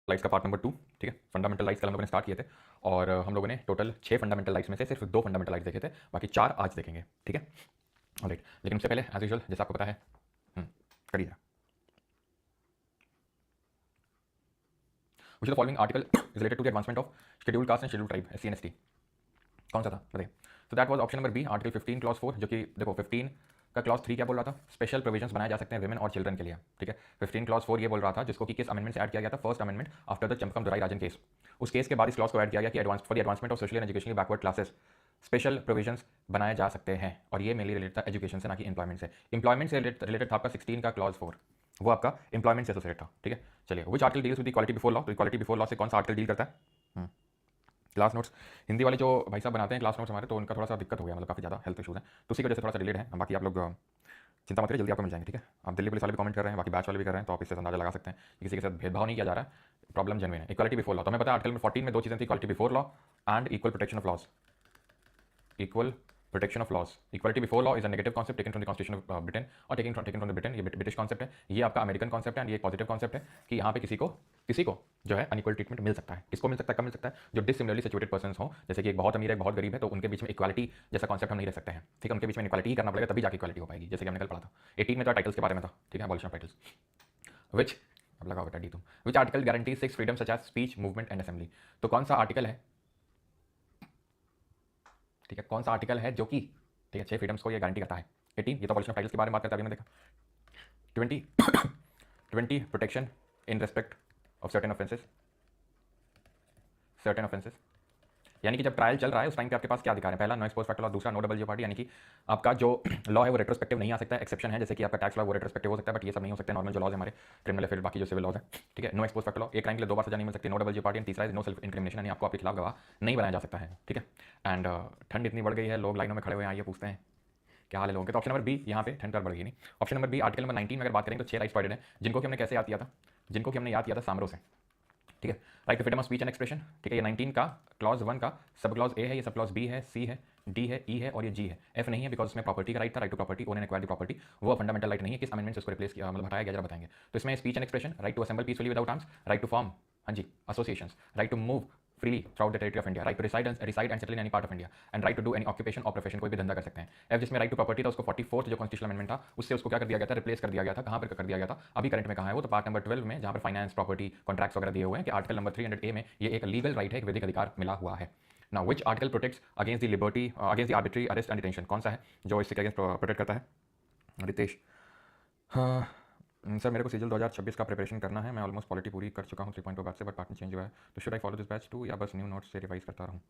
Lights का part number 2। ठीक है, फंडामेंटल लाइट्स कल हम लोगों ने स्टार्ट किए थे और हम लोगों ने टोटल 6 फंडामेंटल लाइट्स में से सिर्फ 2 फंडामेंटल लाइट्स देखे थे, बाकी 4 आज देखेंगे। ठीक है, ऑलराइट। लेकिन उससे पहले एज यूजुअल जैसा आपको पता है, करिए which the following article is related to the advancement of scheduled caste and scheduled tribe SC and ST। कौन सा था बताइए। तो that was option number B, article 15 clause 4, जो कि देखो 15 का क्लॉज 3 क्या बोल रहा था, स्पेशल प्रोविजंस बनाए जा सकते हैं विमेन और चिल्ड्रन के लिए। ठीक है, 15 क्लॉज 4 ये बोल रहा था, जिसको कि किस अमेंडमेंट से ऐड किया गया था, first amendment after the Champakam Dorai Rajan case. उस केस के बाद इस क्लॉज को ऐड किया गया कि advance for the advancement of social and education backward classes special provisions बनाए जा सकते हैं, और ये मेनली रिलेटेड था एजुकेशन से, ना कि एम्प्लॉयमेंट से। एम्प्लॉयमेंट से रिलेटेड था आपका 16 का क्लॉज 4, वो आपका एम्प्लॉयमेंट से एसोसिएट था। ठीक है, चलिए which article deals with equality before law. तो इक्वालिटी बिफोर लॉ से कौन सा आर्टिकल डील करता है। क्लास नोट्स हिंदी वाले जो भाई साहब बनाते हैं क्लास नोट्स हमारे, तो उनका थोड़ा सा दिक्कत हो गया, मतलब काफ़ी ज़्यादा हेल्थ इशूज़ हैं, तो उसी की वजह से थोड़ा सा डिलेड है। बाकी आप लोग चिंता मत करिए, जल्दी आपको मिल जाएंगे। ठीक है, आप दिल्ली पुलिस वाले भी कमेंट कर रहे हैं, बाकी बैच वाले भी कर रहे हैं, तो आप इससे अंदाजा लगा सकते हैं कि किसी के साथ भेदभाव नहीं किया जा रहा है, प्रॉब्लम जेन्युइन है। इक्वालिटी बिफोर लॉ तो हमें पता है आर्टिकल 14 में 2 चीज़ें थी, equality before law and equal protection of laws. Equal protection of laws, equality before law is a negative concept taken from the constitution of Britain और taken from the Britain. ये British concept है, ये आपका American concept है, and ये एक positive concept है कि यहाँ पे किसी को जो है अनइक्वल ट्रीटमेंट मिल सकता है। किसको मिल सकता है, कब मिल सकता है, जो डिसिमिलरली सिचुएटेड पर्सन हो, जैसे कि एक बहुत अमीर है एक बहुत गरीब है, तो उनके बीच में इक्वालिटी जैसा कॉन्सेप्ट हम नहीं रह सकते हैं। ठीक है, उनके बीच में इक्वालिटी ही करना पड़ेगा, तभी जाके इक्वालिटी हो पाएगी, जैसे कि हमने कल पढ़ा था 18 में, तो टाइटल्स के बारे में था। ठीक है, अबॉलिशन ऑफ टाइटल्स। विच अब लगाओ बेटा डी तुम, which article guarantee 6 freedom such as speech movement and assembly. तो कौन सा आर्टिकल है, ठीक है, कौन सा आर्टिकल है जो कि ठीक है 6 फ्रीडम्स को ये गारंटी करता है। 18 ये तो अबॉलिशन ऑफ टाइटल्स के बारे में बात करते हैं, अभी हमने देखा। 20 protection in respect of certain offences, यानी कि जब ट्रायल चल रहा है उस टाइम पे आपके पास क्या अधिकार है, पहला नो एक्सपोज फैक्टर और दूसरा नो डबल जेओपार्डी, यानी कि आपका जो लॉ है वो रेट्रोस्पेक्टिव नहीं आ सकता है। एक्सेप्शन है जैसे कि आपका टैक्स लॉ वो रेट्रोस्पेक्टिव हो सकता है, बट ये सब नहीं हो सकते नॉर्मल जो लॉज है हमारे क्रिमिनल फिर बाकी जो सिविल लॉज है। ठीक है, नो एक्सपोज फैक्टर लॉ, एक क्राइम के लिए 2 बार सजा नहीं मिल सकती, नो डबल जेओपार्डी, एंड तीसरा नो सेल्फ इंक्रिमिनेशन, यानी आपको आपके खिलाफ गवाह नहीं बनाया जा सकता है। ठीक है, एंड ठंड इतनी बढ़ गई है, लोग लाइनों में खड़े हुए आइए पूछते हैं क्या हाल है लोगों के। तो ऑप्शन नंबर बी, यहाँ पे ठंड बढ़ गई नहीं। Option number B, article number 19 में अगर बात करें तो 6 राइट्स प्रोवाइडेड है, जिनको कि हमने कैसे याद किया था, जिनको कि हमने याद किया था सामरो से। ठीक है, right to freedom of speech and expression. ठीक है, ये 19 का क्लॉज 1 का सब क्लॉज ए है, ये सब क्लॉज बी है, सी है, डी है, ई है और ये जी है। एफ नहीं है बिकॉज इसमें प्रॉपर्टी का राइट था, right to property, own and acquire the property, वो फंडामेंटल राइट नहीं है। किस अमेंडमेंट से उसको रिप्लेस किया, मतलब हटाया गया, जरा बताएंगे। तो इसमें speech and expression, right to assemble peacefully without arms, right to form, हाँ जी, associations, right to move freely throughout the territory of India, right to reside and settle in any part of India, and right to do any occupation और profession, कोई भी धंधा कर सकते हैं। F जिसमें राइट टू प्रॉपर्टी था, उसको 44th जो कॉन्स्टिट्यूशनल अमेंडमेंट था उससे उसको क्या कर दिया गया था, रिप्लेस कर दिया गया था। कहाँ पर कर दिया गया था, अभी करंट में कहाँ है वो, तो पार्ट नंबर 12 में, जहाँ पर फाइनेंस प्रॉपर्टी कॉन्ट्रैक्ट्स वगैरह दिए हुए हैं, कि आर्टिकल नंबर 300A में ये एक लीगल राइट है, एक वैधिक अधिकार मिला हुआ है। Now which article protects against the liberty against the arbitrary arrest and detention, कौन सा है जो इससे अगेंस्ट प्रोटेक्ट करता है। रितेश, हाँ सर मेरे को सीजल 2026 का प्रिपरेशन करना है, मैं ऑलमोस्ट पॉलिटी पूरी कर चुका हूँ 3.2 बैच से, बट पैटर्न चेंज हुआ है, तो should I follow this batch too, या बस न्यू नोट्स से रिवाइज करता रहूँ।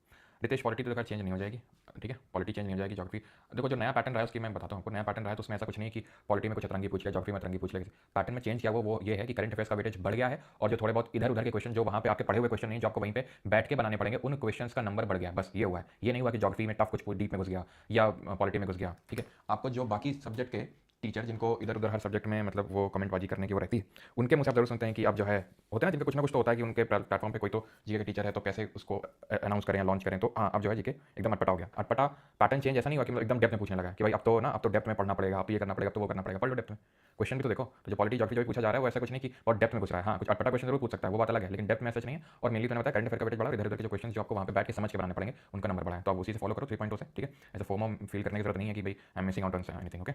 रितेश, पॉलिटी तो देखा चेंज नहीं हो जाएगी। ठीक है, पॉलिटी चेंज नहीं हो जाएगी। ज्योग्राफी देखो जो नया पैटर्न रहा है उसकी मैं बताता हूँ आपको, नया पैटर्न रहा है तो उसमें ऐसा कुछ नहीं है कि पॉलिटी में कुछ अतरंगी पूछ लिया, ज्योग्राफी में अतरंगी पूछ लिया। पैटर्न में चेंज किया वो ये है कि करंट अफेयर्स का वेटेज बढ़ गया है, और जो थोड़े बहुत इधर उधर के क्वेश्चन जो वहाँ पे आपके पढ़े हुए क्वेश्चन नहीं, जो आपको वहीं पे बैठ के बनाने पड़ेंगे, उन क्वेश्चन का नंबर बढ़ गया, बस ये हुआ है। ये नहीं हुआ कि ज्योग्राफी में टफ कुछ डीप में घुस गया या पॉलिटी में घुस गया। ठीक है, आपको जो बाकी सब्जेक्ट के टीचर जिनको इधर उधर हर सब्जेक्ट में मतलब वो कमेंटबाजी करने की वो रहती है, उनके मुझे आप जरूर सुनते हैं कि अब जो है होता है ना जिनका कुछ ना कुछ तो होता है कि उनके प्लेटफॉर्म पे कोई तो जीके के टीचर है, तो कैसे उसको अनाउंस करें या लॉन्च करें। तो हाँ, अब जो है जीके एकदम अटपटा हो गया। अटपटा पैटर्न चेंज ऐसा नहीं हुआ कि मतलब एकदम डेप्थ में पूछने लगा कि भाई अब तो ना, अब तो डेप्थ में पढ़ना पड़ेगा, अब ये करना पड़ेगा, अब तो वो करना पड़ेगा, पढ़ लो डेप्थ में। क्वेश्चन भी तो देखो, तो जो पॉलिटी ज्योग्राफी जो पूछा जा रहा है वो ऐसा कुछ नहीं कि बहुत डेप्थ में पूछ रहा है। हाँ, कुछ अटपटा क्वेश्चन जरूर पूछ सकता है, वो बात अलग है, लेकिन डेप्थ में ऐसा नहीं है। और मेनली तो बताया करंट अफेयर का वेटेज बढ़ा, इधर उधर के जो क्वेश्चन जो आपको वहाँ पे बैठ के समझ के बनाने पड़ेंगे उनका नंबर बढ़ा है, तो आप उसी से फॉलो करो 3.2 से। ठीक है, ऐसे फॉर्म फील करने की जरूरत नहीं है कि भाई I am missing out on anything. Okay,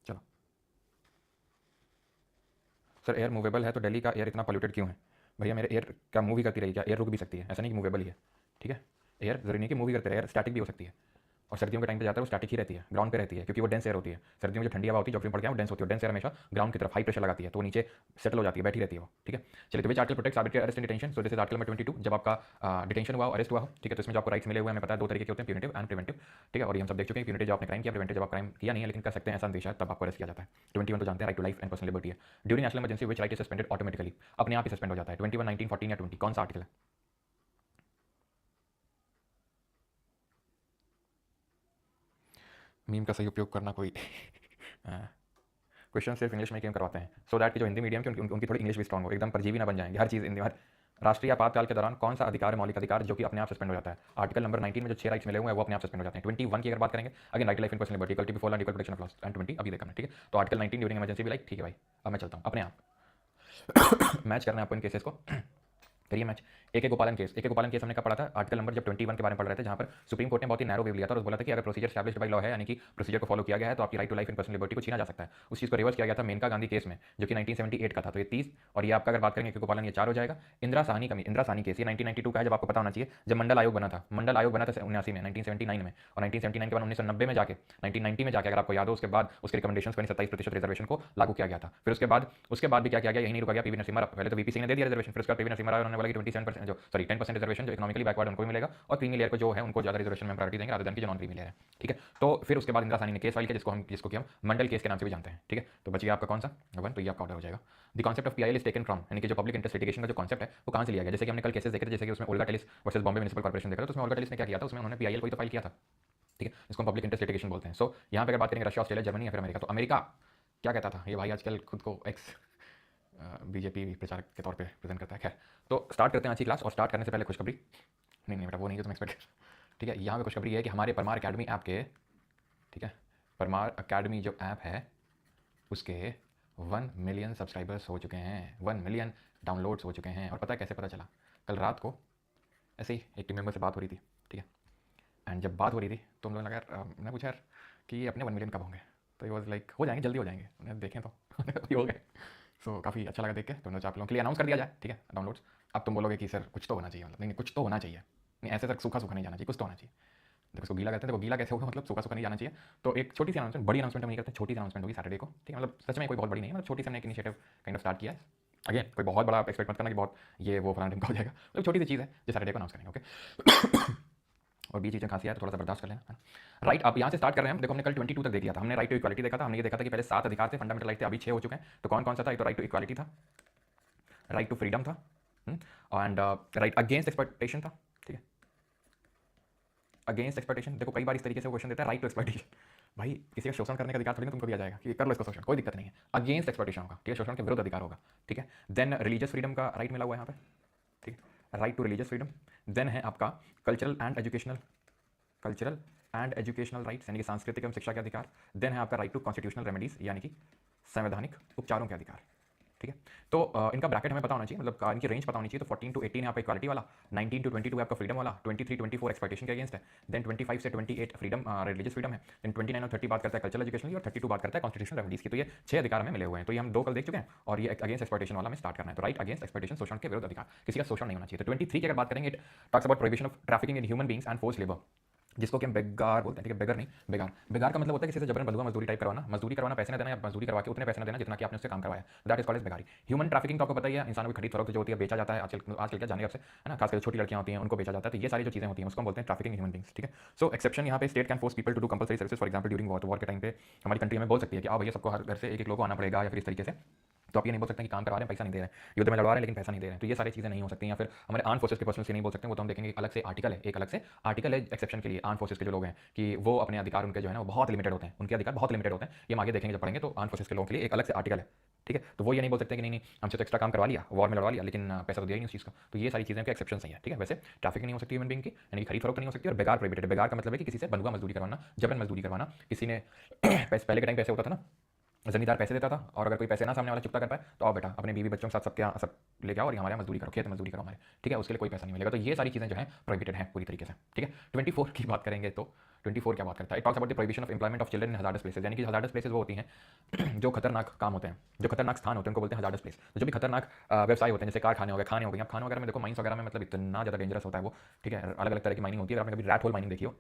चलो सर एयर मूवेबल है तो दिल्ली का एयर इतना पोल्यूटेड क्यों है। भैया मेरे एयर क्या मूवी करती रहेगी क्या, एयर रुक भी सकती है, ऐसा नहीं कि मूवेबल ही है। ठीक है, एयर जरूरी नहीं कि मूवी करते रहे, एयर स्टैटिक भी हो सकती है, और सर्दियों के टाइम पे जाता है वो स्टैटिक ही रहती है, ग्राउंड पे रहती है, क्योंकि वो डेंस एयर होती है। सर्दियों में जो ठंडी हवा होती है जो पड़ गया वो डेंस होती है, डेंस एयर हमेशा ग्राउंड की तरफ हाई प्रेशर लगाती है, तो वो नीचे सेटल हो जाती है, बैठी रहती है वो। ठीक है, चलिए तो which article protects arbitrary arrest and detention. So this is article number 22, जब आपका डिटेंशन हुआ, अरेस्ट हुआ हो। ठीक है, तो इसमें जो आपको राइट्स मिले हुए हैं हमें पता है 2 तरीके के होते हैं, प्यूनिटिव एंड प्रिवेंटिव। ठीक है, और ये हम सब देख चुके हैं, प्यूनिटिव जब आपने क्राइम किया, प्रिवेंटिव जब आप क्राइम किया नहीं है लेकिन कर सकते हैं ऐसा अंदेशा है, तब आपको अरेस्ट किया जाता है। 21 तो जानते हैं, right to life and personal liberty है। During national emergency which right is suspended automatically, अपने आप ही सस्पेंड हो जाता है। 21, 19, 14 या 20, कौन सा आर्टिकल है। मीम का सही उपयोग करना कोई क्वेश्चन सिर्फ इंग्लिश में क्यों करवाते हैं, सो दैट कि जो हिंदी मीडियम की उनकी थोड़ी इंग्लिश भी स्ट्रॉन्ग हो, एकदम परजीवी ना बन जाएंगे हर चीज़ हिंदी में। राष्ट्रीय आपातकाल के दौरान कौन सा अधिकार है, मौलिक अधिकार जो कि अपने आप सस्पेंड हो जाता है। आर्टिकल नंबर 19 में जो 6 राइट्स मिले हुए हैं वो अपने आप सस्पेंड हो जाते हैं। 21 की अगर बात करेंगे, again right life in personal liberty, equality before law and equal protection of loss, and 20 अभी देखा। ठीक है, तो आर्टिकल 19 ड्यूरिंग इमरजेंसी भी लाइक ठीक है भाई, अब मैं चलता हूँ अपने आप। मैच करना है आपको इन केसेस को। करिए मैच। ए गोपालन केस हमने कब पढ़ा था? आर्टिकल नंबर जब 21 के बारे में पढ़ रहे थे, जहां पर सुप्रीम कोर्ट ने बहुत ही नैरो वेव लिया था और बोला था कि अगर प्रोसीजर एस्टैब्लिश्ड बाय लॉ है, यानी कि प्रोसीजर को फॉलो किया गया है, तो आपकी right to life and personal liberty को छीना जा सकता है। उस चीज़ को रिवर्स किया गया था मेनका गांधी केस में, जो कि 1978 का था। तो ये 30 और ये आपका अगर बात करेंगे ए गोपालन, ये 4 हो जाएगा। इंदिरा साहनी केस ये 1992 का है, जब आपको पता होना चाहिए, जब मंडल आयोग बना था। मंडल आयोग बना था 79 में, 1979 में, और 1979 के बाद 1990 में जाके 1990 में जाके, अगर आपको याद हो, उसके बाद उसके रिकमेंडेशंस को 27% रिजर्वेशन को लागू किया गया था। फिर उसके बाद भी क्या किया गया, यही नहीं रुका गया। पीवी नरसिम्हा राव, पहले तो वीपी सिंह ने दे दिया रिजर्वेशन, फिर उसके बाद पीवी नरसिम्हा राव, उन्होंने बोला कि 27% जो 10% रिजर्वेशन जो इकोनॉमिकली बैकवर्ड उनको भी मिलेगा, और क्रीमी लेयर को जो है उनको ज़्यादा रिजर्वेशन में प्रायोरिटी देंगे, रादर देन की जो नॉन क्रीमी लेयर है। ठीक है, तो फिर उसके बाद इंदिरा साहनी ने केस फाइल किया, जिसको कि हम मंडल केस के नाम से भी जानते हैं। ठीक है, तो बचिए आपका कौन सा वन, तो ये आपका ऑर्डर हो जाएगा। The concept of PIL is taken from, यानी कि जो पब्लिक इंटरेस्ट लिटिगेशन का जो कॉन्सेप्ट है वो कहाँ से लिया गया? जैसे कि हमने कल केसेस देखे थे, जैसे कि उसमें Olga Tellis versus Bombay municipal corporation देखा था, तो उसमें ओल्गा टेलिस ने क्या किया था, उसमें उन्होंने पीआईएल को ही तो फाइल किया था। ठीक है, इसको पब्लिक इंटरेस्ट लिटिगेशन बोलते हैं। सो यहाँ पे अगर बात करेंगे रशिया, ऑस्ट्रेलिया, जर्मनी या फिर अमेरिका, तो अमेरिका क्या कहता था? ये भाई आजकल खुद को एक्स बीजेपी प्रचारक के तौर पे प्रेजेंट करता है। खैर, तो स्टार्ट करते हैं आज की क्लास, और स्टार्ट करने से पहले खुशखबरी, नहीं बेटा वो नहीं जो तुम एक्सपेक्ट। ठीक है, यहाँ पे खुशखबरी है कि हमारे परमार अकेडमी ऐप के, ठीक है, परमार अकेडमी जो ऐप है उसके 1 मिलियन सब्सक्राइबर्स हो चुके हैं, 1 मिलियन डाउनलोड्स हो चुके हैं। और पता है कैसे पता चला? कल रात को ऐसे ही एक टीम मेंबर से बात हो रही थी, ठीक है, एंड जब बात हो रही थी तो हम लोगों ने लगा, मैंने पूछा यार कि अपने 1 मिलियन कब होंगे? तो ये वॉज लाइक हो जाएंगे, जल्दी हो जाएंगे। उन्हें देखें तो अभी हो गए। सो काफ़ी अच्छा लगा देख के। तो आप लोगों के लिए अनाउंस कर दिया जाए, ठीक है, डाउनलोड्स। अब तुम बोलोगे कि सर कुछ तो होना चाहिए, मतलब नहीं कुछ तो होना चाहिए, नहीं ऐसे तक सूखा नहीं जाना चाहिए, कुछ तो होना चाहिए। देखो उसको गीला कहते हैं, देखो गीला कैसे होगा, मतलब सूखा नहीं जाना चाहिए। तो एक छोटी सी अनाउंसमेंट, बड़ी अनाउंसमेंट हम नहीं करते, छोटी सी अनाउंसमेंट होगी सैटरडे को, ठीक है, मतलब सच में कोई बहुत बड़ी नहीं है, मतलब छोटी सी हमने एक इनिशिएटिव काइंड ऑफ स्टार्ट किया है। अगेन कोई बहुत बड़ा आप एक्सपेक्ट मत करना कि बहुत ये वो फलाना ढिमका हो जाएगा, मतलब छोटी सी चीज़ है जो सैटरडे को अनाउंस करेंगे। ओके और बीच में खांसी है तो थोड़ा सा बर्दाश्त कर लेना, है ना। राइट, अब यहाँ से स्टार्ट कर रहे हैं हम। देखो हमने कल 22 तक देख लिया था, हमने राइट टू इक्वालिटी देखा था, हमने ये देखा था कि पहले 7 अधिकार थे, फंडामेंटल राइट थे, अभी 6 हो चुके हैं। तो कौन कौन सा था? एक तो राइट टू इक्वालिटी था, राइट टू फ्रीडम था, एंड राइट अगेंस्ट एक्सप्लॉयटेशन था। ठीक है, अगेंस्ट एक्सप्लॉयटेशन, देखो कई बार इस तरीके से क्वेश्चन देता है, राइट टू एक्सप्लॉयटेशन। भाई किसी का शोषण करने का अधिकार थोड़ी ना तुमको दिया जाएगा कि कर लो इसको शोषण, कोई दिक्कत नहीं है। अगेंस्ट एक्सप्लॉयटेशन होगा, ठीक है, शोषण के विरुद्ध अधिकार होगा। ठीक है, देन रिलीजियस फ्रीडम का राइट मिला हुआ है यहाँ पे, ठीक है, right to religious freedom. Then है आपका कल्चरल एंड एजुकेशनल राइट्स, यानी कि सांस्कृतिक एवं शिक्षा के अधिकार। देन है आपका राइट टू कॉन्स्टिट्यूशनल रेमेडीज, यानी कि संवैधानिक उपचारों के अधिकार। ठीक है, तो इनका ब्रैकेट हमें पता होना चाहिए, मतलब इनकी रेंज पता होनी चाहिए। तो 14 to 18 है आपका इक्वालिटी वाला, 19 to 22 है आपका फ्रीडम वाला, 23-24 एक्सप्लॉयटेशन के अगेंस्ट है, देन 25 से 28 फ्रीडम रिलीजियस फ्रीडम है, देन 29 और 30 बात करता है कल्चरल एजुकेशन की, और 32 बात करता है कॉन्स्टिट्यूशनल रेमेडीज की। तो ये 6 अधिकार हमें मिले हुए हैं। तो ये हम 2 कल देख चुके हैं, और ये अगेंस्ट एक्सप्लॉयटेशन वाला में स्टार्ट करना है। तो राइट अगेंस्ट एक्सप्लॉयटेशन, शोषण के विरुद्ध अधिकार, किसी का शोषण नहीं होना चाहिए। तो 23 की अगर बात करेंगे, it talks about prohibition of trafficking in human beings and force labour, जिसको कि हम बेगार बोलते हैं। ठीक है, बेगर नहीं, बेगार। बेगार का मतलब होता है किसी से जबरन बंधुआ मजदूरी टाइप करवाना, पैसे ना देना, या मजदूरी करवा के उतने पैसे ना देना जितना कि आपने उससे काम करवाया। दैट इज कॉल्ड एज बेगारी। ह्यूमन ट्रैफिकिंग तो आपको पता ही है, इंसानों की खरीद फरोख्त जो होती है, बेचा जाता है आजकल क्या जाने से, है ना, खासकर छोटी लड़कियां होती हैं उनको बेचा जाता है। तो ये सारी जो चीजें होती हैं उसको हम बोलते हैं ट्रैफिकिंग ह्यूमन बींग्स। ठीक है, सो एक्सेप्शन यहाँ पे state can force people to do compulsory service, for example during war के टाइम पे हमारी कंट्री में बोल सकती है कि आओ भैया सबको हर घर से एक लोग को आना पड़ेगा, या फिर इस तरीके से। तो आप ये नहीं बोल सकते कि काम करवा रहे हैं पैसा नहीं दे रहे हैं, युद्ध में लड़वा रहे हैं लेकिन पैसा नहीं दे रहे हैं। तो ये सारी चीज़ें नहीं हो सकती। या फिर हमारे आर्म फोर्सेस के पर्सनल से नहीं बोल सकते, वो तो हम देखेंगे अलग से आर्टिकल है, एक अलग से आर्टिकल है एक्सेप्शन के लिए। आर्म फोर्सेस के जो लोग हैं कि वो अपने अधिकार उनके जो है ना वो बहुत लिमिटेड होते हैं, उनके अधिकार बहुत लिमिटेड होते हैं। ये हम आगे देखेंगे जब पढ़ेंगे। तो आर्म फोर्सेस के लोगों के लिए एक अलग से आर्टिकल है। ठीक है, तो वो ये नहीं बोल सकते कि नहीं हमसे तो एक्स्ट्रा काम करवा लिया, वॉर में लड़वा लिया, लेकिन पैसा तो दिया ही नहीं उस चीज़ का। तो ये सारी चीज़ें के एक्सेप्शन ही है। ठीक है, वैसे ट्रैफिक नहीं हो सकती ह्यूमन बीइंग की, यानी कि खरीद फरोख्त नहीं हो सकती। और बेगार प्रोहिबिटेड है। बेगार का मतलब है कि किसी से बंधुआ मजदूरी करवाना, जबरन मजदूरी करवाना। किसी ने पहले के टाइम पैसे होता था ना, जमींदार पैसे देता था, और अगर कोई पैसे ना सामने वाला चुकता कर पाए तो आओ बेटा अपने बीवी बच्चों के साथ सब लेके आओ और हमारे यहाँ मजदूरी करो, खेत मजदूरी करो हमारे। ठीक है, उसके लिए कोई पैसा नहीं मिलेगा। तो ये सारी चीज़ें जो है प्रोहिबिटेड है पूरी तरीके से। ठीक है, 24 की बात करेंगे तो 24 क्या बात करता है? It talks about the prohibition of employment of children in hazardous places, यानी कि हजार्डस प्लेसेस वो होती हैं जो खतरनाक काम होते हैं, जो खतरनाक स्थान होते हैं उनको बोलते हैं हजार्डस प्लेस। तो जो भी खतरनाक व्यवसाय होते हैं, जैसे कारखाने हो गए, खाने हो गए। अब खानों वगैरह में देखो, माइंस वगैरह में मतलब इतना ज़्यादा डेंजरस होता है वो। ठीक है, अलग अलग तरह की माइनिंग होती है। अगर आपने कभी रैट होल माइनिंग देखी हो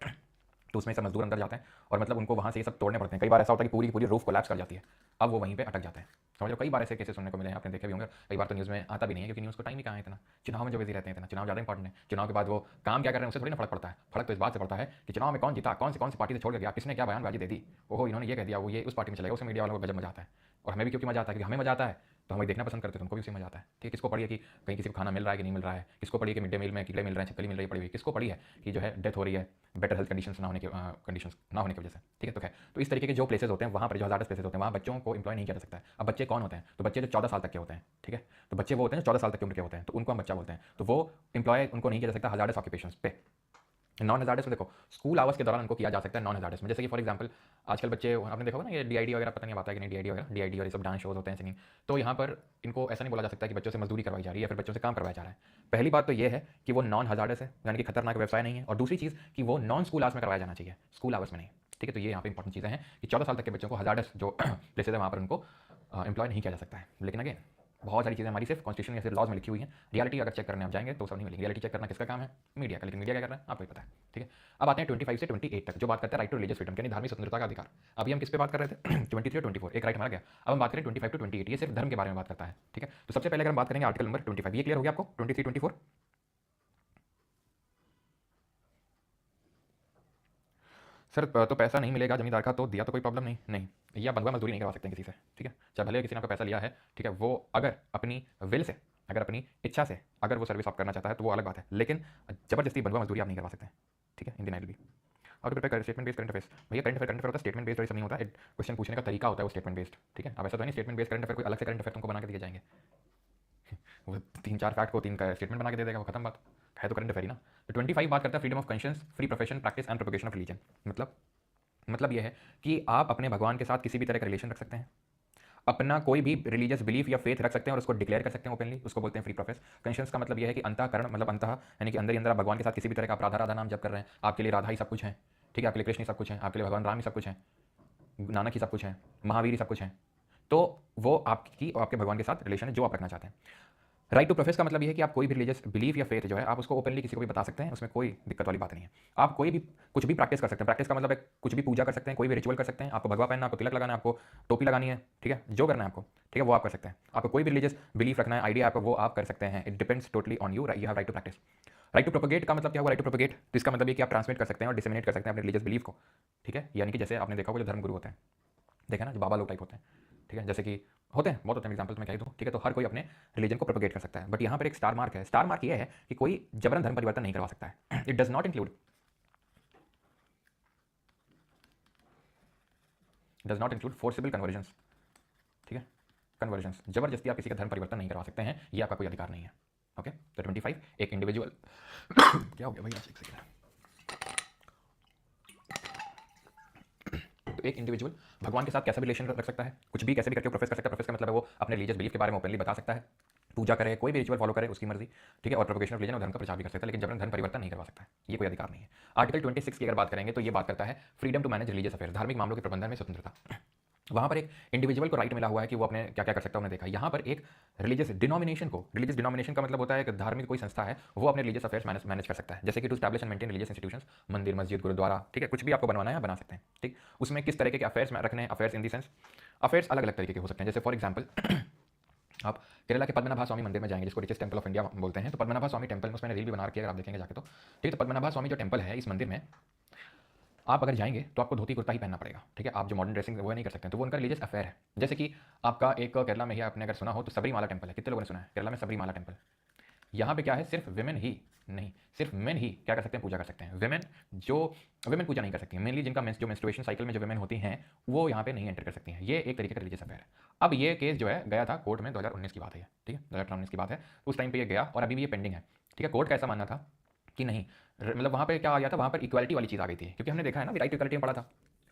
तो उसमें सब मजदूर अंदर जाते हैं और मतलब उनको वहाँ से ये सब तोड़ने पड़ते हैं। कई बार ऐसा होता है कि पूरी की पूरी रूफ कोलैप्स कर जाती है, अब वो वहीं पे अटक जाते हैं। समझ लो, कई बार ऐसे केसेस सुनने को मिले हैं, आपने देखे भी होंगे। कई बार तो न्यूज़ में आता भी नहीं है, क्योंकि न्यूज़ को टाइम ही कहाँ है इतना। चुनाव में जो बिजी रहते हैं, इतना चुनाव ज़्यादा इंपॉर्टेंट है। चुनाव के बाद वो काम क्या कर रहे हैं उससे थोड़ी ना फर्क पड़ता है। फर्क तो इस बात से पड़ता है कि चुनाव में कौन जीता, कौन सी पार्टी से छोड़ के गया, किसने क्या बयानबाजी दे दी, ओहो इन्होंने ये कह दिया, वो ये उस पार्टी में चलेगा। उसमें मीडिया वालों को गजब मजा आता है, और हमें भी क्योंकि मजा आता है, क्योंकि हमें मजा आता है तो हम देखना पसंद करते हैं, तो उनको भी उसी मजा आता है। ठीक है, किसको पड़ी है कि कहीं किसी को खाना मिल रहा है कि नहीं मिल रहा है, किसको पड़ी है कि मिड डे मील में कीड़े मिल रहे हैं, छिपकली मिल रही है पड़ी हुई, किसको पड़ी है कि जो है डेथ हो रही है बेटर हेल्थ कंडीशंस ना होने की वजह से। ठीक है, तो इस तरीके के जो प्लेसेस होते हैं वहाँ पर, जो हजार्डस प्लेसेस होते हैं, वहाँ बच्चों को एम्प्लॉय नहीं किया जा सकता है। अब बच्चे कौन होते हैं? तो बच्चे जो 14 साल तक के होते हैं। ठीक है, तो बच्चे वो होते हैं जो 14 साल तक के उम्र के होते हैं, तो उनको हम बच्चा बोलते हैं। तो वो एम्प्लॉय उनको नहीं किया जा सकता हजार्डस ऑक्यूपेशंस पे। नॉन हजार्डस में देखो स्कूल आवर्स के दौरान उनको किया जा सकता है नॉन हजार्डस में, जैसे कि फॉर एग्जांपल आजकल बच्चे आपने देखा होगा ना ये डीआईडी वगैरह, पता नहीं आता है कि नहीं डीआईडी वगैरह, डीआईडी और ये सब डांस शोज होते हैं सिंगिंग। तो यहाँ पर इनको ऐसा नहीं बोला जा सकता कि बच्चों से मजदूरी करवाई जा रही है या फिर बच्चों से काम करवाया जा रहा है। पहली बात तो ये है कि वो नॉन हजार्डस है, यानी कि खतरनाक व्यवसाय नहीं है, और दूसरी चीज़ कि वो नॉन स्कूल आवर्स में करवाया जाना चाहिए, स्कूल आवर्स में नहीं। ठीक है, तो ये यहाँ पे इंपॉर्टेंट चीज़ें हैं कि 14 साल तक के बच्चों को हजार्डस जो प्लेसेज है वहाँ पर उनको एम्प्लॉय नहीं किया जा सकता है। लेकिन अगेन बहुत सारी चीज़ें हमारी सिर्फ कॉन्स्टिट्यूशन या फिर लॉज में लिखी हुई हैं, रियलिटी अगर चेक करने आप जाएंगे तो सब नहीं मिलेगी। रियलिटी चेक करना किसका काम है? मीडिया का, लेकिन मीडिया क्या कर रहा है आपको ही पता है। ठीक है, अब आते हैं 25 से 28 तक, जो बात करता है राइट टू रिलीजियस फ्रीडम, यानी धार्मिक स्वतंत्रता का अधिकार। अभी हम किस पे बात कर रहे थे? 23 और 24, एक राइट हमारा गया। अब हम बात करें 25 टू 28, ये सिर्फ धर्म के बारे में बात करता है। ठीक है, तो सबसे पहले अगर हम बात करेंगे आर्टिकल नंबर 25, ये क्लियर हो गया आपको? 23, 24 सर तो पैसा नहीं मिलेगा जमींदार का तो दिया तो कोई प्रॉब्लम नहीं, नहीं या बंधुआ मजदूरी नहीं करवा सकते हैं किसी से। ठीक है, चाहे भले किसी ने आपका पैसा लिया है, ठीक है, वो अगर अपनी विल से, अगर अपनी इच्छा से अगर वो सर्विस आप करना चाहता है तो वो अलग बात है, लेकिन जबरदस्ती बंधुआ मजदूरी आप नहीं करवा सकते हैं। ठीक है, इंडियन आइडल भी। और प्रिपेयर कर स्टेटमेंट बेस्ड करंट अफेयर्स, भैया करंट अफेयर होता है स्टेटमेंट बेस्ड, ऐसा नहीं होता, क्वेश्चन पूछने का तरीका होता है वो स्टेटमेंट बेस्ड। ठीक है, अब ऐसा तो नहीं स्टेटमेंट बेस्ड करंट अफेयर कोई अलग से करंट अफेयर तुमको बना के दिए जाएंगे, वो 3-4 फैक्ट को 3 का स्टेटमेंट बना के दे देगा, वो खत्म बात है। तो करंट अफेयर ही ना। तो 25 बात करता है freedom of conscience, free profession, practice and propagation of religion. मतलब यह है कि आप अपने भगवान के साथ किसी भी तरह का रिलेशन रख सकते हैं, अपना कोई भी रिलीजियस बिलीफ या फेथ रख सकते हैं और उसको डिक्लेयर कर सकते हैं ओपनली, उसको बोलते हैं फ्री प्रोफेस। कॉन्शियस का मतलब यह है कि अंतःकरण, मतलब अंतः यानी कि अंदर ही अंदर आप भगवान के साथ किसी भी तरह का आप राधा राधा नाम जप कर रहे हैं, आपके लिए राधा ही सब कुछ है। ठीक है, आपके लिए कृष्ण ही सब कुछ है, आपके लिए भगवान राम ही सब कुछ है, नानक ही सब कुछ है, महावीर ही सब कुछ है। तो वो आपकी और आपके भगवान के साथ रिलेशन है जो आप रखना चाहते हैं। राइट टू प्रोफेस का मतलब ये है कि आप कोई भी रिलीजियस बिलीफ या फेथ जो है आप उसको ओपनली किसी को भी बता सकते हैं, उसमें कोई दिक्कत वाली बात नहीं है। आप कोई भी कुछ भी प्रैक्टिस कर सकते हैं, प्रैक्टिस का मतलब है कुछ भी पूजा कर सकते हैं, कोई भी रिचुअल कर सकते हैं, आपको भगवा पहनना, आपको तिलक लगाना है, आपको टोपी लगानी है, ठीक है, जो करना है आपको, ठीक है, वो आप कर सकते हैं। आपको कोई भी रिलीजियस बिलीफ रखना है, आइडिया आपको, वो आप कर सकते हैं। It depends totally on you, you have right to practise. Right to propagate का मतलब क्या हुआ? राइट टू प्रोपगेट तो इसका मतलब ये कि आप ट्रांसमिट कर सकते हैं और डिसेमिनेट कर सकते हैं अपने रिलीजियस बिलीफ को। ठीक है, यानी कि जैसे आपने देखा होगा जो धर्मगुरु होते हैं, देखा ना, जो बाबा लोग टाइप होते हैं, ठीक है, जैसे कि होते हैं बहुत होते हैं, एग्जाम्पल मैं क्या ही दूँ। ठीक है, तो हर कोई अपने रिलीजन को प्रोपगेट कर सकता है, बट यहाँ पर एक स्टार मार्क है। स्टार मार्क ये है कि कोई जबरन धर्म परिवर्तन नहीं करवा सकता है। It does not include forcible convergence. ठीक है, कन्वर्जन्स, जबरदस्ती आप किसी का धर्म परिवर्तन नहीं करवा सकते हैं, ये आपका कोई अधिकार नहीं है। ओके, तो 25 एक इंडिविजुअल क्या हो गया भाई, एक सेकंड। तो एक इंडिविजुअल भगवान के साथ कैसा भी रिलेशन रख सकता है, कुछ भी कैसे भी करके प्रोफेस कर सकता है। प्रोफेस का मतलब है वो अपने रिलीजियस बिलीफ के बारे में ओपनली बता सकता है, पूजा करे, कोई भी रिचुअल फॉलो करे, उसकी मर्जी। ठीक है, और प्रोपगेशन ऑफ रिलीजन और धर्म का प्रचार भी कर सकता है, लेकिन जबरन धर्म परिवर्तन नहीं करवा सकता है, ये कोई अधिकार नहीं है। आर्टिकल 26 की अगर बात करेंगे तो ये बात करता है freedom to manage religious affair, धार्मिक मामलों के प्रबंधन में स्वतंत्रता। वहाँ पर एक इंडिविजुअल को राइट मिला हुआ है कि वो अपने क्या क्या कर सकता है, उन्हें देखा। यहाँ पर एक रिलीजियस डिनोमिनेशन को, रिलीजियस डिनोमिनेशन का मतलब होता है कि धार्मिक कोई संस्था है वो अपने रिलीजियस अफेयर्स मैनेज कर सकता है, जैसे कि to establish and maintain religious institutions, मंदिर, मस्जिद, गुरुद्वारा। ठीक है, कुछ भी आपको बनवाना है बना सकते हैं। ठीक, उसमें किस तरीके के अफेयर्स रखने हैं, affairs in the sense affairs अलग अलग तरीके के हो सकते हैं। जैसे फॉर एग्जाम्पल आप केरला के पद्मनाभा स्वामी मंदिर में जाएंगे, जिसको रिचेस्ट टेंपल ऑफ इंडिया बोलते हैं। तो पद्मनाभा स्वामी टेंपल में उसमें रील भी बना रखी है, अगर आप देखेंगे जाके तो। ठीक है, तो पद्मनाभा स्वामी जो टेंपल है इस मंदिर में आप अगर जाएंगे तो आपको धोती कुर्ता ही पहनना पड़ेगा। ठीक है, आप जो मॉडर्न ड्रेसिंग वो नहीं कर सकते हैं, तो वो उनका रिलीजियस अफेयर है। जैसे कि आपका एक केरला में ही आपने अगर सुना हो तो सबरीमाला टेंपल है, कितने लोगों ने सुना है केरला में सबरीमाला टेंपल? यहाँ पे क्या है, सिर्फ विमेन ही नहीं, सिर्फ मेन ही क्या कर सकते हैं, पूजा कर सकते हैं। विमेन पूजा नहीं कर सकती हैं, मेनली जिनका जो मेंस्ट्रुएशन साइकिल में जो विमेन होती हैं वो यहाँ पे नहीं एंटर कर सकती हैं। ये एक तरीके का रिलीजियस अफेयर है। अब ये केस जो है गया था कोर्ट में, 2019 की बात है। ठीक है, 2019 की बात है, उस टाइम पे ये गया और अभी भी ये पेंडिंग है। ठीक है, कोर्ट का ऐसा मानना था कि नहीं, मतलब वहाँ पे क्या आ गया था, वहाँ पर इक्वालिटी वाली चीज़ आ गई थी, क्योंकि हमने देखा है ना, राइट टू इक्वालिटी में पढ़ा था,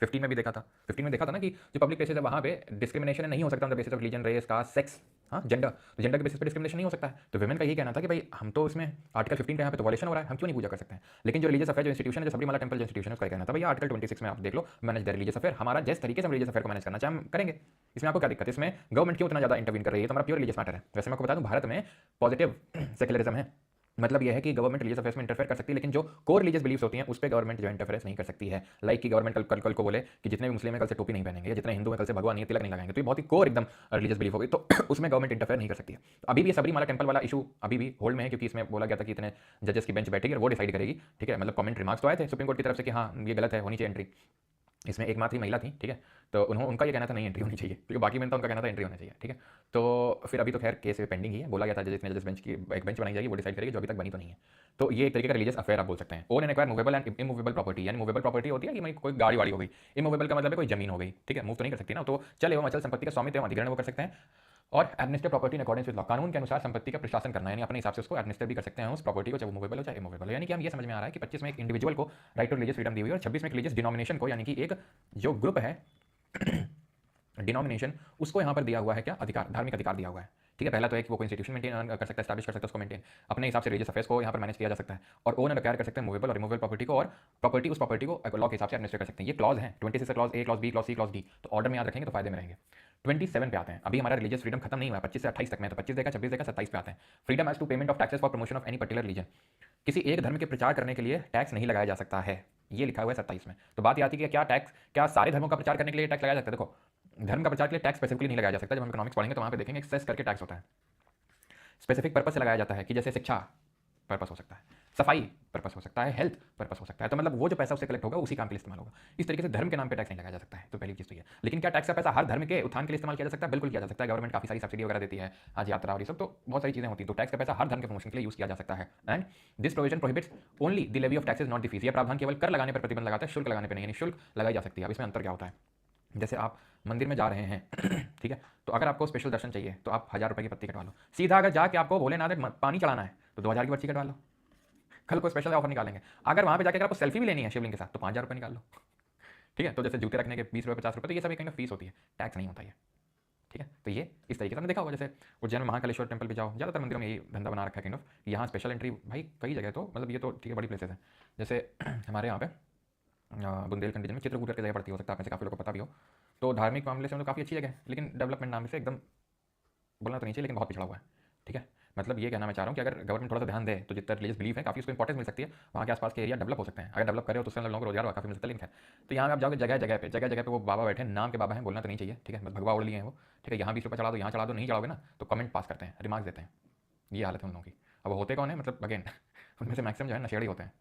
15 में भी देखा था। 15 में देखा था ना कि जो पब्लिक प्लेसेस है वहाँ पे डिस्क्रिमिनेशन नहीं हो सकता on the basis of religion, race, caste, sex, हाँ, जेंडर। तो जेंडर के बेसिस पे डिस्क्रिमिनेशन नहीं हो सकता है। तो वुमेन का यही कहना था कि भाई हम तो इसमें आर्टिकल 15 का यहाँ पे तो वॉलेशन हो रहा है, हम क्यों नहीं पूजा कर सकते हैं। लेकिन जो रिलीजियस अफेयर जो इंस्टीट्यूशन है, जो सबरीमाला टेंपल जो इंस्टीट्यूशन है, उसका कहना था भैया आर्टिकल 26 में आप देख लो, मैनेज द रिलीजियस अफेयर, हमारा जिस तरीके से हम रिलीजियस अफेयर को मैनेज करना चाहे हम करेंगे, इसमें आपको क्या दिक्कत है, इसमें गवर्नमेंट क्यों उतना ज़्यादा इंटरवीन कर रही है, तो हमारा प्योर रिलीजियस मैटर है। वैसे मैं आपको बता दूं भारत में पॉजिटिव सेक्युलरिज्म है, मतलब यह है कि गवर्नमेंट रिलीजियस अफेयर्स में इंटरफेयर कर सकती है, लेकिन जो कोर रिलीजियस बिलीफ्स होती हैं उस पर गवर्नमेंट जो इंटरफेरेंस नहीं कर सकती है। लाइक कि गवर्नमेंट कल को बोले कि जितने भी मुस्लिम है कल से टोपी नहीं पहनेंगे, या जितने हिंदू है कल से भगवा नहीं तिलक नहीं लगाएंगे, तो ये बहुत ही कोर एकदम रिलीजियस बिलीफ होगी, तो उसमें गवर्नमेंट इंटरफेयर नहीं कर सकती है। तो अभी भी सबरीमाला टेंपल वाला इशू अभी भी होल्ड में है, क्योंकि इसमें बोला गया था कि इतने जजेस की बेंच बैठेगी और वो डिसाइड करेगी। ठीक है, मतलब कमेंट रिमार्क्स तो आए थे सुप्रीम कोर्ट की तरफ से कि हाँ ये गलत है, होनी चाहिए एंट्री। इसमें एकमात्र महिला थी। ठीक है, तो उनका ये कहना था नहीं एंट्री होनी चाहिए, क्योंकि बाकी में तो उनका कहना था एंट्री होना चाहिए। ठीक है, तो फिर अभी तो खैर केस पेंडिंग ही है, बोला गया था जजेस बेंच की एक बेंच बनाई जाएगी, वो डिसाइड करेगी, जो अभी तक बनी तो नहीं है। तो ये एक तरीके का रिलीजियस अफेयर आप बोल सकते हैं। Own and acquire movable and immovable property, यानी मूवेबल प्रॉपर्टी होती है कि कोई गाड़ी वाड़ी हो गई, इमूवेबल का मतलब है कोई जमीन हो गई। ठीक है, मूव तो नहीं कर सकती ना, तो चले वो अचल संपत्ति का स्वामित्व एवं अधिग्रहण वो कर सकते हैं। और administer property in accordance with law, कानून के अनुसार संपत्ति का प्रशासन करना, यानी अपने हिसाब से उसको एडमिनिस्टर भी कर सकते हैं उस प्रॉपर्टी को, चाहे वो मूवेबल हो चाहे इमूवेबल हो। यानी कि हम ये समझ में आ रहा है कि 25 में एक इंडिविजुअल को राइट टू रिलीजियस फ्रीडम दी हुई है और 26 में एक रिलीजियस डिनोमिनेशन को, यानी कि एक जो ग्रुप है डिनोमिनेशन, उसको यहाँ पर दिया हुआ है क्या, अधिकार, धार्मिक अधिकार दिया हुआ है। ठीक है, पहला तो एक वो कोई इंस्टीट्यूशन मेंटेन कर सकता है, स्टैब्लिश कर सकता है उसको मेंटेन, अपने हिसाब से रिलीजियस अफेयर्स को यहाँ पर मैनेज किया जा सकता है, और ओनर अक्वायर कर सकते हैं मूवेबल और रिमूवेबल प्रॉपर्टी को, और प्रॉपर्टी उस प्रॉपर्टी को लॉ के हिसाब से एडमिनिस्टर कर सकते हैं। ये क्लॉज है 26 clause A, clause B, clause C, clause D, तो ऑर्डर में याद रखेंगे तो फायदे में रहेंगे। 27 पे आते हैं, अभी हमारा रिलीजियस फ्रीडम खत्म नहीं हुआ है, 25 से 28 तक में, तो 25 देखा, 26 देखा, 27 पे आते हैं। Freedom as to payment of taxes for promotion of any particular religion, किसी एक धर्म के प्रचार करने के लिए टैक्स नहीं लगाया जा सकता है, ये लिखा हुआ है 27 में। तो बात ये आती है कि क्या टैक्स, क्या सारे धर्मों का प्रचार करने के लिए टैक्स लगाया जा सकता है? देखो, धर्म का प्रचार के लिए टैक्स स्पेसिफिकली नहीं लगाया जा सकता। जब हम इकोनॉमिक्स पढ़ेंगे तो वहाँ पे देखेंगे सेस करके टैक्स होता है, स्पेसिफिक पर्पस से लगाया जाता है, कि जैसे शिक्षा पर्पस हो सकता है, सफाई पर्पस हो सकता है, हेल्थ पर्पस हो सकता है, तो मतलब वो जो पैसा उससे कलेक्ट होगा उसी काम के लिए इस्तेमाल होगा। इस तरीके से धर्म के नाम पे टैक्स नहीं लगाया जा सकता है, तो पहली चीज़ तो ये। लेकिन क्या टैक्स का पैसा हर धर्म के उत्थान के लिए इस्तेमाल किया जा सकता है? बिल्कुल किया जा सकता है, गवर्नमेंट काफी सारी सब्सिडी वगैरह देती है, आज यात्रा और ये सब, तो बहुत सारी चीजें होती हैं, तो टैक्स का पैसा हर धर्म के प्रमोशन के लिए यूज किया जा सकता है। And this provision prohibits only the levy of taxes not the fees, यह प्रावधान केवल कर लगाने पर प्रतिबंध लगाता है, शुल्क लगाने पर नहीं, यानी शुल्क लगाई जा सकती है। अब इसमें अंतर क्या होता है? जैसे आप मंदिर में जा रहे हैं ठीक है, तो अगर आपको स्पेशल दर्शन चाहिए तो आप 1000 रुपये की पत्ती कटवा लो। सीधा अगर जाके आपको भोलेनाथ पानी चढ़ाना है तो 2000 की पर्ची कटवा लो, कल को स्पेशल ऑफर निकालेंगे। अगर वहाँ पे जाकर अगर आपको सेल्फी भी लेनी है शिवलिंग के साथ तो 5000 रुपये निकाल लो। ठीक है, तो जैसे जूते रखने के 20 रुपये 50 रुपये, तो ये सब एक फीस होती है, टैक्स नहीं होता है। ठीक है, तो ये इस तरीके से हमने देखा होगा, जैसे उज्जैन में महाकालेश्वर टेंपल भी जाओ, ज़्यादातर मंदिरों में यही धंधा बना रखा है काइंड ऑफ, यहाँ स्पेशल एंट्री भाई कई जगह, तो मतलब ये तो ठीक है बड़ी प्लेसेस हैं। जैसे हमारे यहाँ पे बुंदेलखंड रीजन में चित्रकूट करके जगह पड़ती हो सकता है, आप में से काफ़ी लोगों को पता भी हो। तो धार्मिक मामले से मतलब काफ़ी अच्छी जगह है, लेकिन डेवलपमेंट नाम से एकदम बोलना तो नहीं चाहिए, लेकिन बहुत पिछड़ा हुआ है। ठीक है, मतलब ये कहना मैं चाह रहा हूँ कि अगर गवर्नमेंट थोड़ा सा ध्यान दे तो जितना रिलीजियस बिलीफ है काफ़ी उसको इंपॉर्टेंस मिल सकती है, वहाँ के आसपास के एरिया डेवलप हो सकते हैं। अगर डेवलप करे हो तो उससे लोगों को रोजगार काफ़ी मिल सकता है। लिंक है, तो यहाँ आप जाओगे जगह जगह पे वो बाबा बैठे हैं, नाम के बाबा हैं, बोलना तो नहीं चाहिए। ठीक है, भगवा उड़ लिए हैं वो। ठीक है, यहाँ 20 रुपये चढ़ा दो, यहाँ चढ़ा दो, नहीं चढ़ाओगे ना तो कमेंट पास करते हैं, रिमार्क्स देते हैं, ये हालत है उन लोगों की। अब वो होते कौन है, मतलब अगेन उनमें से मैक्सिमम जो है नशेड़ी होते हैं।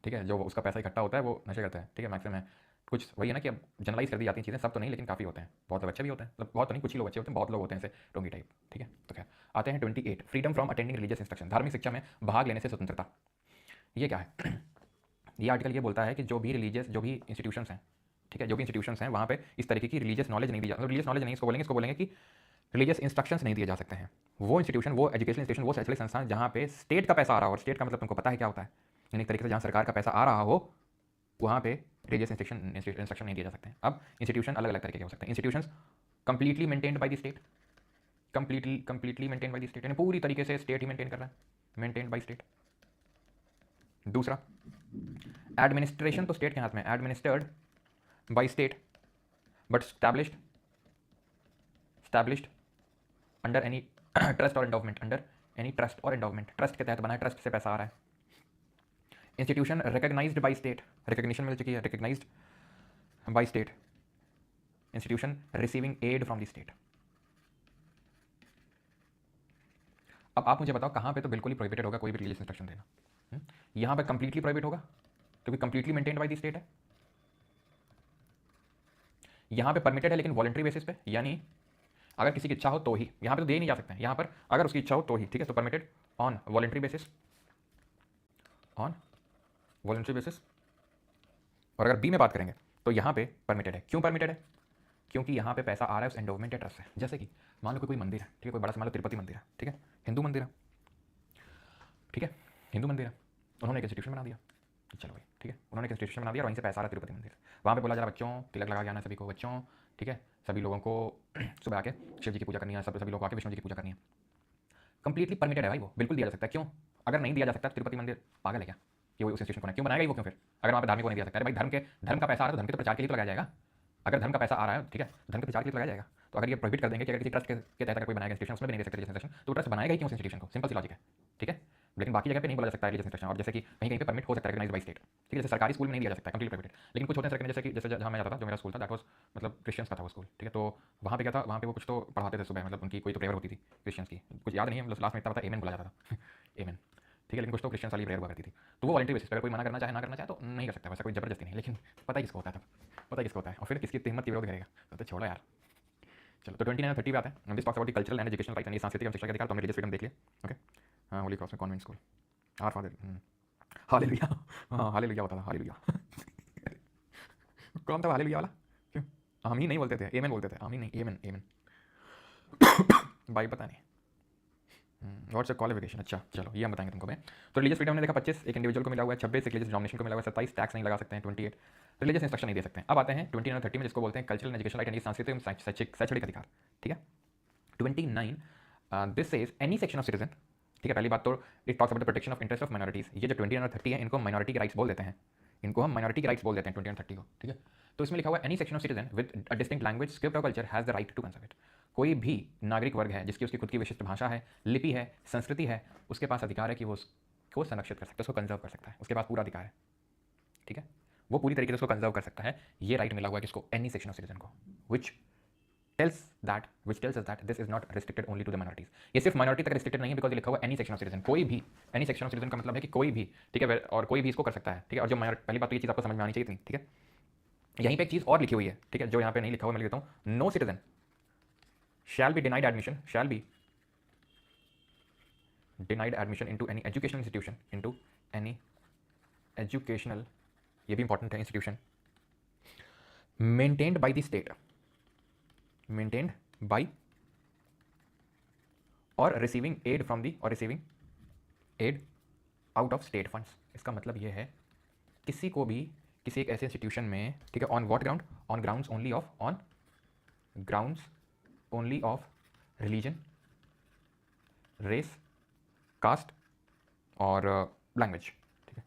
ठीक है, जो उसका पैसा इकट्ठा होता है वो नशे करता है। ठीक है, मैक्सिमम है, कुछ वही है ना कि अब जनरलाइज कर दी जाती हैं चीज़ें, सब तो नहीं लेकिन काफ़ी होते हैं, बहुत लोग अच्छे भी होते हैं, मतलब बहुत तो नहीं, कुछ ही लोग अच्छे होते हैं, बहुत लोग होते हैं ऐसे टोंगी टाइप। ठीक है, तो क्या आते हैं 28, freedom from attending religious instruction, धार्मिक शिक्षा में भाग लेने से स्वतंत्रता। ये क्या है? ये आर्टिकल ये बोलता है कि जो भी रिलीजियस, जो भी इंस्टीट्यूशंस हैं, ठीक है, जो भी इंस्टीट्यूशंस हैं वहाँ पे इस तरीके की रिलीजियस नॉलेज नहीं दी जाती, रिलीजियस नॉलेज नहीं, इसको बोलेंगे कि रिलीजियस इंस्ट्रक्शंस नहीं दिए जा सकते हैं। वो इंस्टीट्यूशन, वो एजुकेशन इंस्टीट्यूशन, वो शैक्षणिक संस्थान जहाँ पे स्टेट का पैसा आ रहा हो, और स्टेट का मतलब तुमको पता है क्या होता है, यानी एक तरीके से जहाँ सरकार का पैसा आ रहा हो वहाँ पे रिलीजियस इंस्ट्रक्शन नहीं दिए जा सकते हैं। अब इंस्टीट्यूशन अलग अलग तरीके के हो सकते हैं। Institutions completely maintained by the state, completely maintain by the state, यानी पूरी तरीके से स्टेट ही मेंटेन कर रहा है, मेंटेन्ड बाय स्टेट। दूसरा, एडमिनिस्ट्रेशन तो स्टेट के हाथ में, administered by state but established under any trust और एंडाउमेंट, अंडर एनी ट्रस्ट और एंडाउमेंट, ट्रस्ट के तहत बना है, ट्रस्ट से पैसा आ रहा है। Institution recognised by state, recognition मिल चुकी है, recognised by state, institution receiving aid from the state. अब आप मुझे बताओ कहाँ पे तो बिल्कुल ही प्रोहिबिटेड होगा कोई भी रिलीजियस इंस्ट्रक्शन देना? यहाँ पे कंप्लीटली प्रोहिबिट होगा क्योंकि completely maintained by the state है। यहाँ पे परमिटेड है लेकिन वॉलंटरी बेसिस पे, यानी अगर किसी की इच्छा हो तो ही, यहाँ पे तो दे ही नहीं जा सकते हैं, यहाँ पर अगर उसकी इच्छा हो तो ही। ठीक है, तो permitted on voluntary basis, on voluntary basis. और अगर बी में बात करेंगे तो यहाँ पे परमिटेड है। क्यों परमिटेड है? क्योंकि यहाँ पे पैसा आ रहा है उस एंडोवमेंट या ट्रस्ट से। जैसे कि मान लो कोई मंदिर है, ठीक है, कोई बड़ा सा मान लो तिरुपति मंदिर है, ठीक है, हिंदू मंदिर है, ठीक है, हिंदू मंदिर है, उन्होंने एक इंस्टीट्यूशन बना दिया, चलो भाई ठीक है, उन्होंने एक इंस्टीट्यूशन बना दिया और वहीं से पैसा आ रहा है तिरुपति मंदिर। वहाँ पे बोला जा रहा बच्चों तिलक लगा के आना सभी को, बच्चों ठीक है, सभी लोगों को सुबह आके शिव जी की पूजा करनी है, सभी लोगों को आके विष्णु जी की पूजा करनी है। कंप्लीटली परमिटेड है भाई, वो बिल्कुल दिया जा सकता है। क्यों? अगर नहीं दिया जा सकता तिरुपति मंदिर पागल है क्या? कि वो उस इंस्टीट्यूशन को क्यों बनाएगा ही वो? क्यों फिर अगर वहाँ पे धार्मिक को नहीं दिया सकता है? भाई धर्म का पैसा आ रहा है तो धर्म के तो प्रचार के लिए तो लगाया जाएगा। अगर धर्म का पैसा आ रहा है, ठीक है, धर्म के प्रचार के लिए तो लगाया जाएगा। तो अगर ये प्रोहिबिट कर देंगे कि अगर किसी ट्रस्ट के तहत अगर कोई बनाएगा इंस्टीट्यूशन, उसमें भी नहीं दे सकते रिलीजियस इंस्ट्रक्शन, तो ट्रस्ट बनाएगा ही क्यों उस इंस्टीट्यूशन को? सिंपल सी लॉजिक है। ठीक है, लेकिन बाकी जगह पे नहीं बोला जा सकता है रिलीजियस इंस्ट्रक्शन, और जैसे कि कहीं कहीं पे परमिट हो सकता है रिकॉग्नाइज्ड बाय स्टेट। ठीक है, जैसे सरकारी स्कूल में नहीं दिया जा सकता कंप्लीट प्राइवेट, लेकिन कुछ होते हैं जैसे कि जहाँ मैं जाता था, जो मेरा स्कूल था दैट वाज मतलब क्रिश्चियंस का था वो स्कूल। ठीक है, तो वहाँ पे क्या था, वहाँ पे वो कुछ तो पढ़ाते थे सुबह, मतलब उनकी कोई तो प्रेयर होती थी क्रिश्चियंस की, कुछ याद नहीं है, मतलब लास्ट में इतना पता एमेन बोला जाता था एमेन। ठीक है, लेकिन कुछ तो क्रिश्चियंस वाली प्रेयर हुआ करती थी, तो वो वॉलंटरी बेसिस पर अगर कोई मना करना चाहे ना करना चाहे तो नहीं कर सकता, वैसा कोई जबरदस्ती नहीं। लेकिन पता ही किसको होता है, तब पता ही किसको होता है, और फिर किसकी हिम्मत की विरोध करेगा, तो छोड़ो यार। चलो, तो 29 और 30 पे आते हैं। This talks about the cultural and educational right, यानी सांस्कृतिक एवं शिक्षा के अधिकार। तो हमने रिलीजियस फ्रीडम देख लिया। ओके, हाँ, होली क्रॉस में convent school, our Father, hallelujah, हाँ हालेलुया होता था, हालेलुया कौन था हालेलुया वाला? क्यों आमीन नहीं बोलते थे, एमेन बोलते थे, आमीन नहीं, एमेन एमेन भाई पता नहीं व्हाट्स क्वालिफिकेशन। अच्छा चलो ये हम बताएंगे तुमको मैं। तो रिलीजियस फ्रीडम ने देखा 25 एक इंडिविजुअल को मिला हुआ है, 26 एक रिलीजियस डोमिनेशन को मिला हुआ है, 27 टैक्स नहीं लगा सकते हैं, 28 रिलीजियस इंस्ट्रक्शन नहीं दे सकते हैं। अब आते हैं 29 और 30 में जिसको बोलते हैं कल्चरल एजुकेशन राइट एंड सांस्कृतिक एवं शैक्षणिक अधिकार। ठीक है 29 this is any section of citizen. ठीक है पहली बात तो it talks about the protection of interest of minorities. ये जो 29 और 30 है इनको माइनॉरिटी के राइट्स बोल देते हैं, इनको हम माइनॉरिटी के राइट्स बोल देते हैं 20 और 30 को। ठीक है तो इसमें लिखा हुआ है any section of citizen with a distinct language script और culture has the right to conserve it. कोई भी नागरिक वर्ग है जिसकी उसकी खुद की विशिष्ट भाषा है, लिपि है, संस्कृति है, उसके पास अधिकार है कि वो उसको संरक्षित कर सकता है, उसको कंजर्व कर सकता है, उसके पास पूरा अधिकार है। ठीक है वो पूरी तरीके से उसको कंजर्व कर सकता है। ये राइट मिला हुआ है किसको? एनी सेक्शन ऑफ सिटीजन को, which tells us that this is not restricted only to the minorities। ये सिर्फ माइनॉरिटी तक रिस्ट्रिक्टेड नहीं है, बिकॉज लिखा हुआ एनी सेक्शन ऑफ सिटीजन, कोई भी। एनी सेक्शन ऑफ सिटीजन का मतलब है कि कोई भी। ठीक है और कोई भी इसको कर सकता है। ठीक है और जो पहली बात तो ये चीज़ आपको समझ में आनी चाहिए थी। ठीक है यहीं पे एक चीज़ और लिखी हुई है, ठीक है जो यहाँ पे नहीं लिखा हुआ मैं लिख देता हूँ। No citizen shall be denied admission into any educational institution, ये भी इंपॉर्टेंट है, institution maintained by or receiving aid out of state funds। इसका मतलब ये है किसी को भी किसी एक ऐसे इंस्टीट्यूशन में, ठीक है on what ground? On grounds only of religion, race, caste और लैंग्वेज। ठीक है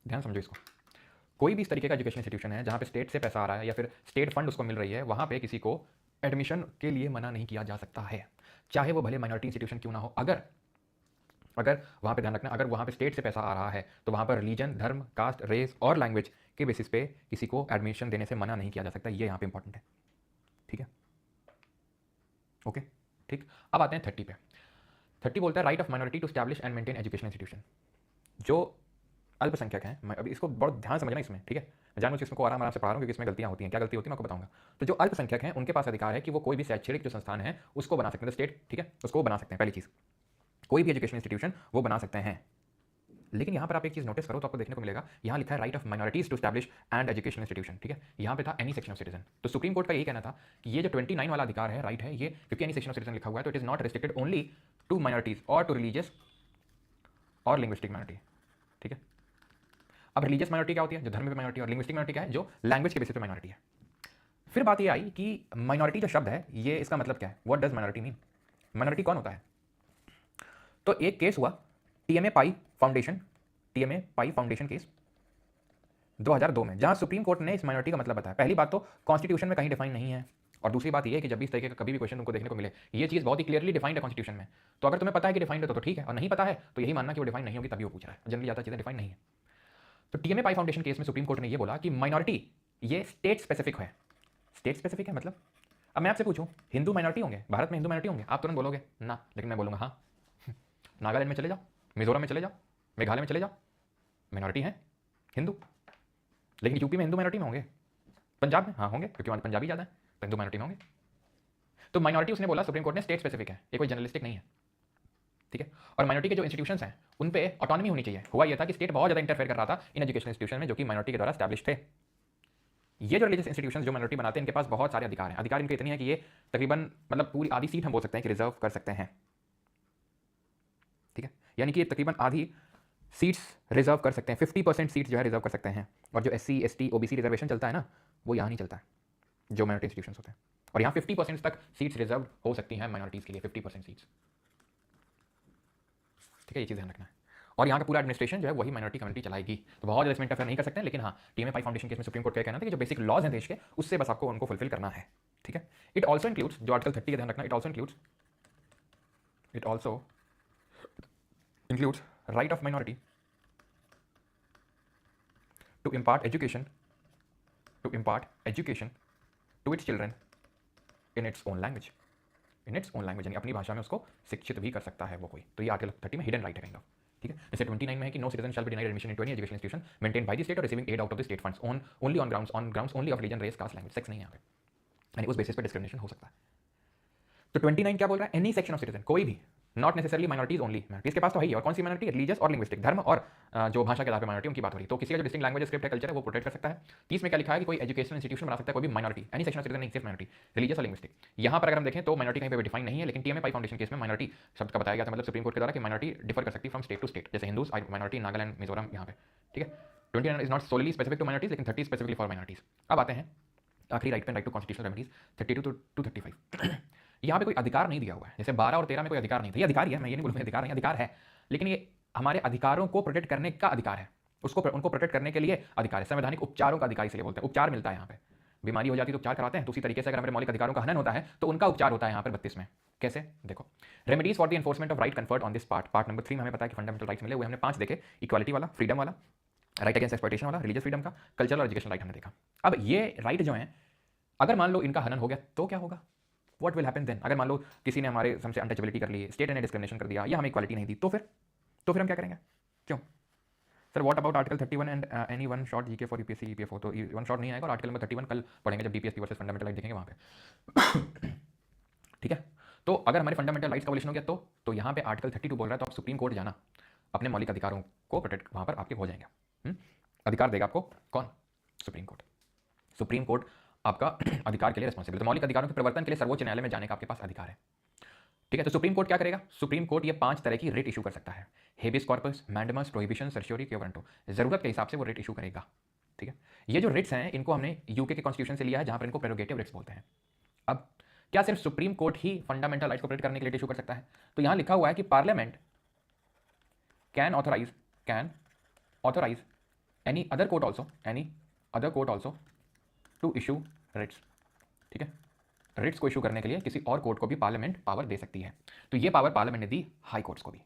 ध्यान समझो इसको। कोई भी इस तरीके का एजुकेशन इंस्टीट्यूशन है जहाँ पे स्टेट से पैसा आ रहा है या फिर स्टेट फंड उसको मिल रही है, वहाँ पे किसी को एडमिशन के लिए मना नहीं किया जा सकता है, चाहे वो भले माइनॉरिटी इंस्टीट्यूशन क्यों ना हो। अगर वहाँ पे ध्यान रखना, अगर वहाँ पे स्टेट से पैसा आ रहा है तो वहाँ पर रिलीजन, धर्म, कास्ट, रेस और लैंग्वेज के बेसिस पे किसी को एडमिशन देने से मना नहीं किया जा सकता। ये यहाँ पे इंपॉर्टेंट है। ठीक है ओके ठीक। अब आते हैं 30 पे। 30 बोलता है right of minority to establish and maintain education institution. जो अल्पसंख्यक हैं, मैं अभी इसको बहुत ध्यान समझना इसमें। ठीक है मैं जानबूझ के इसको आराम से पढ़ा रहा हूँ क्योंकि इसमें गलतियाँ होती हैं। क्या गलती होती है मैं आपको बताऊंगा। तो जो अल्पसंख्यक हैं उनके पास अधिकार है कि वो कोई भी शैक्षणिक जो संस्थान है उसको बना सकते हैं, स्टेट। ठीक है उसको बना सकते हैं। पहली चीज़ कोई भी एजुकेशन इंस्टीट्यूशन वो बना सकते हैं। लेकिन यहाँ पर आप एक चीज़ नोटिस करो तो आपको देखने को मिलेगा, यहाँ लिखा है right of minorities to establish and education institution. ठीक है यहाँ पे था एनी सेक्शन ऑफ सिटीजन। तो सुप्रीम कोर्ट का यही कहना था कि ये जो 29 वाला अधिकार है, राइट है, ये क्योंकि एनी सेक्शन ऑफ सिटीजन लिखा हुआ है तो it is not restricted only to minorities और टू रिलीजियस और लिंग्विस्टिक माइनॉरिटी। ठीक है अब रिलीजियस माइनॉरिटी क्या होती है? जो धर्म की माइनॉरिटी। और लिंग्विस्टिक माइनॉरिटी क्या है? जो लैंग्वेज के बेसिस पे माइनॉरिटी है। फिर बात ये आई कि माइनॉरिटी जो शब्द है ये इसका मतलब क्या है? What does minority mean? Minority कौन होता है? तो एक केस हुआ टीएमए पाई फाउंडेशन केस 2002 में, जहां सुप्रीम कोर्ट ने इस माइनॉरिटी का मतलब बताया। पहली बात तो कॉन्स्टिट्यूशन में कहीं डिफाइन नहीं है, और दूसरी बात यह है कि जब भी इस तरीके का कभी भी क्वेश्चन तुमको देखने को मिले, ये चीज़ बहुत ही क्लियरली डिफाइंड है कॉन्स्टिट्यूशन में। तो अगर तुम्हें पता है कि डिफाइंड है तो ठीक है, और नहीं पता है तो यही मानना कि वो डिफाइन नहीं होगी तभी वो पूछ रहा है। जनरली ज़्यादा चीज़ें डिफाइन नहीं है। तो टीएमए पाई फाउंडेशन केस में सुप्रीम कोर्ट ने ये बोला कि माइनॉरिटी ये स्टेट स्पेसिफिक है। स्टेट स्पेसिफिक है मतलब, अब मैं आपसे पूछूं हिंदू माइनॉरिटी होंगे भारत में? हिंदू माइनॉरिटी होंगे? आप तुरंत बोलोगे ना, लेकिन मैं बोलूंगा हाँ। नागालैंड में चले जाओ, मिजोरम में चले जाओ, मेघालय में चले जाओ, माइनॉरिटी है हिंदू। लेकिन यूपी में हिंदू माइनॉरिटी में होंगे? पंजाब में हाँ होंगे क्योंकि वहाँ पंजाबी ज़्यादा है, तो हिंदू माइनॉरिटी में होंगे। तो माइनॉरिटी उसने बोला सुप्रीम कोर्ट ने स्टेट स्पेसिफिक है, ये कोई जर्नलिस्टिक नहीं है। ठीक है और माइनॉरिटी के जो इंस्टीट्यूशंस हैं उन पे ऑटोनॉमी होनी चाहिए। हुआ यह था कि स्टेट बहुत ज़्यादा इंटरफेयर कर रहा था इन एजुकेशन इंस्टीट्यूशन में जो कि माइनॉरिटी के द्वारा स्टैब्लिश थे। ये जो रिलीजियस इंस्टीट्यूशन जो माइनॉरिटी बनाते हैं इनके पास बहुत सारे अधिकार हैं। अधिकार इनके इतने हैं कि ये तकरीबन मतलब पूरी आधी सीट हम बोल सकते हैं कि रिजर्व कर सकते हैं। ठीक है यानी कि तकरीबन आधी सीट्स रिजर्व कर सकते हैं, 50% सीट्स जो है रिजर्व कर सकते हैं। और जो SC ST OBC रिजर्वेशन चलता है ना, वो यहाँ नहीं चलता है जो माइनॉरिटी इंस्टीट्यूशंस होते हैं। और यहाँ 50% तक सीट्स रिजर्व हो सकती हैं माइनॉरिटीज़ के लिए, 50% सीट्स। ठीक है ये चीज़ ध्यान रखना है। और यहाँ का पूरा एडमिनिस्ट्रेशन जो है वही माइनॉरिटी कम्युनिटी चलाएगी। तो बहुत ज़्यादा इसमें इंटरफेयर नहीं कर सकते हैं, लेकिन हाँ टीएमए पाई फाउंडेशन केस में सुप्रीम कोर्ट का कहना था कि जो बेसिक लॉज हैं देश के उससे बस आपको उनको फुलफिल करना है। ठीक है इट ऑल्सो इंक्लूड्स, जो आर्टिकल 30 का ध्यान रखना, it also includes right of minority to impart education to its children in its own language यानी अपनी भाषा में उसको शिक्षित भी कर सकता है वो कोई। तो ये आर्टिकल 30 में हिडन राइट है काइंड ऑफ। ठीक है जैसे 29 में है कि no citizen shall be denied admission into any education institution maintained by the state और receiving aid out of the state funds only on grounds only of religion, race, caste, language. Sex नहीं है यहाँ पे, यानी उस basis पे discrimination हो सकता है। तो 29 क्या बोल रहा है? एनी सेक्शन ऑफ सिटीजन, कोई भी not necessarily minorities only, minorities के पास तो है ही, और कौन सी माइनॉरिटी, रिलीजियस और लिंग्विस्टिक, धर्म और जो भाषा के आधार पर माइनॉरिटी, उनकी बात हो रही है। तो किसी का जो डिस्टिंक्ट लैंग्वेज, स्क्रिप्ट है, कल्चर है, वो प्रोटेक्ट कर सकता है। 30 में क्या लिखा है कि कोई एजुकेशनल इंस्टीट्यूशन बना सकता है कोई भी minority, any section of citizen, नहीं सिर्फ माइनॉरिटी, रिलीजियस और लिंग्विस्टिक। यहाँ पर अगर हम देखें तो माइनॉरिटी कहीं पे डिफाइन नहीं है, लेकिन टीएमए 5 फाउंडेशन केस में माइनॉरिटी शब्द का बताया गया था, मतलब सुप्रीम कोर्ट के द्वारा कि माइनॉरिटी डिफर कर सकती है फ्रॉम स्टेट टू स्टेट, जैसे हिंदूज माइनॉरिटी नागालैंड मिजोरम यहाँ पे, ठीक है। 29 is not solely specific to minorities, लेकिन 30 स्पेसिफिकली फॉर माइनॉरिटीज। अब आते हैं आखिरी राइट पे, right to constitutional remedies 32 to 35। यहाँ पे कोई अधिकार नहीं दिया हुआ है, जैसे 12 और 13 में कोई अधिकार नहीं था, ये अधिकार ही है, मैं ये नहीं बोलूँगा अधिकार नहीं, अधिकार है, लेकिन ये हमारे अधिकारों को प्रोटेक्ट करने का अधिकार है, उसको उनको प्रोटेक्ट करने के लिए अधिकार है। संवैधानिक उपचारों का अधिकार इसलिए बोलते हैं, उपचार मिलता है यहाँ पे, बीमारी हो जाती है तो उपचार कराते हैं, तो उसी तरीके से अगर हमारे मौलिक अधिकारों का हनन होता है तो उनका उपचार होता है यहाँ पर 32 में। कैसे, देखो, remedies for the enforcement of right conferred on this part number 3 में हमें पता है कि फंडामेंटल राइट्स मिले हुए, हमने 5 देखे, इक्वालिटी वाला, फ्रीडम वाला, राइट अगेंस्ट एक्सप्लॉयटेशन वाला, रिलीजियस फ्रीडम का, कल्चरल और एजुकेशन राइट हमने देखा। अब ये राइट जो है, अगर मान लो इनका हनन हो गया तो क्या होगा, व्हाट विल हैपन देन, अगर मान लो किसी ने हमारे हमसे अनटचेबिलिटी कर ली, स्टेट ने डिस्क्रिमिनेशन कर दिया, या हमें इक्वालिटी नहीं दी, तो फिर हम क्या करेंगे, क्यों sir, what about article 31 and any one shot GK for UPSC EPFO, तो वन शॉट नहीं आएगा, और आर्टिकल नंबर 31 कल पढ़ेंगे जब डीपीएसपी वर्सेस फंडामेंटल राइट देखेंगे वहाँ पे। ठीक है, तो अगर हमारे फंडामेंटल राइट्स का वोलेशन हो गया तो यहाँ पे आर्टिकल 32 बोल रहा है, तो आप सुप्रीम कोर्ट जाना, अपने मौलिक अधिकारों को प्रोटेक्ट वहाँ पर आपके हो जाएंगे। अधिकार देगा आपको कौन, सुप्रीम कोर्ट। सुप्रीम कोर्ट आपका अधिकार के लिए रिस्पॉन्सिबल, तो मौलिक अधिकारों के प्रवर्तन के लिए सर्वोच्च न्यायालय में जाने का आपके पास अधिकार है। ठीक है, तो सुप्रीम कोर्ट क्या करेगा, सुप्रीम कोर्ट ये 5 तरह की रेट इशू कर सकता है, हेबियस कॉर्पस, मैंडेमस, प्रोहिबिशन, सर्शियोरी, क्योवरेंटो, जरूरत के हिसाब से वो रेट इशू करेगा। ठीक है, ये जो रिट्स हैं इनको हमने यूके के कॉन्स्टिट्यूशन से लिया है, जहां पर इनको प्रेरोगेटिव रिट्स बोलते हैं। अब क्या सिर्फ सुप्रीम कोर्ट ही फंडामेंटल राइट्स को प्रोटेक्ट करने के लिए रेट इशू कर सकता है, तो यहां लिखा हुआ है कि parliament can authorise any other court also to issue writs. ठीक है, रिट्स को इशू करने के लिए किसी और कोर्ट को भी पार्लियामेंट पावर दे सकती है, तो ये पावर पार्लियामेंट ने दी हाई कोर्ट्स को भी।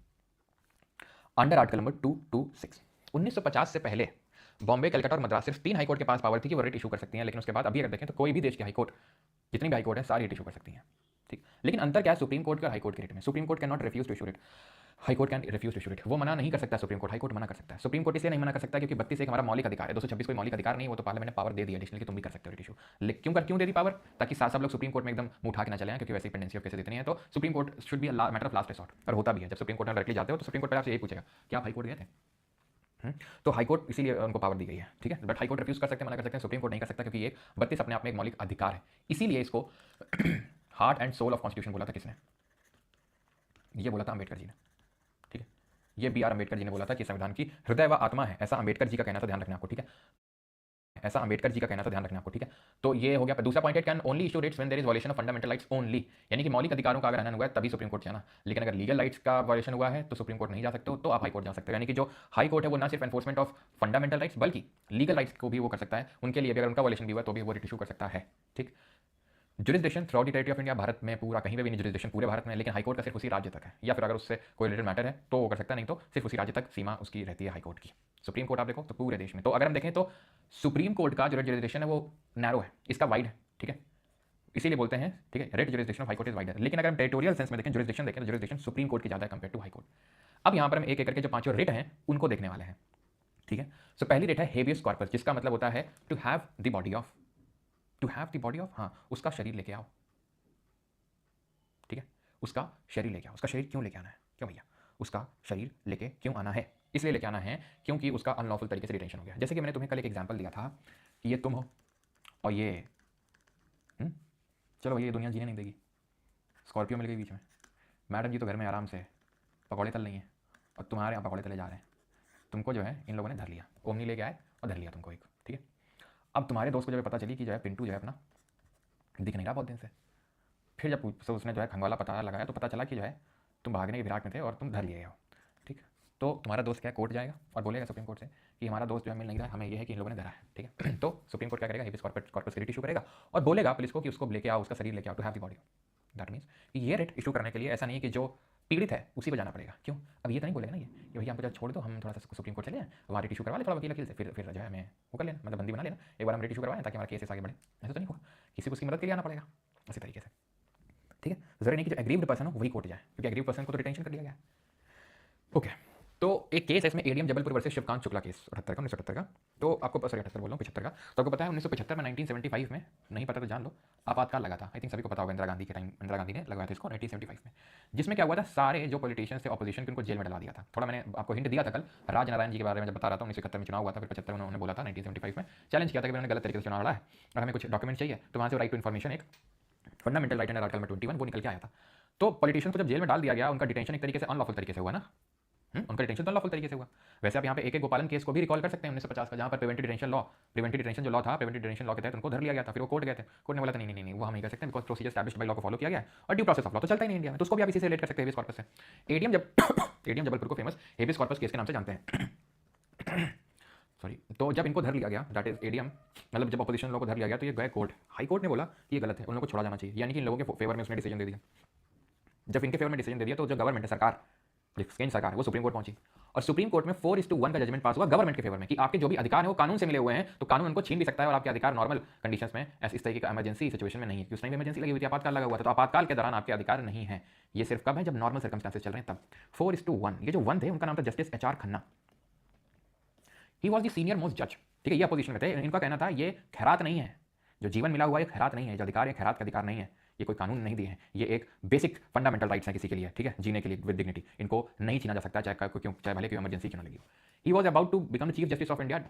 अंडर आर्टिकल नंबर 226 1950 से पहले बॉम्बे, कलकत्ता और मद्रास, सिर्फ 3 हाई कोर्ट के पास पावर थी कि वो रिट इशू कर सकती हैं, लेकिन उसके बाद अभी अगर देखें तो कोई भी देश की हाई कोर्ट, जितनी भी हाई कोर्ट है, सारी रिट इशू कर सकती हैं। ठीक, लेकिन अंतर क्या है सुप्रीम कोर्ट का हाई कोर्ट के रिट में, supreme court can not refuse to issue writ, high court can refuse to issue writ, वो मना नहीं कर सकता सुप्रीम कोर्ट, हाई कोर्ट मना कर सकता है। सुप्रीम कोर्ट इसलिए नहीं मना कर सकता क्योंकि 32 एक हमारा मौलिक अधिकार है, 226 कोई मौलिक अधिकार नहीं, वो तो पार्लियामेंट ने पावर दे दी एडिशनल कि तुम भी कर सकते हो रिट इशू। क्यों दे दी पावर, ताकि सब लोग सुप्रीम कोर्ट में एकदम मुंह उठा के ना चले आए, क्योंकि वैसे ही पेंडेंसी ऑफ केसेस इतनी है, तो supreme court should be matter of last resort, और होता भी है। जब सुप्रीम कोर्ट में डायरेक्टली जाते हो तो सुप्रीम कोर्ट पहले आपसे यही पूछेगा कि आप हाई कोर्ट गए थे, तो हाई कोर्ट इसीलिए उनको पावर दी गई है। ठीक है, बट हाई कोर्ट रिफ्यूज कर सकते हैं, मना कर सकते हैं, सुप्रीम कोर्ट नहीं कर सकता, क्योंकि ये 32 अपने आप में एक मौलिक अधिकार है। इसीलिए इसको heart and soul of constitution बोला था किसने, ये बोला था अंबेडकर जी ने। ठीक है, ये बी आर अंबेडकर जी ने बोला था कि संविधान की हृदय व आत्मा है, ऐसा अंबेडकर जी का कहना था, ध्यान रखना आपको। ठीक है, ऐसा अंबेडकर जी का कहना था, ध्यान रखना आपको। ठीक है, तो ये हो गया दूसरा point, it can only issue writs when there is violation of fundamental rights only, यानी कि मौलिक अधिकारों का अगर हनन हुआ है तभी सुप्रीम कोर्ट जाना, लेकिन अगर लीगल राइट्स का वायलेशन हुआ है तो सुप्रीम कोर्ट नहीं जा सकते हो, तो आप हाई कोर्ट जा सकते हो। यानी कि जो हाई कोर्ट है वो ना सिर्फ एनफोर्समेंट ऑफ फंडामेंटल राइट्स बल्कि लीगल राइट्स को भी वो कर सकता है, उनके लिए भी अगर उनका वायलेशन भी हुआ तो भी वो रिट इशू कर सकता है। ठीक, jurisdiction through the territory of India, Bharat में पूरा कहीं पे भी नहीं जुरिसडिक्शन पूरे भारत में, लेकिन हाई कोर्ट का सिर्फ उसी राज्य तक है, या फिर अगर उससे कोई रिलेटेड मैटर है तो वो कर सकता है, नहीं तो सिर्फ उसी राज्य तक सीमा उसकी रहती है हाई कोर्ट की। सुप्रीम कोर्ट आप देखो तो पूरे देश में, तो अगर हम देखें तो सुप्रीम कोर्ट का जो जुरिसडिक्शन है वो नैरो है, इसका वाइड है। ठीक है, इसीलिए बोलते हैं, ठीक है, rate jurisdiction of high court is wider, लेकिन अगर हम टेरिटोरियल सेंस में देखें, जुरिसडिक्शन देखें, तो जुरिसडिक्शन सुप्रीम कोर्ट की ज़्यादा है कंपेयर टू हाई कोर्ट। अब यहाँ पर हम एक एक करके जो 5 रेट हैं उनको देखने वाले हैं। ठीक है, सो पहली रेट है हेबियस कॉर्पस, जिसका मतलब होता है to have the body of, हाँ, उसका शरीर लेके आओ। ठीक है, उसका शरीर लेके आओ, उसका शरीर क्यों लेके आना है, क्यों भैया उसका शरीर लेके क्यों आना है, इसलिए लेके आना है क्योंकि उसका अनलॉफुल तरीके से डिटेंशन हो गया। जैसे कि मैंने तुम्हें कल एक एग्जांपल दिया था कि ये तुम हो और ये चलो ये दुनिया जीने नहीं देगी, स्कॉर्पियो मिल गई बीच में, मैडम जी तो घर में आराम से पकौड़े तल रही हैं और तुम्हारे यहाँ पकौड़े तले जा रहे हैं, तुमको जो है इन लोगों ने धर लिया, ओमनी लेके आए और धर लिया तुमको एक। ठीक है, अब तुम्हारे दोस्त को जब पता चली कि जो है पिंटू जो है अपना दिख नहीं रहा बहुत दिन से, फिर जब उसने जो है खंगवाला पता लगाया तो पता चला कि जो है तुम भागने के फिराक में थे और तुम धर लिए गए हो। ठीक, तो तुम्हारा दोस्त क्या कोर्ट जाएगा और बोलेगा सुप्रीम कोर्ट से कि हमारा दोस्त जो है मिल नहीं रहा है, हमें ये है कि इन लोगों ने धरा है। ठीक है, तो सुप्रीम कोर्ट क्या करेगा, हेबियस कॉर्पस रिट इशू करेगा और बोलेगा पुलिस को कि उसको लेके आओ, उसका शरीर लेके आओ, to have the body. That means ये रिट इशू करने के लिए ऐसा नहीं है कि जो पीड़ित है उसी को जाना पड़ेगा। क्यों, अब ये तो नहीं बोलेगा ना ये कि भैया हमको जब छोड़ दो, हम थोड़ा सा सुप्रीम कोर्ट चले जाएं, वहाँ रिट इशू करवा ले थोड़ा वकील से, फिर जो है हमें वो कर लेना, मतलब बंदी बना लेना, एक बार हम रिट इशू करवाएं ताकि हमारा केस आगे बढ़े। ऐसा तो नहीं होगा, किसी को उसकी मदद के लिए आना पड़ेगा इसी तरीके से। ठीक है, जरूरी नहीं कि जो एग्रीव्ड पर्सन हो वही कोर्ट जाए, क्योंकि एग्रीव्ड पर्सन को तो डिटेंशन कर दिया गया है। ओके, तो एक केस है इसमें ADM Jabalpur versus Shivkant Shukla case 78 का 1978 का। तो आपको सॉरी 78 बोल रहा हूँ 75 का। तो आपको पता है 1975 में 1975 में नहीं पता तो जान लो आपातकाल लगा था। आई थिंक सभी को पता होगा इंदिरा गांधी के टाइम इंदिरा गांधी ने लगाया था इसको 1975 में। जिसमें क्या हुआ था सारे जो पॉलिटिशियंस थे ऑपोजिशन के उनको जेल में डला दिया था। थोड़ा मैंने आपको हिंट दिया था कल राजनारायण जी के बारे में जब बता रहा था 1971 में चुनाव हुआ था फिर 75 में उन्होंने बोला था 1975 में चैलेंज किया था कि उन्होंने गलत तरीके से चुनाव लड़ा है और हमें कुछ डॉक्यूमेंट चाहिए। तो वहाँ से राइट टू इन्फॉर्मेशन एक फंडामेंटल राइट अंडर आर्टिकल 21 वो निकल के आया था। तो पॉलिटिशियन को जब जेल में डाल दिया गया उनका डिटेंशन एक तरीके से अनलॉफुल तरीके से हुआ ना। उनका डिटेंशन तो अनलॉफुल तरीके से हुआ। वैसे आप यहाँ पे एक गोपालन केस को भी रिकॉल कर सकते हैं 1950 का जहाँ पर प्रिवेंटिव डिटेंशन जो लॉ था प्रिवेंटिव डिटेंशन लॉ के तहत उनको धर लिया गया था। फिर वो कोर्ट गए थे कोर्ट ने बोला था नहीं वो हम नहीं कर सकते because procedure established by law को फॉलो किया गया और ड्यू प्रोसेस ऑफ लॉ तो चलता ही नहीं इंडिया में। तो उसको भी आप इसी से रिलेट कर सकते हैं हेबियस कॉर्पस से। एडीएम जबलपुर को फेमस हेबियस कॉर्पस केस के नाम से जानते हैं। सॉरी तो जब इनको धर लिया गया दैट इज एडीएम मतलब जब अपोजिशन लोगों को धर लिया गया तो ये गए कोर्ट हाई कोर्ट ने बोला कि ये गलत है उन लोगों को छोड़ा जाना चाहिए यानी कि इन लोगों के फेवर में उसने डिसीजन दे दिया। जब इनके फेवर में डिसीजन दे दिया तो जो गवर्नमेंट है सरकार केंद्र सरकार वो सुप्रीम कोर्ट पहुंची और सुप्रीम कोर्ट में 4:1 का जजमेंट पास हुआ गवर्नमेंट के फेवर में कि आपके जो भी अधिकार है वो कानून से मिले हुए हैं तो कानून उनको छीन भी सकता है और आपके अधिकार नॉर्मल कंडीशंस में इस तरीके का इमरजेंसी सिचुएशन में नहीं है कि उस टाइम इमरजेंसी लगी हुई थी आपातकाल लगा हुआ था तो आपातकाल के दौरान आपके अधिकार नहीं है। ये सिर्फ कब है जब नॉर्मल सर्कमस्टांसेस चल रहे हैं तब 4:1 ये जो 1 थे उनका नाम था justice H R Khanna. He was the senior most जज ठीक है ये अपोजिशन में थे। इनका कहना था ये खैरात नहीं है जो जीवन मिला हुआ है खैरात नहीं है जो अधिकार है खैरात का अधिकार नहीं है ये कोई कानून नहीं दिए हैं ये एक बेसिक फंडामेंटल राइट्स है किसी के लिए ठीक है जीने के लिए विद डिग्निटी इनको नहीं छीना जा सकता चाहे भले कोई इमरजेंसी क्यों ना लगी हो। He was about to become the chief justice of India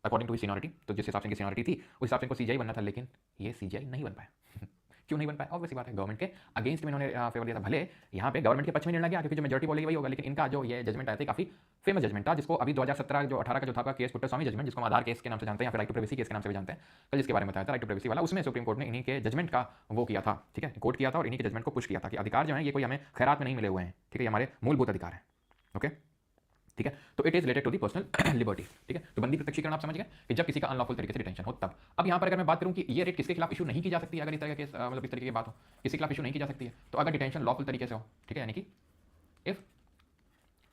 according to his seniority तो जिस हिसाब से इनकी सीनियरिटी थी उस हिसाब से इनको सीजीआई बनना था लेकिन ये सीजीआई नहीं बन पाया। क्यों नहीं बन पाया ऑब्वियस बात है गवर्नमेंट के अगेंस्ट में इन्होंने फेवर दिया था। भले यहाँ पे गवर्नमेंट के पक्ष में निर्णय गया क्योंकि जो मेजॉरिटी बोलेगी वही होगा लेकिन इनका जो ये जजमेंट आया था काफी फेमस जजमेंट था जिसको अभी 2017 जो 18 का जो था केस पुट्टर स्वामी जजमेंट जिसको आधार केस के नाम से जानते हैं या फिर राइट टू प्राइवेसी केस के नाम से भी जानते हैं कल जिसके बारे में बताया था राइट टू प्राइवेसी वाला उसमें सुप्रीम कोर्ट ने इन्हीं के जजमेंट का वो किया था ठीक है कोर्ट किया था और इन्हीं के जजमेंट को पुश किया था कि अधिकार जो है ये कोई हमें खैरात में नहीं मिले हुए हैं ठीक है ये हमारे मूलभूत अधिकार है ओके ठीक है। तो it is related to the personal liberty ठीक है। तो बंदी प्रत्यक्षीकरण आप समझ गए कि जब किसी का अनलॉफुल तरीके से डिटेंशन हो तब। अब यहाँ पर अगर मैं बात करूँ कि ये रेट किसके खिलाफ इशू नहीं की जा सकती अगर इस तरह के मतलब इस तरीके की बात हो किसी के खिलाफ इशू नहीं की जा सकती है तो अगर डिटेंशन लॉफुल तरीके से हो ठीक है यानी कि इफ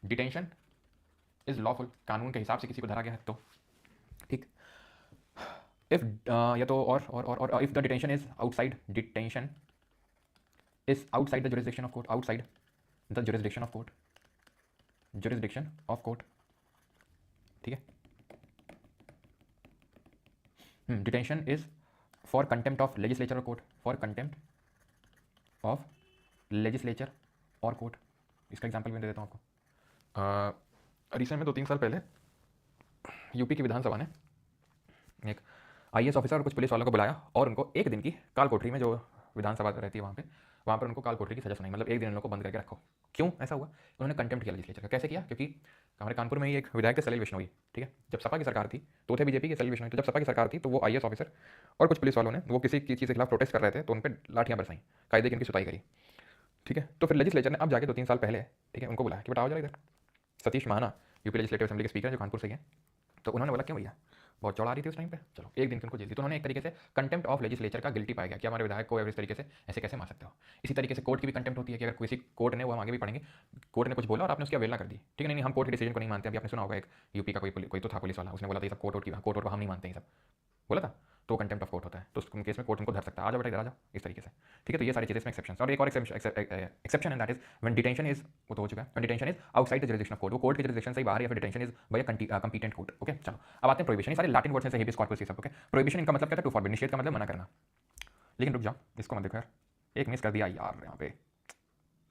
डिटेंशन इज लॉफुल कानून के हिसाब से किसी को धरा गया है तो ठीक। इफ या तो और if the detention is outside detention is outside the jurisdiction of court outside the jurisdiction of court jurisdiction of court ठीक है। Detention is for contempt of legislature और court for contempt of legislature और court. इसका example मैं दे देता हूँ आपको। रिसेंट में 2-3 साल पहले यूपी की विधानसभा ने एक आईएएस ऑफिसर और कुछ पुलिस वालों को बुलाया और उनको एक दिन की काल कोठरी में जो विधानसभा रहती है वहाँ पर उनको काल कोठरी की सजा सुनाई मतलब एक दिन उन लोगों को बंद करके रखो। क्यों ऐसा हुआ उन्होंने कंटेम्प्ट किया लेजिस्लेचर का। कैसे किया क्योंकि हमारे कानपुर में ही एक विधायक थे सलील बिश्नोई ठीक है जब सपा की सरकार थी तो थे बीजेपी के सलील बिश्नोई तो जब सपा की सरकार थी तो वो आईएएस ऑफिसर और कुछ पुलिस वालों ने वो किसी चीज़ के खिलाफ प्रोटेस्ट कर रहे थे तो उन पर लाठियाँ बरसाई कायदे की इनकी सुताई करी ठीक है। तो फिर लेजिस्लेचर ने अब जाके 2-3 साल पहले ठीक है उनको बुलाया कि बताओ जरा इधर Satish Mahana UP legislative assembly के स्पीकर जो कानपुर से हैं तो उन्होंने बोला क्यों भैया बहुत चौड़ा आ रही थी उस टाइम पे चलो एक दिन उनको जेल दी तो उन्होंने एक तरीके से कंटेम्प्ट ऑफ लेजिस्लेचर का गिल्टी पाया गया कि हमारे विधायक को इस तरीके से ऐसे कैसे मार सकते हो। इसी तरीके से कोर्ट की भी कंटेम्प्ट होती है कि अगर किसी कोर्ट ने वो हम आगे भी पढ़ेंगे कोर्ट ने कुछ बोला और आपने उसकी अवेलना कर दी ठीक है नहीं हम कोर्ट के डिसीजन को नहीं मानते। अभी आपने सुना होगा एक यूपी का कोई तो था पुलिस वाला उसने बोला था ये सब कोर्ट को हम नहीं मानते हैं सब बोला था तो कंटेम्प्ट ऑफ कोर्ट होता है तो उस केस में कोर्ट उनको धर सकता है आ जाओ बेटा इधर आ जाओ इस तरीके से ठीक है। तो ये सारी चीज़ें इसमें एक्सेप्शन और एक और एक्सेप्शन है that is when detention is वो तो हो चुका है when detention is outside the jurisdiction of court वो कोर्ट के जुरिसडिक्शन से ही बाहर या फिर detention is by competent court okay. चलो अब आते हैं प्रोहिबिशन ये सारे लैटिन वर्ड्स से हेबियस कॉर्पस ये सब ओके। प्रोहिबिशन इनका मतलब क्या था टू फॉरबिड निषेध का मतलब मना करना लेकिन रुक जाओ इसको मत देखो यार एक मिस कर दिया यार यहाँ पे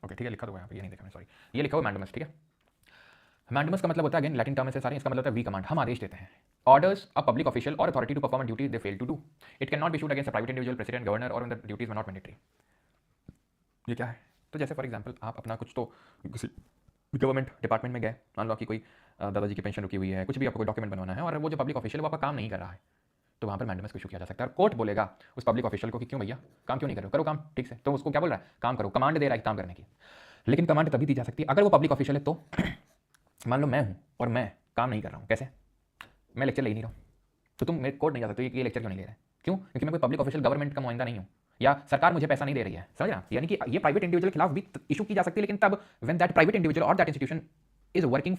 ओके ठीक है लिखा तो यहाँ पे ये नहीं देखा मैं सॉरी ये लिखा हुआ मैंडमस ठीक है। मैंडमस का मतलब होता है अगेन लैटिन टर्म से सारे इसका मतलब होता है वी कमांड हम आदेश देते हैं orders a public official or authority to perform a duty they fail to do. It cannot be issued against a private individual, president, governor, or when the duties were not mandatory. ये क्या है तो जैसे for example आप अपना कुछ तो किसी गवर्नमेंट डिपार्टमेंट में गए मान लो कि कोई दादाजी की पेंशन रुकी हुई है कुछ भी आपको कोई डॉक्यूमेंट बनवाना है और वो जो पब्लिक ऑफिशियल है वो आपका काम नहीं कर रहा है तो वहाँ पर मैंडमस को इशू किया जा सकता है और कोर्ट बोलेगा उस पब्लिक ऑफिशियल को कि क्यों भैया काम क्यों नहीं करो करो काम ठीक से तो उसको क्या बोल रहा है काम करो कमांड दे रहा है काम करने की। लेकिन कमांड तभी दी जा सकती है अगर वो पब्लिक ऑफिशियल है तो मान लो मैं हूँ और मैं काम नहीं कर रहा हूँ कैसे मैं लेक्चर ले ही नहीं रहा हूँ तो तुम मेरे कोर्ट नहीं जा सकते ये लेक्चर क्यों नहीं ले रहे क्यों क्योंकि मैं कोई पब्लिक ऑफिशियल गवर्नमेंट का नुमाइंदा नहीं हूँ या सरकार मुझे पैसा नहीं दे रही है समझ रहा यानी कि ये प्राइवेट इंडिविजुअल के खिलाफ भी इशू की जा सकती है लेकिन तब व्हेन दैट प्राइवेट इंडिविजुअल और that institution is working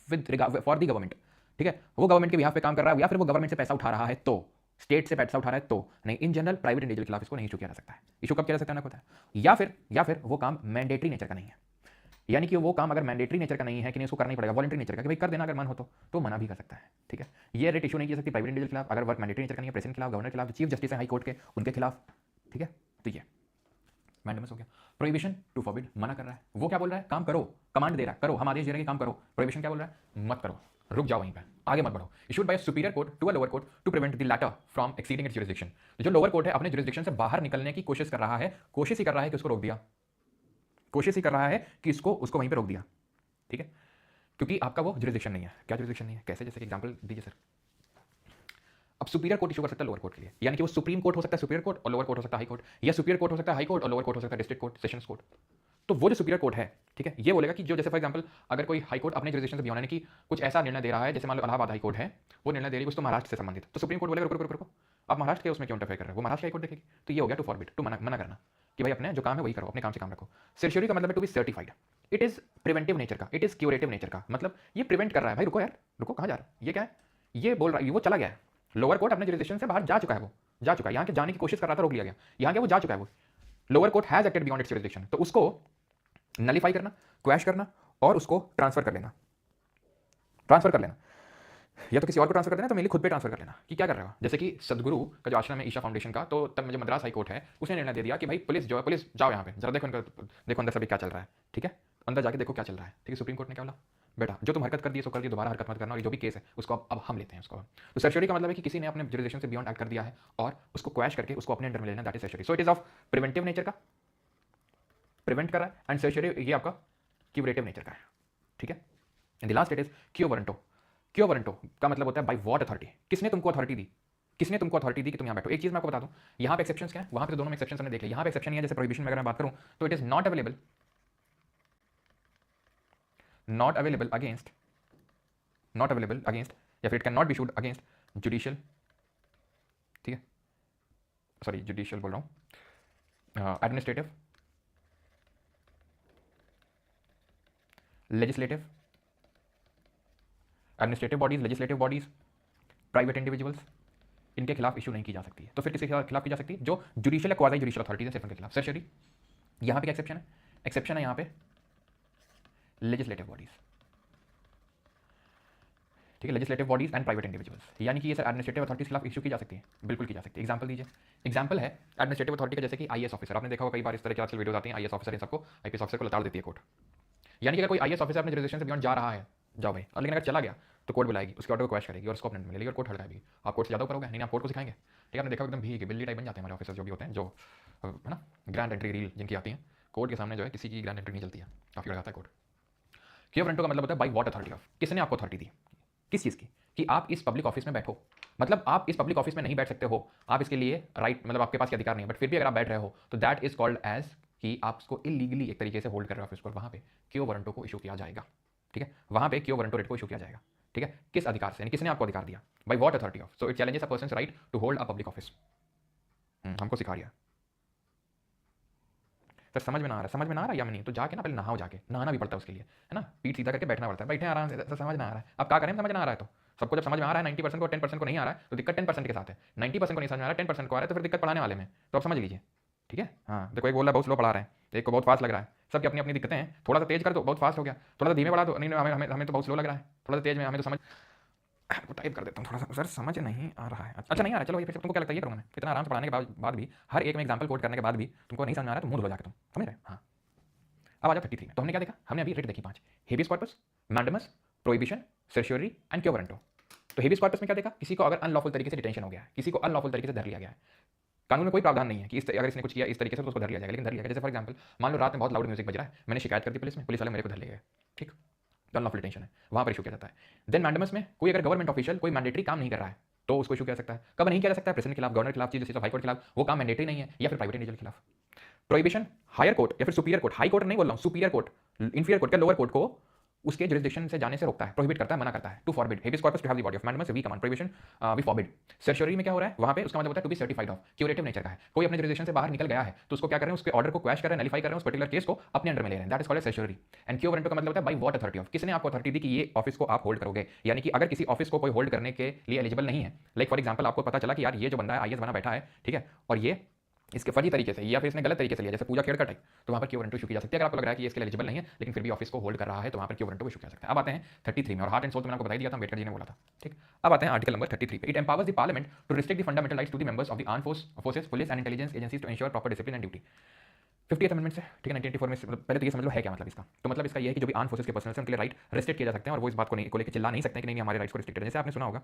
with for the government ठीक है वो गवर्नमेंट के बिहाफ पे काम कर रहा है या फिर वो गवर्नमेंट से पैसा उठा रहा है तो स्टेट से पैसा उठा रहा है तो नहीं इन जनरल प्राइवेट इंडिविजुअल के खिलाफ इसको नहीं इशू किया जा सकता है। इशू कब किया जा सकता है ना पता है या फिर वो काम मैंडेटरी नेचर का नहीं है यानी कि वो काम अगर मैंडेटरी नेचर का नहीं है कि नहीं उसको करना ही पड़ेगा, वॉलंटरी नेचर का कि भाई कर देना अगर मन हो तो मना भी कर सकता है। ठीक है, ये रेट इशू नहीं की सकती प्राइवेट इंडिविजुअल के खिलाफ, अगर वर्क मैंडेटरी नेचर का नहीं है, प्रेसिडेंट के खिलाफ, गवर्नर के खिलाफ, चीफ जस्टिस है हाई कोर्ट के उनके खिलाफ। ठीक है, तो ये मैंडेमस हो गया। प्रोहिबिशन टू फॉरबिड, मना कर रहा है, वो क्या बोल रहा है, काम करो, कमांड दे रहा है, करो, हम आदेश दे रहे हैं कि काम करो। प्रोहिबिशन क्या बोल रहा है, मत करो, रुक जाओ वहीं पे, आगे मत बढ़ो। Issued by superior court to a lower court to prevent the latter from exceeding its jurisdiction. जो लोअर कोर्ट है अपने जुरिसडिक्शन से बाहर निकलने की कोशिश कर रहा है, कोशिश ही कर रहा है कि उसको रोक दिया, कोशिश ही कर रहा है कि उसको वहीं पे रोक दिया। ठीक है, क्योंकि आपका वो जुरिसडिक्शन नहीं है। क्या जुरिसडिक्शन नहीं है, कैसे, जैसे कि एग्जांपल दीजिए सर। अब सुपीरियर कोर्ट इशू कर सकता है लोअर कोर्ट के लिए, यानी कि वो सुप्रीम कोर्ट हो सकता है सुपीरियर कोर्ट, और लोअर कोर्ट हो सकता है हाई कोर्ट, या सुपीरियर कोर्ट हो सकता है हाई कोर्ट और लोअर कोर्ट हो सकता है डिस्ट्रिक्ट कोर्ट, सेशंस कोर्ट। तो वो जो सुपीरियर कोर्ट है, ठीक है, ये बोलेगा कि जो जैसे फॉर एग्जांपल अगर कोई हाई कोर्ट अपने जुरिसडिक्शन से बियॉन्ड यानी कि कुछ ऐसा निर्णय दे रहा है, जैसे मान लो इलाहाबाद हाई कोर्ट है, वो निर्णय दे रही है कुछ तो महाराष्ट्र से संबंधित, तो सुप्रीम कोर्ट बोलेगा रुको रुको रुको, आप महाराष्ट्र के उसमें क्यों इंटरफेयर कर रहे हो, वो महाराष्ट्र हाई कोर्ट देखेगी। तो ये हो गया टू फॉरबिड, टू मना करना कि भाई अपने जो काम है वही करो, अपने काम से काम रखो। सर्शियरी का मतलब है to be certified, it is preventive nature का, इट इज क्यूरेटिव नेचर का, मतलब ये प्रिवेंट कर रहा है, भाई रुको यार रुको, कहाँ जा रहा है, ये क्या है, ये बोल रहा है, वो चला गया है, लोअर कोर्ट अपने जुरिसडिक्शन से बाहर जा चुका है, वो जा चुका है, यहाँ के जाने की कोशिश कर रहा था, रोक लिया गया, यहाँ के वो जा चुका है, वो lower court has acted beyond it's jurisdiction, तो उसको नलीफाई करना, क्वैश करना और उसको ट्रांसफर कर लेना, या तो किसी और को ट्रांसफर कर देना, तो मेनली खुद पे ट्रांसफर कर लेना कि क्या कर रहे हो। जैसे कि सदगुरु का जो आश्रम है ईशा फाउंडेशन का, तो तब मुझे मद्रास हाई कोर्ट है, उसने निर्णय दे दिया कि भाई पुलिस जो है, पुलिस जाओ यहाँ पे जरा देखो इनका, देखो अंदर सभी क्या चल रहा है। ठीक है, अंदर जाके देखो क्या चल रहा है। ठीक है, सुप्रीम कोर्ट ने क्या बोला, बेटा जो तुम हरकत कर दी सो कर दी, दोबारा हरकत मत करना, और जो भी केस है उसको अब हम लेते हैं उसको। तो सर्शियरी का मतलब है कि किसी ने अपने जुरिसडिक्शन से बियॉन्ड एक्ट कर दिया है और उसको क्वैश करके उसको अपने अंडर में लेना, that is सर्शियरी। So it is of preventive nature का, प्रिवेंट कर रहा है, एंड सर्शियरी ये आपका क्यूरेटिव नेचर का है। ठीक है, and the last it is क्यो वारंटो। क्यो वारंटो का मतलब होता है बाय व्हाट अथॉरिटी, किसने तुमको अथॉरिटी दी, किसने तुमको अथॉरिटी दी कि तुम यहाँ बैठो। एक चीज मैं आपको बता दूं, यहाँ पे एक्सेप्शंस क्या है, वहाँ पे तो दोनों में एक्सेप्शंस हमने देख लिया, यहाँ पे एक्सेप्शन नहीं है। जैसे प्रोहिबिशन में अगर मैं बात करूँ तो it is not available against, या फिर it can not be issued against judicial, ठीक है, सॉरी जुडिशियल बोल रहा हूँ, administrative, legislative, administrative bodies, legislative bodies, private individuals, इनके खिलाफ इशू नहीं की जा सकती है। तो फिर किसी के खिलाफ की जा सकती है, जो जुडिशियल या क्वाज़ी जुडिशियल अथॉरिटीज है, सिर्फ उनके खिलाफ। सर्शियरी यहाँ पे क्या एक्सेप्शन है, एक्सेप्शन है यहाँ पे लेजिस्लेटिव बॉडीज। ठीक है, legislative bodies and private individuals, यानी कि ये सर एडमिनिस्ट्रेटिव अथॉरिटीज के खिलाफ इशू की जा सकती है, बिल्कुल की जा सकती है। एग्जांपल दीजिए, एग्जांपल है एडमिनिस्ट्रेटिव अथॉरिटी का, जैसे कि आईएएस ऑफिसर, आपने देखा होगा कई बार इस तरह की आजकल वीडियोस आती हैं, आईएएस ऑफिसर इन सबको, आईपीएस ऑफिसर को लताड़ देती है कोर्ट। यानी कि अगर कोई आईएएस ऑफिसर अपने जुरिसडिक्शन से बियॉन्ड जा रहा है, जाओ भाई, और लेकिन अगर चला गया तो कोर्ट बुलाएगी, उसके ऑर्डर को क्वैश करेगी और उसको अपने मिलेगी और कोर्ट हटाएगी। आप कोर्ट से ज़्यादा करोगे, नहीं आप कोर्ट को सिखाएंगे। ठीक है, आपने देखा एकदम भीग बिल्ली टाइप बन जाते हैं हमारे ऑफिसर जो भी होते हैं, जो है ना ग्रैंड एंट्री रील जिनकी आती है, कोर्ट के सामने जो है किसी की ग्रैंड एंट्री नहीं चलती है, काफ़ी लगाता है कोर्ट। क्यो वारंटो का मतलब होता है बाई व्हाट अथॉरिटी ऑफ, किसने आपको अथॉरिटी दी, किस चीज़ की, कि आप इस पब्लिक ऑफिस में बैठो। मतलब आप इस पब्लिक ऑफिस में नहीं बैठ सकते हो, आप इसके लिए राइट, मतलब आपके पास के अधिकार नहीं है, बट फिर भी अगर आप बैठ रहे हो तो दैट इज कॉल्ड एज कि आप उसको इलीगली एक तरीके से होल्ड कर रहे हो ऑफिस पर, वहाँ पे क्यो वारंटो को इशू किया जाएगा। ठीक है, वहाँ पे क्यो वारंटो रेट को इशू किया जाएगा। ठीक है, किस अधिकार से, यानी किसने आपको अधिकार दिया, by what authority of. So it challenges a person's right to hold a public office. हमको सिखा रहा है सर, समझ में ना आ रहा है, समझ में ना आ रहा है या नहीं, तो जाके ना पहले नहाओ, जाके नहाना भी पड़ता है उसके लिए, है ना, पीठ सीधा करके बैठना पड़ता है, बैठे आराम से, समझ ना आ रहा है, अब क्या करें, समझ ना आ रहा है तो सबको जब समझ में आ रहा है 90% को, 10% को नहीं आ रहा है, तो दिक्कत 10% के साथ है। 90% को नहीं समझ में आ रहा है, 10% को आ रहा है, तो फिर दिक्कत पढ़ाने वाले में, तो आप समझ लीजिए। ठीक है, हाँ देखो एक बोल रहा है बहुत स्लो पढ़ा रहे हैं, एक को बहुत फास्ट लग रहा है, सबकी अपनी अपनी दिक्कतें हैं। थोड़ा सा तेज कर दो बहुत फास्ट हो गया, थोड़ा सा धीमे बढ़ा दो, नहीं हमें तो बहुत स्लो लग रहा है, थोड़ा सा तेज में हमें तो समझ, टाइप कर देता हूँ थोड़ा सा, सर समझ नहीं आ रहा है, अच्छा नहीं आ रहा है, चलो ये फिर तुमको क्या लगता है ये करूँगा मैं, इतना आराम से पढ़ाने के बाद भी, हर एक में एग्जाम्पल कोट करने के बाद भी तुमको नहीं समझ में आ रहा है, तो मुंह धो जाके तुम समझ रहे। हाँ, अब आ जाओ 33 में, तो हमने क्या देखा, हमने अभी रेट देखी 5, habeas corpus, mandamus, prohibition, सर्शियरी and क्यो वारंटो। तो हेबियस कॉर्पस में क्या देखा, किसी को अगर अनलॉफुल तरीके से डिटेंशन हो गया है, किसी को अनलॉफुल तरीके से धर लिया गया है, कानून में कोई प्रावधान नहीं है कि अगर इसने कुछ किया इस तरीके से तो उसको धर लिया जाएगा, लेकिन धर लिया गया। जैसे फॉर एग्जांपल मान लो रात में बहुत लाउड म्यूजिक बज रहा है, मैंने शिकायत कर दी पुलिस में, पुलिस वाले मेरे को धर ले गए, ठीक, तो अनलॉफुल डिटेंशन है, वहाँ पर इशू किया जाता है। देन मैंडेमस में कोई अगर गवर्नमेंट ऑफिशियल कोई मैंडेटरी काम नहीं कर रहा है तो उसको इशू किया जा सकता है। कब नहीं किया जा सकता है, प्रेसिडेंट के खिलाफ, गवर्नर के खिलाफ, chief justice of high court के खिलाफ, वो काम मैंडेटरी नहीं है, या फिर प्राइवेट इंडिविजुअल के खिलाफ। प्रोहिबिशन हायर कोर्ट या फिर सुपीरियर कोर्ट, हाई कोर्ट नहीं बोल रहा हूँ, सुपीरियर कोर्ट, इंफीरियर कोर्ट का लोअर कोर्ट को उसके जुरिसडिक्शन से जाने से रोकता है, प्रोहिबिट करता है, मना करता है। To forbid, habeas corpus to have the body of mandamus, we command, prohibition we forbid. Certiorari में क्या हो रहा है, वहाँ पे उसका मतलब होता है to be certified of, curative nature का है, कोई अपने जुरिसडिक्शन से बाहर निकल गया है तो उसको क्या कर रहे हैं, उसके ऑर्डर को क्वैश कर रहे हैं, नलिफाई कर रहे हैं, उस पर्टिकुलर केस को अपने अंडर में ले रहे हैं, दैट इज कॉल्ड सर्शियरी। एंड क्यो वारंटो का मतलब होता है बाई व्हाट अथॉरिटी ऑफ, किसने आपको अथॉरिटी दी कि ये ऑफिस को आप होल्ड करोगे। यानी कि अगर किसी ऑफिस को कोई होल्ड करने के लिए एलिजिबल नहीं है, लाइक फॉर एग्जाम्पल आपको पता चला कि यार ये जो बंदा है आईएएस बना बैठा है, ठीक है, और ये इसके फर्जी तरीके से या फिर इसने गलत तरीके से लिया, जैसे पूजा खेड़कर टाइप, तो वहाँ पर क्यू वारंट इशू की जा सकती है। अगर आपको लग रहा है कि इसके लिए एलिजिबल नहीं है लेकिन फिर भी ऑफिस को होल्ड कर रहा है, तो वहाँ पर क्यू वारंट इशू किया सकता है। अब आते हैं 33 में, और हार्ट एंड सोल तो मैंने आपको बता दिया था, अम्बेडकर जी ने बोला था। ठीक, अब आते हैं आर्टिकल नंबर 33 पे। It empowers the parliament to restrict the fundamental rights to the members of the armed forces, police and intelligence agencies to ensure proper discipline and duty. 50th amendment से, ठीक है, 1984 में। पहले तो ये समझ लो है क्या मतलब इसका। तो मतलब इसका ये है कि जो भी आर्म फोर्सेस के पर्सनल से उनके लिए राइट रेस्ट्रिक्ट किए जा सकते हैं, और वो इस बात को लेकर चिल्ला नहीं सकते हैं कि नहीं हमारे राइट्स को रिस्ट्रिक्टेड है। जैसे आपने सुना होगा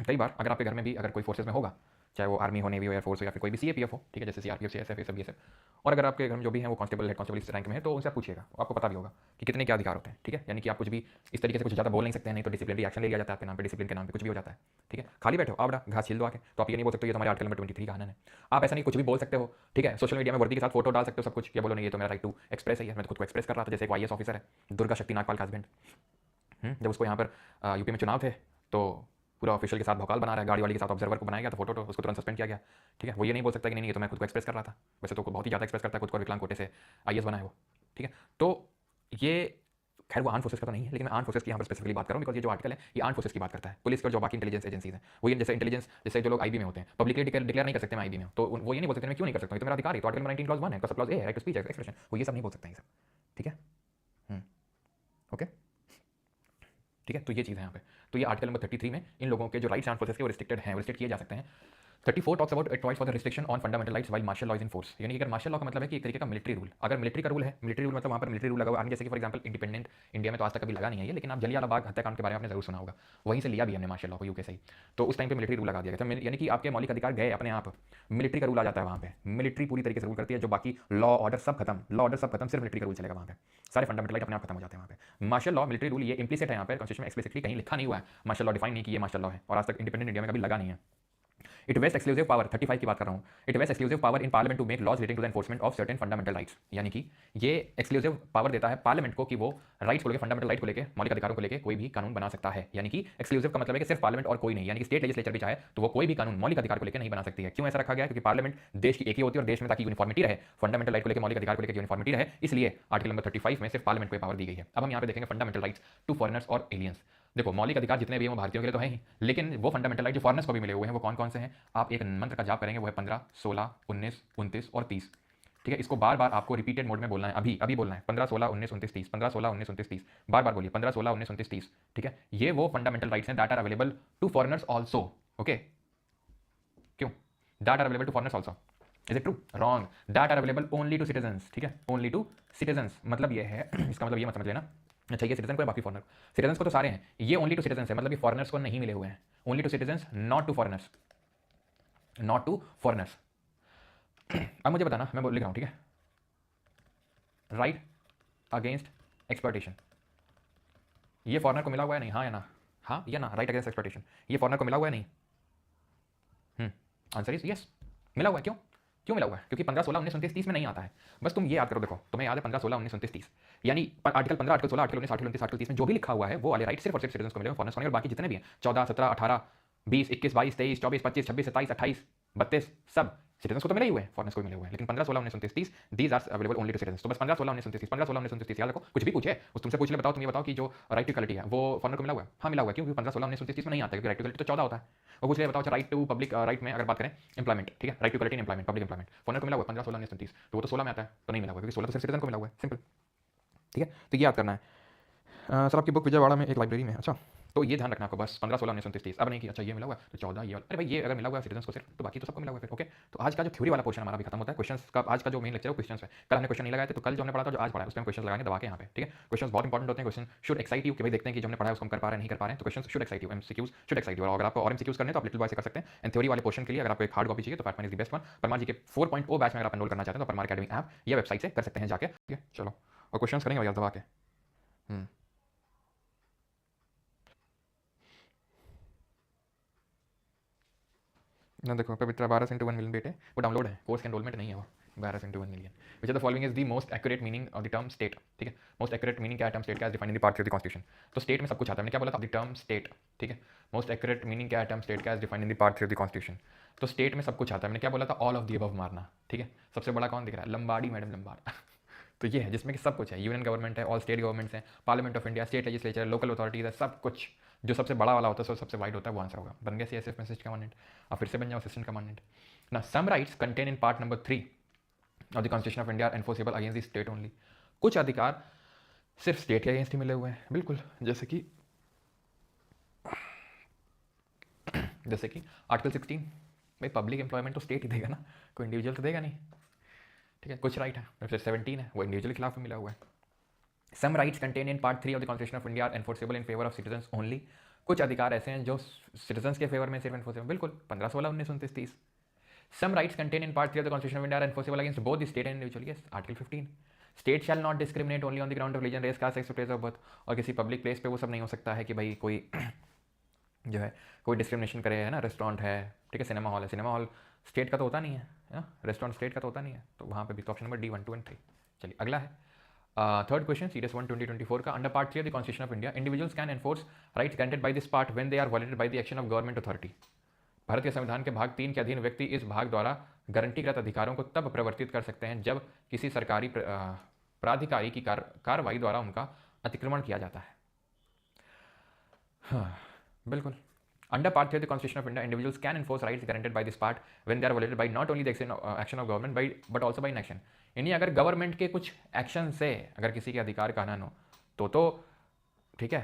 कई बार, अगर आपके घर में भी अगर कोई फोर्सेस में होगा, चाहे वो आर्मी हो, नेवी हो, एयरफोर्स हो, या फिर कोई भी सीएपीएफ हो, ठीक है, जैसे सीआरपीएफ, सीएसएफ, ये सब, और अगर आपके घर में जो भी है वो कांस्टेबल, हेड कांस्टेबल इस रैंक में है, तो उनसे आप पूछिएगा, आपको पता भी होगा कि कितने क्या अधिकार होते हैं। ठीक है, यानी कि आप कुछ भी इस तरीके से कुछ ज़्यादा बोल नहीं सकते हैं, नहीं तो डिसिप्लिनरी एक्शन ले लिया जाता है आपके नाम पे, डिसिप्लिन के नाम पे कुछ भी हो जाता है। ठीक है, खाली बैठो आवड़ा घास छिल दो आके, तो आप ये नहीं बोल सकते ये तो हमारे आर्टिकल नंबर 23 का आनंद है। आप ऐसा नहीं कुछ भी बोल सकते हो। ठीक है, सोशल मीडिया में वर्दी के साथ फोटो डाल सकते हो सब कुछ, ये बोलो नहीं ये तो मेरा राइट टू एक्सप्रेस है, मैं तो खुद को एक्सप्रेस कर रहा था। जैसे एक आईएएस ऑफिसर है दुर्गा शक्ति नागपाल का हस्बैंड, जब उसको यहाँ पर यूपी में चुनाव थे, तो पूरा ऑफिशियल के साथ भौकाल बना रहा है, गाड़ी वाली के साथ ऑब्जर्वर को बनाया गया था फोटो, तो उसको तुरंत सस्पेंड किया गया। ठीक है, वो ये नहीं बोल सकता कि नहीं ये तो मैं खुद को एक्सप्रेस कर रहा था। वैसे तो बहुत ही ज़्यादा एक्सप्रेस करता है खुद को, विकलांग कोटे से आईएएस बना है वो। ठीक है, तो ये खैर वो आर्म फोर्सेस का तो नहीं है, लेकिन मैं आर्म फोर्सेस की यहाँ पर स्पेसिफिकली बात करूँ, बिकॉज ये जो आर्टिकल है ये आर्म फोर्सेस की बात करता है। पुलिस और जो बाकी इंटेलिजेंस एजेंसीज हैं, वो ये जैसे इंटेलिजेंस, जैसे जो लोग आईबी में होते हैं, पब्लिकली डिक्लेयर नहीं कर सकते मैं आईबी में हूँ, तो वो ये नहीं बोल सकते मैं क्यों नहीं कर सकता हूँ, तो मेरा अधिकार है। तो आर्टिकल 19 क्लॉज 1 है, क्लॉज ए है, राइट टू स्पीच एक्सप्रेशन, वो ये सब नहीं बोल सकते हैं सब। ठीक है, ओके, ठीक है, तो ये चीज़ है यहाँ पे। तो ये आर्टिकल नंबर 33 में इन लोगों के जो राइट्स आर्म फोर्सेस के वो रिस्ट्रिक्टेड हैं, वो रिस्ट्रिक्ट किए जा सकते हैं। 34 talks about advice for the restriction on fundamental rights while martial law is in force. यानी कि अगर मार्शल लॉ का मतलब है कि एक तरीके का मिलिट्री रूल, अगर मिलिट्री का रूल है, मिलिट्री रूल मतलब वहाँ पर मिलिट्री रूल लगा हुआ है। जैसे कि फॉर एग्जांपल इंडिपेंडेंट इंडिया में तो आज तक कभी लगा नहीं है ये, लेकिन आप जलियांवाला बाग हत्याकांड के बारे में आपने जरूर सुना होगा, वहीं से लिया भी हमने मार्शल लॉ को, यूके से ही। तो उस टाइम पे मिलिट्री रूल लगा दिया गया था, यानी कि आपके मौलिक अधिकार गए अपने आप, मिलिट्री का रूल आ जाता है वहाँ पे। मिलिट्री पूरी तरीके से रूल करती है, जो बाकी लॉ ऑर्डर सब खत्म, सिर्फ मिलिट्री का रूल चलेगा वहाँ पे, सारे फंडामेंटल राइट अपने आप खत्म हो जाते हैं वहाँ पे। मार्शल लॉ मिलिट्री रूल ये इंप्लिसिट है यहाँ पे, कॉन्स्टिट्यूशन में एक्सप्लिसिटली कहीं लिखा नहीं हुआ है, मार्शल लॉ डिफाइन नहीं कि ये मार्शल लॉ है, और आज तक इंडिपेंडेंट इंडिया में कभी लगा नहीं है। इट वेस्ट एक्सक्लूसिव पावर, 35 की बात कर रहा हूँ, it vests exclusive power in parliament to make laws relating to the enforcement of certain fundamental rights. यानी कि ये एक्सक्लूसिव पावर देता है पार्लियामेंट को कि वो राइट्स को लेकर, फंडामेंटल राइट को लेकर, मौलिक अधिकारों को लेकर कोई भी कानून बना सकता है। यानी कि एक्सक्लूसिव का मतलब है कि सिर्फ पार्लियामेंट और कोई नहीं, यानी कि स्टेट लेजिस्लेचर भी चाहे तो वो कोई भी कानून मौलिक अधिकार को लेकर नहीं बना सकती है। क्यों ऐसा रखा गया? क्योंकि पार्लियामेंट देश की एक ही होती है, और देश में ताकि यूनिफॉर्मिटी रहे, फंडामेंटल राइट को लेकर, मौलिक अधिकार को लेकर यूनिफॉर्मिटी रहे, इसलिए आर्टिकल नंबर 35 में सिर्फ पार्लियामेंट को पावर दी गई है। अब हम यहाँ पे देखेंगे फंडामेंटल राइट्स टू फॉरेनर्स और एलियंस। देखो मौलिक अधिकार जितने भी हैं वो भारतीयों के लिए तो है ही, लेकिन वो फंडामेंटल राइट जो फॉरेनर्स को भी मिले हुए हैं वो कौन कौन से हैं? आप एक मंत्र का जाप करेंगे, वो है 15, 16, 19, 29 और 30। ठीक है, इसको बार बार आपको रिपीटेड मोड में बोलना है, अभी अभी बोलना है 15, 16, 19, 29, 30, 15, 16, 19, 29, 30, बार बार बोलिए 15, 16, 19, 29, 30। ठीक है, ये वो फंडामेंटल राइट्स हैं that are available to foreigners also. Okay, क्यों that are available to foreigners also? Is it true? Wrong, that are available only to citizens. ठीक है, ओनली टू सिटीजन्स मतलब ये है इसका मतलब ये मत समझ लेना अच्छा ये सिटीजन को है बाकी फॉरनर, सिटीजन्स को तो सारे हैं, ये ओनली टू सिटीजन्स है, मतलब ये फॉरनर्स को नहीं मिले हुए हैं। Only to citizens, not to foreigners, not to foreigners. अब मुझे बताना, मैं लिख रहा हूँ, ठीक है, राइट अगेंस्ट एक्सप्लॉयटेशन, ये फॉरनर को मिला हुआ है नहीं? हाँ या ना? हाँ या ना? राइट अगेंस्ट एक्सप्लॉयटेशन ये फॉरनर को मिला हुआ है नहीं? आंसर इज यस, मिला हुआ है। क्यों क्यों मिला हुआ है? क्योंकि 15, 16, 19, 29, 30 में नहीं आता है। बस तुम ये याद करो, देखो तुम्हें याद है 15, 16, 19, 29, 30, यानी article 15, article 16, article 19, article 29, article 30 में जो भी लिखा हुआ है वो वाले राइट सिर्फ और सिर्फ सिटीजन को मिले, फॉरनर्स को नहीं। और बाकी जितने भी हैं 14, 17, 18, 20, 21, 22, 23, 24, 25, 26, 27, 28, 32 सब सिटीजन को तो मिले ही हुए हैं, फॉरनर्स को भी मिले हुए हैं। लेकिन 15, 16, 19, 29, 30 these are available only to citizen. तो बस 15, 16, 19, 29, 30, 15, 16, 19, 29, 30 याद रखो। कुछ भी पूछे उस तुमसे पूछ ले, बताओ तुम ये बताओ कि जो राइट टू इक्वालिटी है वो फॉरनर को मिला हुआ है? हाँ मिला हुआ है। क्यों? 15, 16, 19, 29, 30 में नहीं आता है, क्योंकि राइट टू इक्वालिटी तो 14 होता है। और पूछ ले बताओ राइट टू पब्लिक राइट में अगर बात करें एम्प्लॉयमेंट, ठीक है, right to equality in employment, public employment, foreigner को मिला हुआ है 15, 16, 19, 30, तो वो तो 16 में आता है, तो नहीं मिला हुआ क्योंकि 16 तो सिर्फ सिटीजन को मिला हुआ है, सिंपल। ठीक है, तो ये याद करना है। सर आपकी बुक विजयवाड़ा में एक लाइब्रेरी में है, अच्छा तो ये ध्यान रखना आपको बस 15, 16, 19, 29, 30। अब नहीं कि अच्छा ये मिला हुआ है तो 14 ये वाला, अरे भाई ये अगर मिला हुआ है सिटीजन को सिर्फ तो बाकी तो सबको मिला हुआ है फिर। ओके, तो आज का जो थ्योरी वाला पोर्शन हमारा भी खत्म होता है। क्वेश्चंस का आज का जो मेन लेक्चर है वो क्वेश्चंस है। कल हमने क्वेश्चन नहीं लगाए थे, तो कल जो हमने पढ़ा था जो आज पढ़ा है उसमें हम क्वेश्चन लगाएंगे दबा के यहाँ पे। ठीक है, क्वेश्चन बहुत इंपॉर्टेंट होते हैं, क्वेश्चन शुड एक्साइट यू कि भाई देखते हैं कि जो हमने पढ़ा है उसको हम कर पा रहे हैं नहीं कर पा रहे हैं, तो question should excite you, MCQs should excite you. और अगर आपको और एमसीक्यूज करने तो आप लिटिल बॉय से कर सकते हैं। एंड थ्योरी वाले पोर्शन के लिए अगर आपको एक हार्ड कॉपी चाहिए तो Fatman is the best one. Parmar ji के 4.0 बैच में अगर आप एनरोल करना चाहते हैं तो परमार अकेडमी ऐप या वेबसाइट से कर सकते हैं जाके। ठीक है, चलो और क्वेश्चन करेंगे यार दबा के। ना देखो पवित्रा 12 into 1 मिलियन बेटे वो डाउनलोड है, कोर्स के एनरोलमेंट नहीं है वो 12 into 1 million. Which are the following is the most accurate meaning of the term state. ठीक है, मोस्ट एक्यूरेट मीनिंग क्या है टर्म स्टेट का? Defined in the part 3 of the constitution. तो स्टेट में सब कुछ आता है, मैंने क्या बोला था? The term state. ठीक है, मोस्ट एक्यूरेट मीनिंग क्या है टर्म स्टेट का? Defined in the part 3 of the constitution. तो स्टेट में सब कुछ आता है, मैंने क्या बोला था? ऑल ऑफ द अबव मारना। ठीक है, सबसे बड़ा कौन दिख रहा है? लंबाड़ी मैडम लंबाड़ तो ये है जिसमें कि सब कुछ है, यूनियन गवर्नमेंट है, ऑल स्टेट गवर्नमेंट्स हैं, parliament of India, state legislature, local authorities है, सब कुछ जो सबसे बड़ा वाला होता है सबसे वाइड होता है वो आंसर होगा। बन गया सीएसएफ मैसेज कमांडेंट, अब फिर से बन जाओ असिस्टेंट कमांडेंट। ना some rights contain in part number 3 of the constitution of India enforceable against the state only. कुछ अधिकार सिर्फ स्टेट के अगेंस्ट ही मिले हुए हैं, बिल्कुल, जैसे कि आर्टिकल 16, भाई पब्लिक एम्प्लॉयमेंट तो स्टेट ही देगा ना, कोई इंडिविजुअल तो देगा नहीं, ठीक है। कुछ राइट है, जैसे 17 है वो इंडिविजुअल के खिलाफ मिला हुआ है। Some rights contain in part 3 of the constitution of India enforceable in favour of citizens only. कुछ अधिकार ऐसे हैं जो सिटीजन्स के फेवर में सिर्फ एनफोर्सेबल, बिल्कुल 15, 16, 19, 29, 30। Some rights contain in part 3 of the constitution of India are enforceable against both the state and individual, yes, article 15। State shall not discriminate only on the ground of religion, race, caste, sex, place of birth. और किसी public place पे वो सब नहीं हो सकता है कि भाई कोई जो है कोई डिस्क्रिमिनेशन करे, है ना। रेस्टोरेंट है, ठीक है, सिनेमा हॉल है, सिनेमा हॉल स्टेट का तो होता नहीं है, रेस्टोरेंट स्टेट का तो होता नहीं है, तो वहाँ पे भी तो ऑप्शन नंबर डी 1, 2 एंड 3। चलिए अगला है थर्ड क्वेश्चन, सीरियस 1 2024 का। Under part 3 of the constitution of India individuals can enforce rights granted by this part when they are violated by the action of government authority. भारत के संविधान के भाग 3 के अधीन व्यक्ति इस भाग द्वारा गारंटीकृत अधिकारों को तब प्रवर्तित कर सकते हैं जब किसी सरकारी प्राधिकारी की कार्रवाई द्वारा उनका अतिक्रमण किया जाता है। हाँ, बिल्कुल। Under Part 3 of the Constitution of India, individuals can enforce rights granted by this part when they are violated by not only the action of government but also by inaction। यानी अगर गवर्नमेंट के कुछ action से अगर किसी के अधिकार का हनन हो तो ठीक है,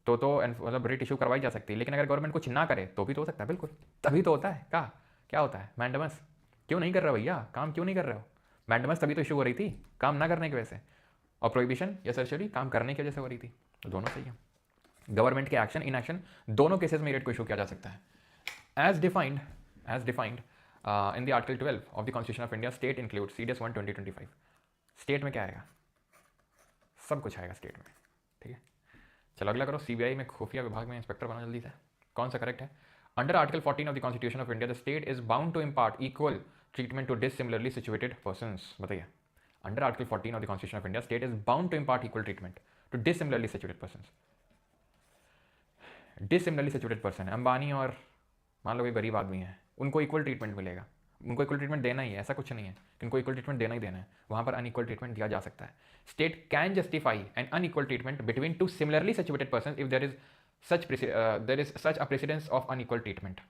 तो मतलब रिट इशू करवाई जा सकती है। लेकिन अगर गवर्नमेंट कुछ ना करे तो भी तो हो सकता है, बिल्कुल, तभी तो होता है। क्या होता है? मैंडेमस। क्यों नहीं कर रहे हो भैया, काम क्यों नहीं कर रहे हो? मैंडेमस तभी तो इशू हो रही थी, काम ना करने की वजह से, और प्रोहिबिशन या सर्जरी काम करने की वजह से हो रही थी। तो दोनों सही है। गवर्नमेंट के एक्शन, इनएक्शन, दोनों केसेस में रेट को इशू किया जा सकता है। As defined in the article 12 of the constitution of India, state include CDS 1 2025। State में क्या आएगा? सब कुछ आएगा स्टेट में, ठीक है। चलो अगला करो, सीबीआई में खुफिया विभाग में इंस्पेक्टर बना जल्दी से, कौन सा करेक्ट है? Under article 14 of the constitution of India the state is bound to impart equal treatment to dissimilarly situated persons. बताइए, under article 14 of the constitution of India state is bound to impart equal treatment to dissimilarly situated persons. Dissimilarly situated person है, अंबानी और मान लो कोई गरीब आदमी है, उनको equal treatment मिलेगा, उनको इक्वल ट्रीटमेंट देना ही है, ऐसा कुछ नहीं है कि उनको इक्वल ट्रीटमेंट देना ही देना है, वहाँ पर अनइक्वल ट्रीटमेंट दिया जा सकता है। State can justify an unequal treatment between two similarly situated person if there is such a precedence of unequal treatment.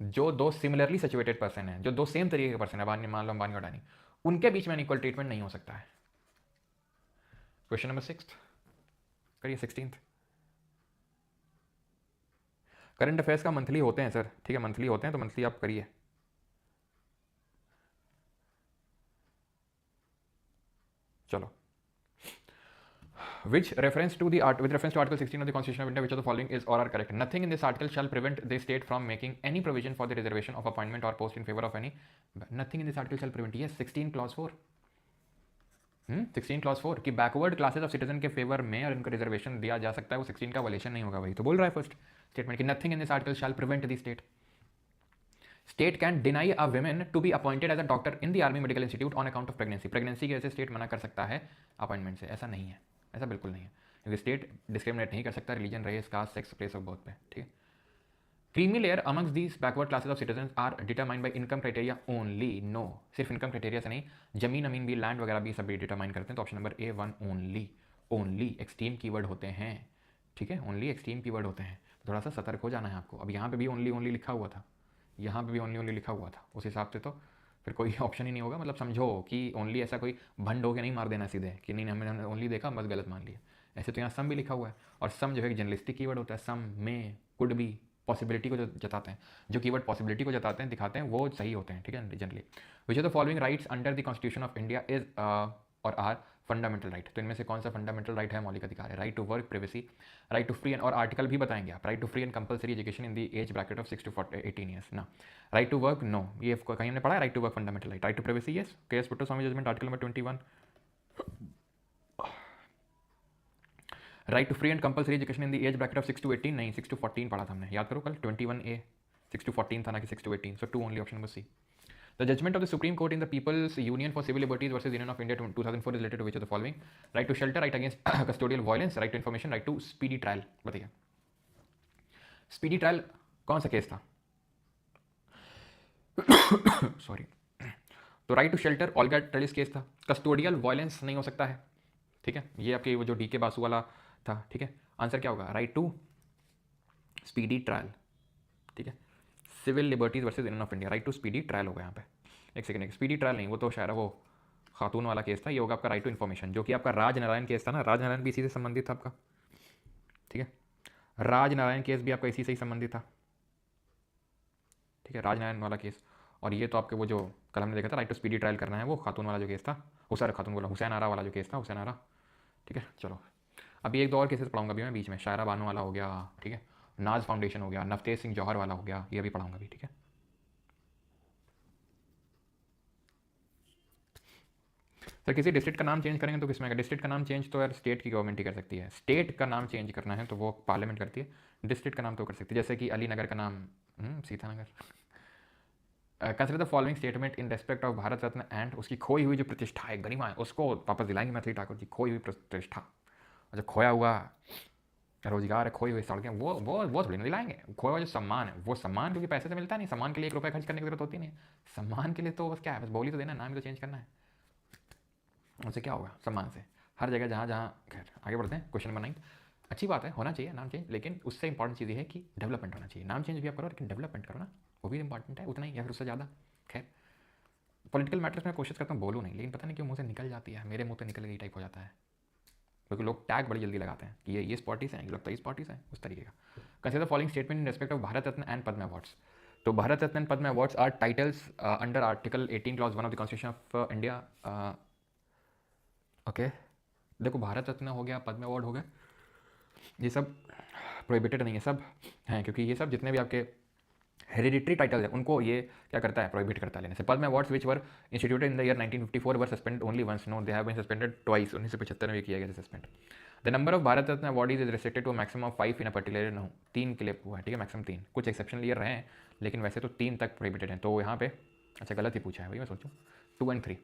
जो दो सिमिलरली सिचुएटेड पर्सन है, जो दो सेम तरीके के पर्सन है, मान लो अंबानी और अडानी, उनके बीच में अनइक्वल ट्रीटमेंट नहीं हो सकता है। क्वेश्चन नंबर 6 करिए, 16th। करंट अफेयर्स का मंथली होते हैं सर, ठीक है, मंथली होते हैं, तो मंथली आप करिए। चलो, with reference to Article 16 of the Constitution of India, which of the following is or are correct? Nothing in this article shall prevent the state from making any provision for the reservation of appointment or post in favor of any. Nothing in this article shall prevent. Yes, 16 clause 4. 16 clause 4 कि backward classes of citizen के favour में और इनको reservation दिया जा सकता है, वो 16 का वोलेशन नहीं होगा। वही तो बोल रहा है फर्स्ट स्टेटमेंट कि nothing in this article shall prevent the state. State can deny a women to be appointed as a doctor in the army medical institute on account of pregnancy. Pregnancy की वजह से state मना कर सकता है appointment से, ऐसा नहीं है, ऐसा बिल्कुल नहीं है, क्योंकि स्टेट डिस्क्रिमिनेट नहीं कर सकता religion, race, caste, sex, place of birth पे, ठीक है। Creamy layer amongst these backward classes of citizen are determined by income criteria only. No, सिर्फ इनकम क्राइटेरिया से नहीं, जमीन अमीन भी, लैंड वगैरह भी सब भी डिटरमाइन करते हैं। तो option number A1 only. Only extreme keyword होते हैं, ठीक है, ओनली एक्सट्रीम कीवर्ड होते हैं, थोड़ा सा सतर्क हो जाना है आपको। अब यहाँ पे भी ओनली लिखा हुआ था, यहाँ पे भी ओनली लिखा हुआ था, उस हिसाब से तो फिर कोई ऑप्शन ही नहीं होगा। मतलब समझो कि ओनली ऐसा कोई भंड हो के नहीं मार देना सीधे कि नहीं हमने ओनली देखा बस गलत मान लिया। ऐसे तो यहाँ सम भी लिखा हुआ है, और सम जो है जनरलिस्टिक कीवर्ड होता है, सम में, कुड भी, पॉसिबिलिटी को जो जताते हैं, जो कीवर्ड पॉसिबिलिटी को जताते हैं, दिखाते हैं, वो सही होते हैं, ठीक है, generally. Which of the following rights under the constitution of India is और आर फंडामेंटल राइट। तो इनमें से कौन सा फंडामेंटल राइट है, मौलिक अधिकार है? Right to work, privacy, right to free and, और आर्टिकल भी बताएंगे आप, right to free and compulsory education in the age bracket of 6 to 18 years ना। राइट टू वर्क, नो, ये कहीं हमने पढ़ा है right to work fundamental right. Right to privacy, yes, K S Puttaswamy judgment article number 21। Right to free and compulsory education in the age bracket of 6 to 18, नहीं 6 to 14 पढ़ा था हमने, याद करो कल, 21A 6 to 14 था ना कि 6 to 18, so 2 only, option number C. The judgment of the Supreme Court in the People's Union for Civil Liberties versus Union of India 2004 is related to which of the following? Right to shelter, right against custodial violence, right to information, right to speedy trial। बताइए, speedy trial कौन सा case था? Sorry, तो right to shelter Olga Tellis case था। Custodial violence नहीं हो सकता है, ठीक है, ये आपके वो जो डीके बासु वाला था, ठीक है। आंसर क्या होगा? राइट टू स्पीडी ट्रायल, ठीक है। Civil liberties versus union of India, right to speedy trial होगा यहाँ पे। एक सेकंड, एक स्पीडी ट्रायल नहीं, वो तो शायद वो खातून वाला केस था। ये होगा आपका राइट टू इन्फॉर्मेशन, जो कि आपका राजनारायण केस था ना, राजनारायण भी इसी से संबंधित था आपका, ठीक है। राजनारायण केस भी आपका इसी से ही संबंधित था, ठीक है, राजनारायण वाला केस। और ये तो आपके वो जो कल हमने देखा था राइट टू स्पीडी ट्रायल करना है, वो खातून वाला जो केस था, हुसैन खातून बोला, हुसैन आरा वाला जो केस था, हुसैन आरा, ठीक है। चलो अभी एक दो और केसेस पढ़ाऊंगा अभी मैं बीच में, शायरा बानो वाला हो गया, ठीक है, नाज फाउंडेशन हो गया, नवतेज सिंह जौहर वाला हो गया, ये भी पढ़ाऊंगा अभी, ठीक है। सर किसी डिस्ट्रिक्ट का नाम चेंज करेंगे तो किसमें? डिस्ट्रिक्ट का नाम चेंज तो यार स्टेट की गवर्नमेंट ही कर सकती है। स्टेट का नाम चेंज करना है तो वो पार्लियामेंट करती है, डिस्ट्रिक्ट का नाम तो कर सकती है। जैसे कि अली नगर का नाम Sitanagar. Consider the following statement in respect of Bharat Ratna and उसकी खोई हुई जो प्रतिष्ठा है, गरिमा है, उसको वापस दिलाएंगे मैथिली ठाकुर जी। खोई हुई प्रतिष्ठा, जो खोया हुआ रोजगार है, खोई हुई सड़कें, वो थोड़ी ना दिलाएंगे। खोया हुआ जो सम्मान है, वो सम्मान क्योंकि पैसे से मिलता नहीं, सम्मान के लिए 1 रुपये खर्च करने की जरूरत होती नहीं है। सम्मान के लिए तो बस क्या है, बस बोली तो देना, नाम ही तो चेंज करना है, उससे क्या होगा सम्मान से। हर जगह जहाँ जहाँ, खैर आगे बढ़ते हैं। क्वेश्चन नंबर 9, अच्छी बात है, होना चाहिए नाम चेंज, लेकिन उससे इंपॉर्टेंट चीज़ ये है कि डेवलपमेंट होना चाहिए। नाम चेंज भी आप करो लेकिन डेवलपमेंट करो ना, वो भी इंपॉर्टेंट है उतना ही या फिर उससे ज़्यादा। खैर पॉलिटिकल मैटर्स में कोशिश करता हूँ बोलूँ नहीं, लेकिन पता नहीं क्यों मुँह से निकल जाती है, मेरे मुँह से निकल गई टाइप हो जाता है, क्योंकि लोग टैग बड़ी जल्दी लगाते हैं कि ये इस पार्टी से हैं, लगता है इस पार्टी से हैं, उस तरीके का। Consider following statement in respect of Bharat Ratna and Padma awards. तो Bharat Ratna and Padma awards are titles under article 18 clause 1 of the constitution of India. Okay, देखो भारत रत्न हो गया, पद्म अवार्ड हो गया, ये सब प्रोहिबिटेड नहीं है, सब हैं, क्योंकि ये सब जितने भी आपके हेरिडिटरी टाइटल है उनको ये क्या करता है, प्रोहिबिट करता है लेने से। Padma awards which were instituted in the year 1954 were suspended only once, no they have been suspended twice. 1975 में किया गया suspend. The number of Bharat Ratna awardees is restricted to maximum of 5 in a particular, no 3 के लिए हुआ है, ठीक है, maximum 3। कुछ एक्सेप्शनल ईयर रहे हैं लेकिन वैसे तो 3 तक प्रोहिबिटेड हैं। तो यहाँ पे अच्छा गलत ही पूछा है भाई, मैं सोचूँ 2 and 3।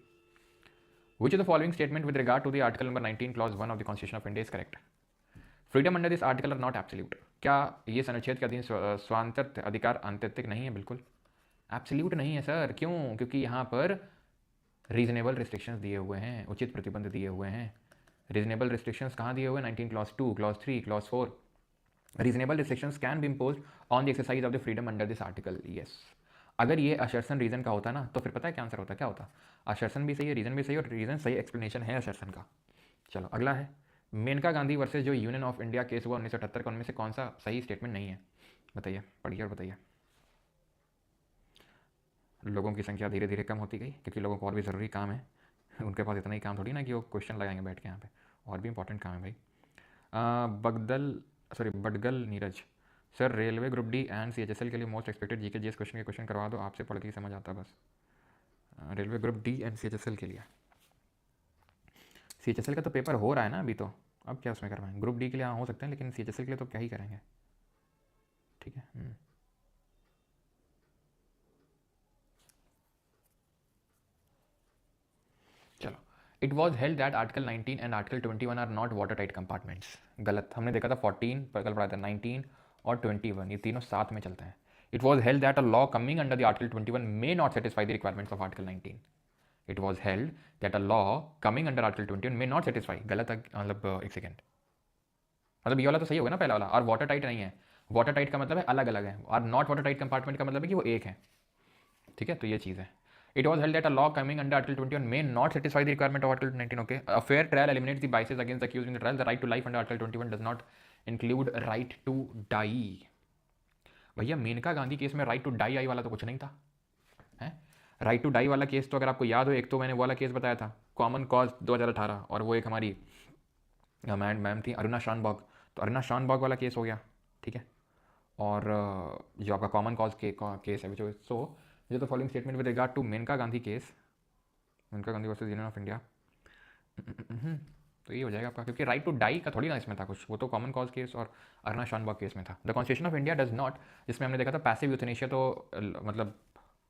Which of the following statement with regard to the article number 19 clause 1 of the Constitution of India is correct? Freedom under this article are not absolute। क्या ये अनुच्छेद के अधीन स्वांतर्थ अधिकार आंतरिक नहीं है? बिल्कुल एब्सोल्यूट नहीं है सर। क्यों? क्योंकि यहाँ पर रीजनेबल रिस्ट्रिक्शंस दिए हुए हैं, उचित प्रतिबंध दिए हुए हैं। रीजनेबल रिस्ट्रिक्शंस कहाँ दिए हुए हैं? 19 clause 2, clause 3, clause 4। Reasonable restrictions can be imposed on the exercise of the freedom under this article. Yes, अगर ये असर्सन रीजन का होता ना तो फिर पता है क्या आंसर होता? क्या होता? असर्सन भी सही है, रीजन भी सही है, और रीजन सही एक्सप्लेनेशन है असर्सन का। चलो अगला है मेनका गांधी वर्सेस जो यूनियन ऑफ इंडिया केस हुआ 1978 का, उनमें से कौन सा सही स्टेटमेंट नहीं है? बताइए, पढ़िए और बताइए। लोगों की संख्या धीरे धीरे कम होती गई क्योंकि लोगों को और भी ज़रूरी काम है। उनके पास इतना ही काम थोड़ी ना कि वो क्वेश्चन लगाएंगे बैठ के यहाँ पे, और भी इंपॉर्टेंट काम है भाई। Badgal Neeraj, sir railway group D and CHSL के लिए most expected GK GS question के क्वेश्चन करवा दो, आपसे पढ़ के ही समझ आता बस। Railway group D and CHSL के लिए, CHSL का तो पेपर हो रहा है ना अभी, तो अब क्या उसमें करवाएं? ग्रुप डी के लिए हाँ हो सकते हैं, लेकिन CHSL के लिए तो क्या ही करेंगे, ठीक है। चलो, it was held that article 19 and article 21 are not watertight compartments. गलत, हमने देखा था 14 पर कल पढ़ा था, 19 और 21 ये तीनों साथ में चलते हैं। It was held that a law coming under the article 21 may not satisfy the requirements of article 19। It was held that a law coming under article 21 may not satisfy, गलत है, मतलब एक सेकेंड, मतलब ये वाला तो सही होगा ना पहला वाला। और वाटर टाइट नहीं है, वाटर टाइट का मतलब है अलग अलग है, और नॉट वाटर टाइट कंपार्टमेंट का मतलब है कि वो एक है, ठीक है। तो ये चीज़ है। It was held that a law coming under Article 21 may not satisfy the requirement of Article 19. Okay, a fair trial eliminates the biases against the accused in the trial. The right to life under Article 21 does not include right to die. भैया Maneka Gandhi case में right to die I वाला तो कुछ नहीं था, है? Right to die वाला case तो अगर आपको याद हो, एक तो मैंने वो वाला केस बताया था कॉमन कॉज 2018, और वो एक हमारी मैम थी अरुणा शानबॉग, तो अरुणा शानबॉग वाला केस हो गया, ठीक है। और जो आपका कॉमन कॉज केस है जो जो तो following statement with regard to Menaka Gandhi case, Menaka Gandhi versus union of India, तो ये हो जाएगा आपका, क्योंकि राइट टू डाई का थोड़ी ना इसमें था कुछ, वो तो कॉमन कॉज केस और अरुणा शानबॉग केस में था। The constitution of India does not, जिसमें हमने देखा था पैसिव यूथनेशिया तो मतलब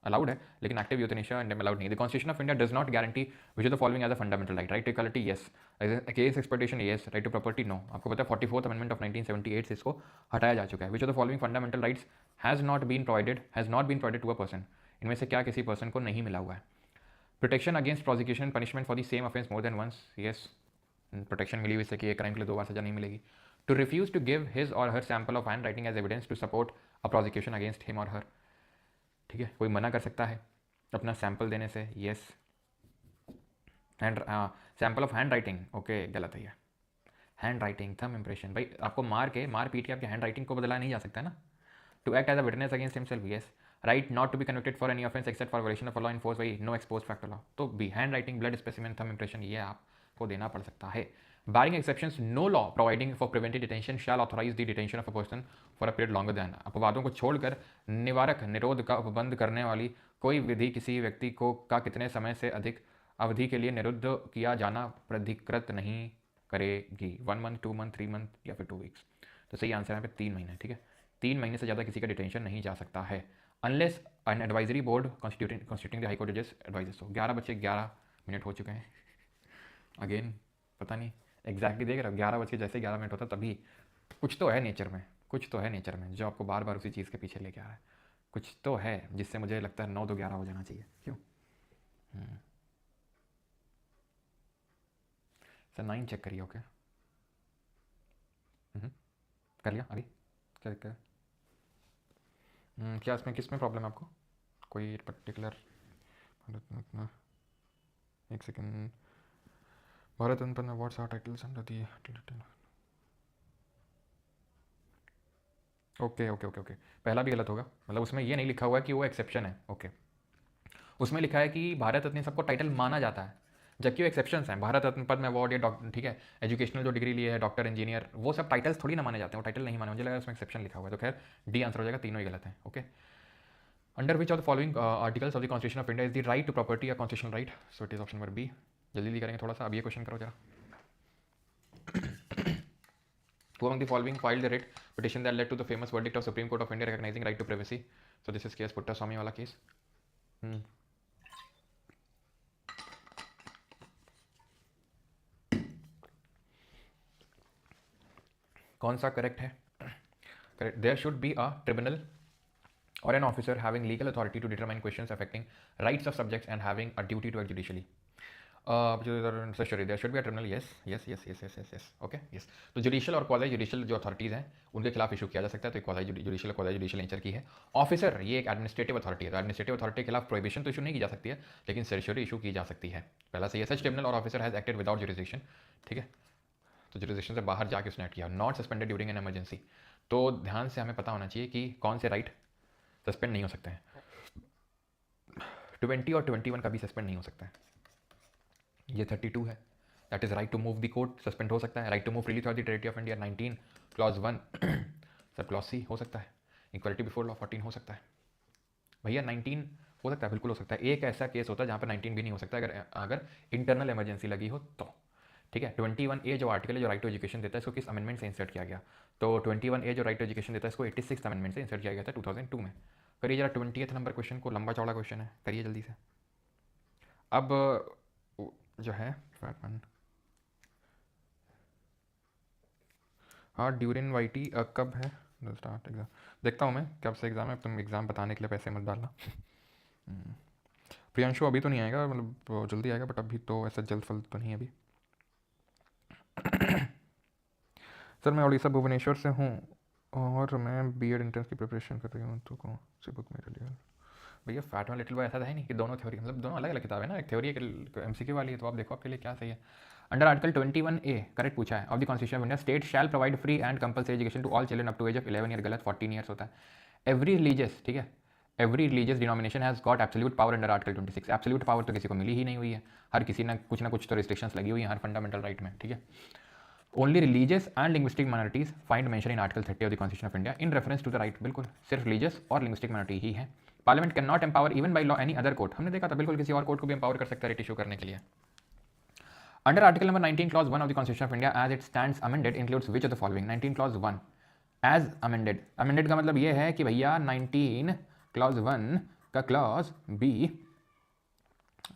अलाउड है, लेकिन एक्टिव यूथनेशिया इंडिया में अलाउड नहीं। The constitution of India does not guarantee which of the following as a fundamental right? Right to equality yes, case exploitation yes, right to property no. आपको पता है 44th amendment of 1978 से इसको हटाया जा चुका है। Which of the following fundamental rights has not been provided to a person? इनमें से क्या किसी पर्सन को नहीं मिला हुआ है? Protection against prosecution punishment for the same offence more than once, yes, protection मिली हुई इससे कि एक क्राइम के लिए 2 बार सजा नहीं मिलेगी। To refuse to give his और her sample of handwriting as evidence to support a prosecution against him और हर, ठीक है, कोई मना कर सकता है अपना सैंपल देने से? Yes. Hand sample of hand writing, okay गलत है ये। हैंड राइटिंग, थंब इंप्रेशन, भाई आपको मार पीट के आपकी हैंड राइटिंग को बदला नहीं जा सकता ना। To act as a witness against himself, yes. Right not to be convicted for any offence except for violation of law in force by no ex post facto law. तो B handwriting, blood specimen, thumb impression, ये आपको देना पड़ सकता है। Barring exceptions, no law providing for preventive detention shall authorise the detention of a person for a period longer than. अपवादों को छोड़कर निवारक निरोध का उपबंध करने वाली कोई विधि किसी व्यक्ति को का कितने समय से अधिक अवधि के लिए निरुद्ध किया जाना प्राधिकृत नहीं करेगी। 1 मंथ, 2 मंथ, 3 मंथ या फिर 2 वीक्स। तो सही आंसर है यहाँ पे 3 महीने, ठीक है। 3 महीने से ज़्यादा किसी का डिटेंशन नहीं जा सकता है unless an advisory board constituting the high court जजेस एडवाइजेस। तो 11:11 हो चुके हैं। अगेन पता नहीं एग्जैक्टली देख रहे हो, 11:11 होता तभी कुछ तो है नेचर में, कुछ तो है नेचर में जो आपको बार बार उसी चीज़ के पीछे लेके आ रहा है। कुछ तो है जिससे मुझे लगता है 9-2-11 हो जाना चाहिए। क्यों सर 9 चेक करिए। ओके कर लिया अभी। क्या दिक्कत है? क्या इसमें किस में प्रॉब्लम है आपको? कोई पर्टिकुलर? एक second. Bharat Ratna awards are titles under the. Okay, पहला भी गलत होगा, मतलब उसमें ये नहीं लिखा हुआ है कि वो एक्सेप्शन है। ओके, उसमें लिखा है कि भारत रत्न सबको टाइटल माना जाता है, जबकि वो एक्सेप्शंस हैं। भारत रत्न, पद्म अवार्ड, ये डॉक्टर, ठीक है, एजुकेशनल जो डिग्री लिए है, डॉक्टर, इंजीनियर, वो सब टाइटल्स थोड़ी ना माने जाते हैं, वो टाइटल नहीं माने। मुझे लगा उसमें एक्सेप्शन लिखा हुआ है, तो खैर डी आंसर हो जाएगा, तीनों ही गलत हैं। Okay, under which of the following articles of the constitution of India is the right to property a constitutional right? So it is option number B. जल्दी करेंगे थोड़ा सा, अब ये क्वेश्चन करो जरा। Who among the following filed the writ petition that led to the famous verdict of Supreme Court of India recognizing right to privacy? So this is case Puttaswamy वाला case. कौन सा करेक्ट है? Correct, there should be a tribunal or an officer having legal authority to determine questions affecting rights of subjects and having a duty to act judicially. There should be a tribunal. yes. Okay, yes. तो judicial और quasi judicial जो authorities हैं उनके खिलाफ issue किया जा सकता है, तो क्वाजी जुडिशियल और क्वाजी जुडिशियल नेचर की है। ऑफिसर ये एक एडमिनिस्ट्रेटिव अथॉरिटी है, तो एडमिनिस्ट्रेटिव अथॉरिटी के खिलाफ प्रोहिबिशन तो इशू नहीं की जा सकती है, लेकिन सेरिशरी इशू की जा सकती है। पहला सही है, सच ट्रिब्यूनल और officer has acted without jurisdiction, ठीक है, तो जुरिसडिक्शन से बाहर जाके उसने एक्ट किया। Not suspended during an emergency, तो ध्यान से हमें पता होना चाहिए कि कौन से राइट सस्पेंड नहीं हो सकते हैं। 20 और 21 का भी सस्पेंड नहीं हो सकता है। ये 32 है, that is right to move the court, suspend हो सकता है। Right to move freely through the territory of India 19 clause 1 sir clause C हो सकता है। इक्वलिटी बिफोर लॉ 14 हो सकता है। भैया 19 हो सकता है, बिल्कुल हो सकता है। एक ऐसा केस होता है जहाँ पर 19 भी नहीं हो सकता अगर इंटरनल इमरजेंसी लगी हो तो, ठीक है। 21A जो आर्टिकल है जो राइट टू एजुकेशन देता है, इसको किस अमेंडमेंट से इंसर्ट किया गया? तो 21A जो राइट टू एजुकेशन देता है इसको 86 अमेंडमेंट से इंसर्ट किया गया था 2002 में। करिए जरा 20th नंबर क्वेश्चन को, लंबा चौड़ा क्वेश्चन है, करिए जल्दी से। अब जो है हाँ ड्यूरिन वाईटी कब है स्टार्ट एग्ज़ाम? देखता हूँ मैं कब से एग्ज़ाम है, तुम एग्ज़ाम बताने के लिए पैसे मत डालना। प्रियांशु अभी तो नहीं आएगा, मतलब जल्दी आएगा, बट अभी तो ऐसा जल्द फल तो नहीं है अभी। सर मैं उड़ीसा भुवनेश्वर से हूँ और मैं बीएड एंट्रेंस की प्रिपरेशन कर रही हूँ, तो कौन सी बुक मेरे लिए? भैया फैट वन लिटिल बॉय ऐसा है नहीं कि दोनों थ्योरी, मतलब दोनों अलग अलग किताब है ना, एक थ्योरी एक एमसीक्यू वाली है, तो आप देखो आपके लिए क्या सही है। अंडर आर्टिकल 21A करेक्ट पूछा है of the constitution of India, state shall provide free and compulsory education to all children up to age of 11 year, गलत 14 ईयर्स होता है। एवरी रिलीजियस, ठीक है, every religious denomination has got absolute power under article 26। Absolute power तो किसी को मिली ही नहीं हुई है, हर किसी ना कुछ तो रिस्ट्रिक्शंस लगी हुई है हर फंडामेंटल राइट में, ठीक है। Only religious and linguistic minorities find mention in article 30 of the constitution of India in reference to the right, बिल्कुल सिर्फ रिलीजियस और लिंग्विस्टिक माइनॉरिटी ही है। Parliament can not empower even by law any other court, हमने देखा था, बिल्कुल किसी और कोर्ट को भी एम्पावर कर सकता है राइट इशू करने के लिए। Under article number 19 clause 1 of the constitution of India as it stands amended includes which of the following? 19 clause 1 as amended, amended का मतलब ये है कि भैया 19 क्लॉज 1 का क्लॉज बी,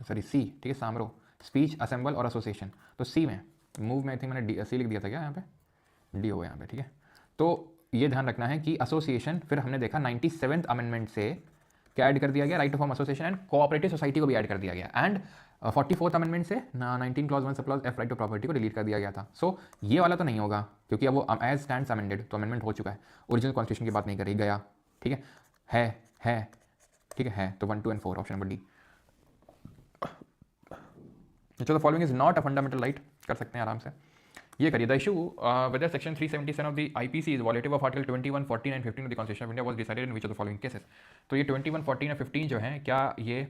सॉरी सी, ठीक है, सामरो, स्पीच, असेंबल और एसोसिएशन, तो सी में, मूव में आई थिंक मैंने सी लिख दिया था क्या, यहाँ पे डी हो गया यहाँ पे, ठीक है। तो ये ध्यान रखना है कि एसोसिएशन, फिर हमने देखा 97th अमेंडमेंट से क्या ऐड कर दिया गया, right to form association and cooperative society को भी ऐड कर दिया गया, एंड 44th अमेंडमेंट से 19 clause 1 sub clause F right to property को डिलीट कर दिया गया था। सो ये वाला तो नहीं होगा क्योंकि अब वो एज स्टैंड्स अमेंडेड, तो अमेंडमेंट हो चुका है, ओरिजिनल कॉन्स्टिट्यूशन की बात नहीं करी गया, ठीक है। ठीक है तो 1, 2 एंड 4 ऑप्शन नंबर डी। चलो following is not a fundamental right, कर सकते हैं आराम से, ये करिए। The issue whether section 377 of the IPC is violative of article 21, 14 and 15 of the constitution of India was decided in which of the following cases. तो ये 21, 14 और 15 जो हैं, क्या ये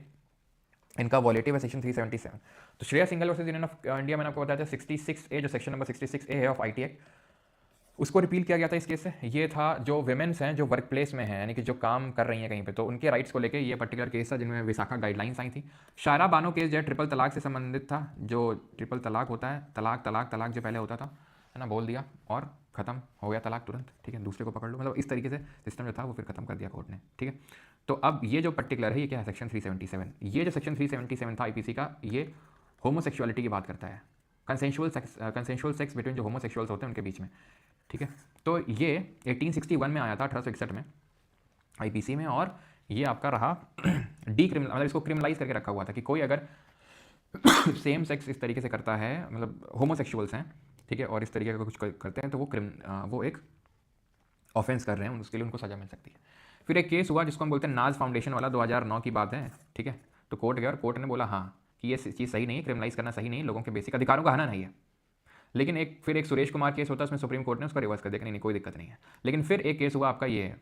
इनका वॉलेटिव है सेक्शन 377। तो Shreya Singhal versus union of India, मैंने आपको बताया था 66A, जो सेक्शन नंबर 66A है ऑफ आईटी एक्ट, उसको रिपील किया गया था इस केस से। ये था जो विमेंस हैं जो वर्क प्लेस में हैं, यानी कि जो काम कर रही हैं कहीं पे, तो उनके राइट्स को लेके ये पर्टिकुलर केस था जिनमें विशाखा गाइडलाइंस आई थी। शायरा बानो केस जो है ट्रिपल तलाक से संबंधित था। जो ट्रिपल तलाक होता है, तलाक तलाक तलाक जो पहले होता था, है ना, बोल दिया और ख़त्म हो गया तलाक तुरंत, ठीक है, दूसरे को पकड़ लो, मतलब इस तरीके से सिस्टम जो था वो फिर ख़त्म कर दिया कोर्ट ने, ठीक है। तो अब ये जो पर्टिकुलर है ये क्या है, सेक्शन 377। ये जो सेक्शन 377 था आईपीसी का, ये होमोसेक्सुअलिटी की बात करता है, कंसेंशुअल सेक्स बिटवीन जो होमोसेक्सुअल्स होते हैं उनके बीच में, ठीक है। तो ये 1861 में आया था, 1861 में आईपीसी में, और ये आपका रहा डीक्रिमिनल, मतलब इसको क्रिमिनलाइज करके रखा हुआ था कि कोई अगर सेम सेक्स इस तरीके से करता है, मतलब होमोसेक्सुअल्स हैं, ठीक है, और इस तरीके का कुछ करते हैं, तो वो एक ऑफेंस कर रहे हैं, उसके लिए उनको सजा मिल सकती है। फिर एक केस हुआ जिसको हम बोलते हैं नाज फाउंडेशन वाला, 2009 की बात है, ठीक है। तो कोर्ट गया और कोर्ट ने बोला हाँ कि ये चीज़ सही नहीं है, क्रिमिनलाइज करना सही नहीं है, लोगों के बेसिक अधिकारों का हनन है ये। लेकिन फिर एक सुरेश कुमार केस होता है, उसमें सुप्रीम कोर्ट ने उसका रिवर्स कर दिया, नहीं कोई दिक्कत नहीं है। लेकिन फिर एक केस हुआ आपका ये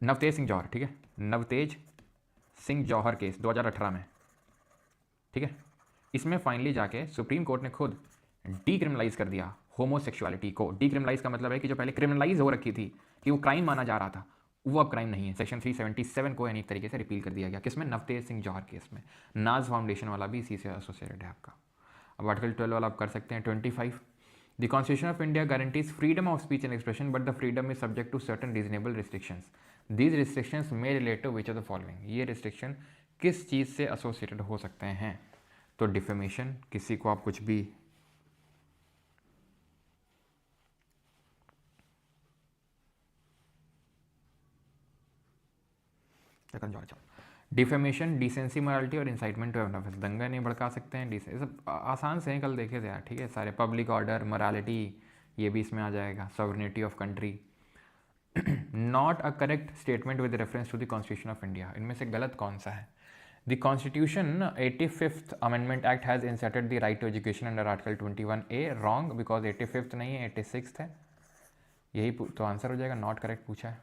नवतेज सिंह जौहर, ठीक है, नवतेज सिंह जौहर केस 2018 में, ठीक है। इसमें फाइनली जाके सुप्रीम कोर्ट ने खुद डीक्रिमिनलाइज कर दिया होमोसेक्सुअलिटी को। डीक्रिमिनलाइज का मतलब है कि जो पहले क्रिमिनलाइज हो रखी थी, कि वो क्राइम माना जा रहा था, वो अब क्राइम नहीं है। सेक्शन 377 को यानी एक तरीके से रिपील कर दिया गया, किसमें, नवतेज सिंह जौहर केस में। नाज फाउंडेशन वाला भी इसी से एसोसिएटेड है आपका। अब आर्टिकल 12 वाला आप कर सकते हैं 25। The constitution of India guarantees freedom of speech and expression, but the freedom is subject to certain reasonable restrictions. These restrictions may relate to which of the following. ये रिस्ट्रिक्शन किस चीज़ से एसोसिएटेड हो सकते हैं? तो डिफेमेशन, किसी को आप कुछ भी डिफेमेशन, डिसेंसी, मोरालिटी और इंसाइटमेंट टू ऑफेंस। दंगा नहीं भड़का सकते हैं, सब आसान से हैं, कल देखे थे यार, ठीक है, सारे। पब्लिक ऑर्डर, मोरालिटी, ये भी इसमें आ जाएगा। Sovereignty of country. Not a correct statement with reference to the constitution of India. इनमें से गलत कौन सा है? The constitution 85th amendment act has inserted the right to education under article 21A। Wrong, because 85th नहीं है, 86th है। यही तो आंसर हो जाएगा, नॉट करेक्ट पूछा है,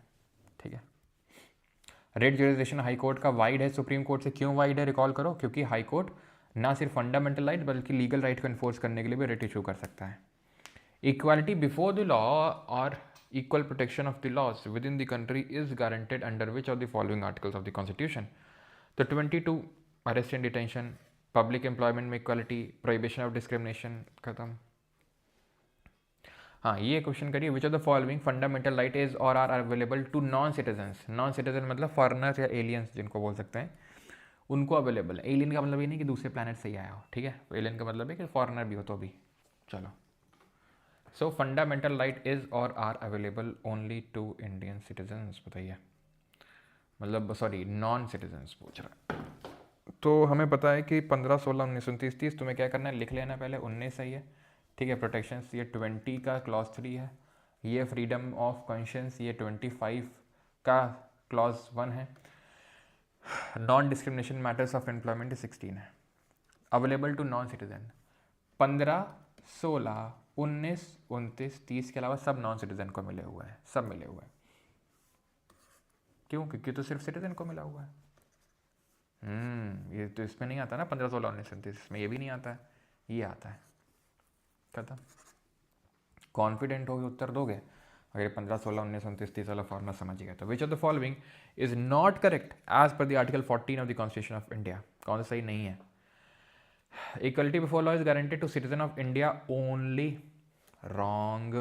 ठीक है। रेट ज्यूरिसडिक्शन हाई कोर्ट का वाइड है सुप्रीम कोर्ट से। क्यों वाइड है, रिकॉल करो, क्योंकि हाई कोर्ट ना सिर्फ फंडामेंटल राइट बल्कि लीगल राइट को इन्फोर्स करने के लिए भी रेट इशू कर सकता है। इक्वालिटी बिफोर द लॉ और equal protection of the laws within the country is guaranteed under which of the following articles of the constitution? तो 22 arrest and detention, public employment में equality, prohibition of discrimination, खत्म। हाँ, ये question करिए, which of the following fundamental right is और are available to non citizens. Non citizen मतलब foreigners या aliens जिनको बोल सकते हैं, उनको अवेलेबल है। एलियन का मतलब ये नहीं कि दूसरे प्लानट से ही आया हो, ठीक है, एलियन का मतलब है कि फॉरनर भी हो तो भी। चलो, सो फंडामेंटल राइट इज और are available only to Indian citizens. बताइए, मतलब सॉरी नॉन सिटीजन्स पूछ रहा है। तो हमें पता है कि 15, 16, 19, 29, 30, तुम्हें क्या करना है, लिख लेना पहले। 19 सही है, ठीक है। प्रोटेक्शंस ये 20 का क्लॉज 3 है। ये फ्रीडम ऑफ कॉन्शियंस ये 25 का क्लॉज 1 है। Non discrimination matters of employment 16 है। अवेलेबल टू नॉन सिटीजन 15, 16, 19, 29, 30 के अलावा सब नॉन सिटीजन को मिले हुए हैं, सब मिले हुए हैं। क्यों? क्योंकि तो सिर्फ सिटीजन को मिला हुआ है। ये तो इसमें नहीं आता ना, 15, 16, 19, 29, इसमें ये भी नहीं आता है, ये आता है। खत्म। कॉन्फिडेंट हो उत्तर दोगे अगर 15, 16, 19, 29, 30 वाला फॉर्मूला समझ गया तो। Which of the following is not correct as per the article 14 of the constitution of India? कौन सा सही नहीं है? Equality before law is guaranteed to citizen of India only. Wrong.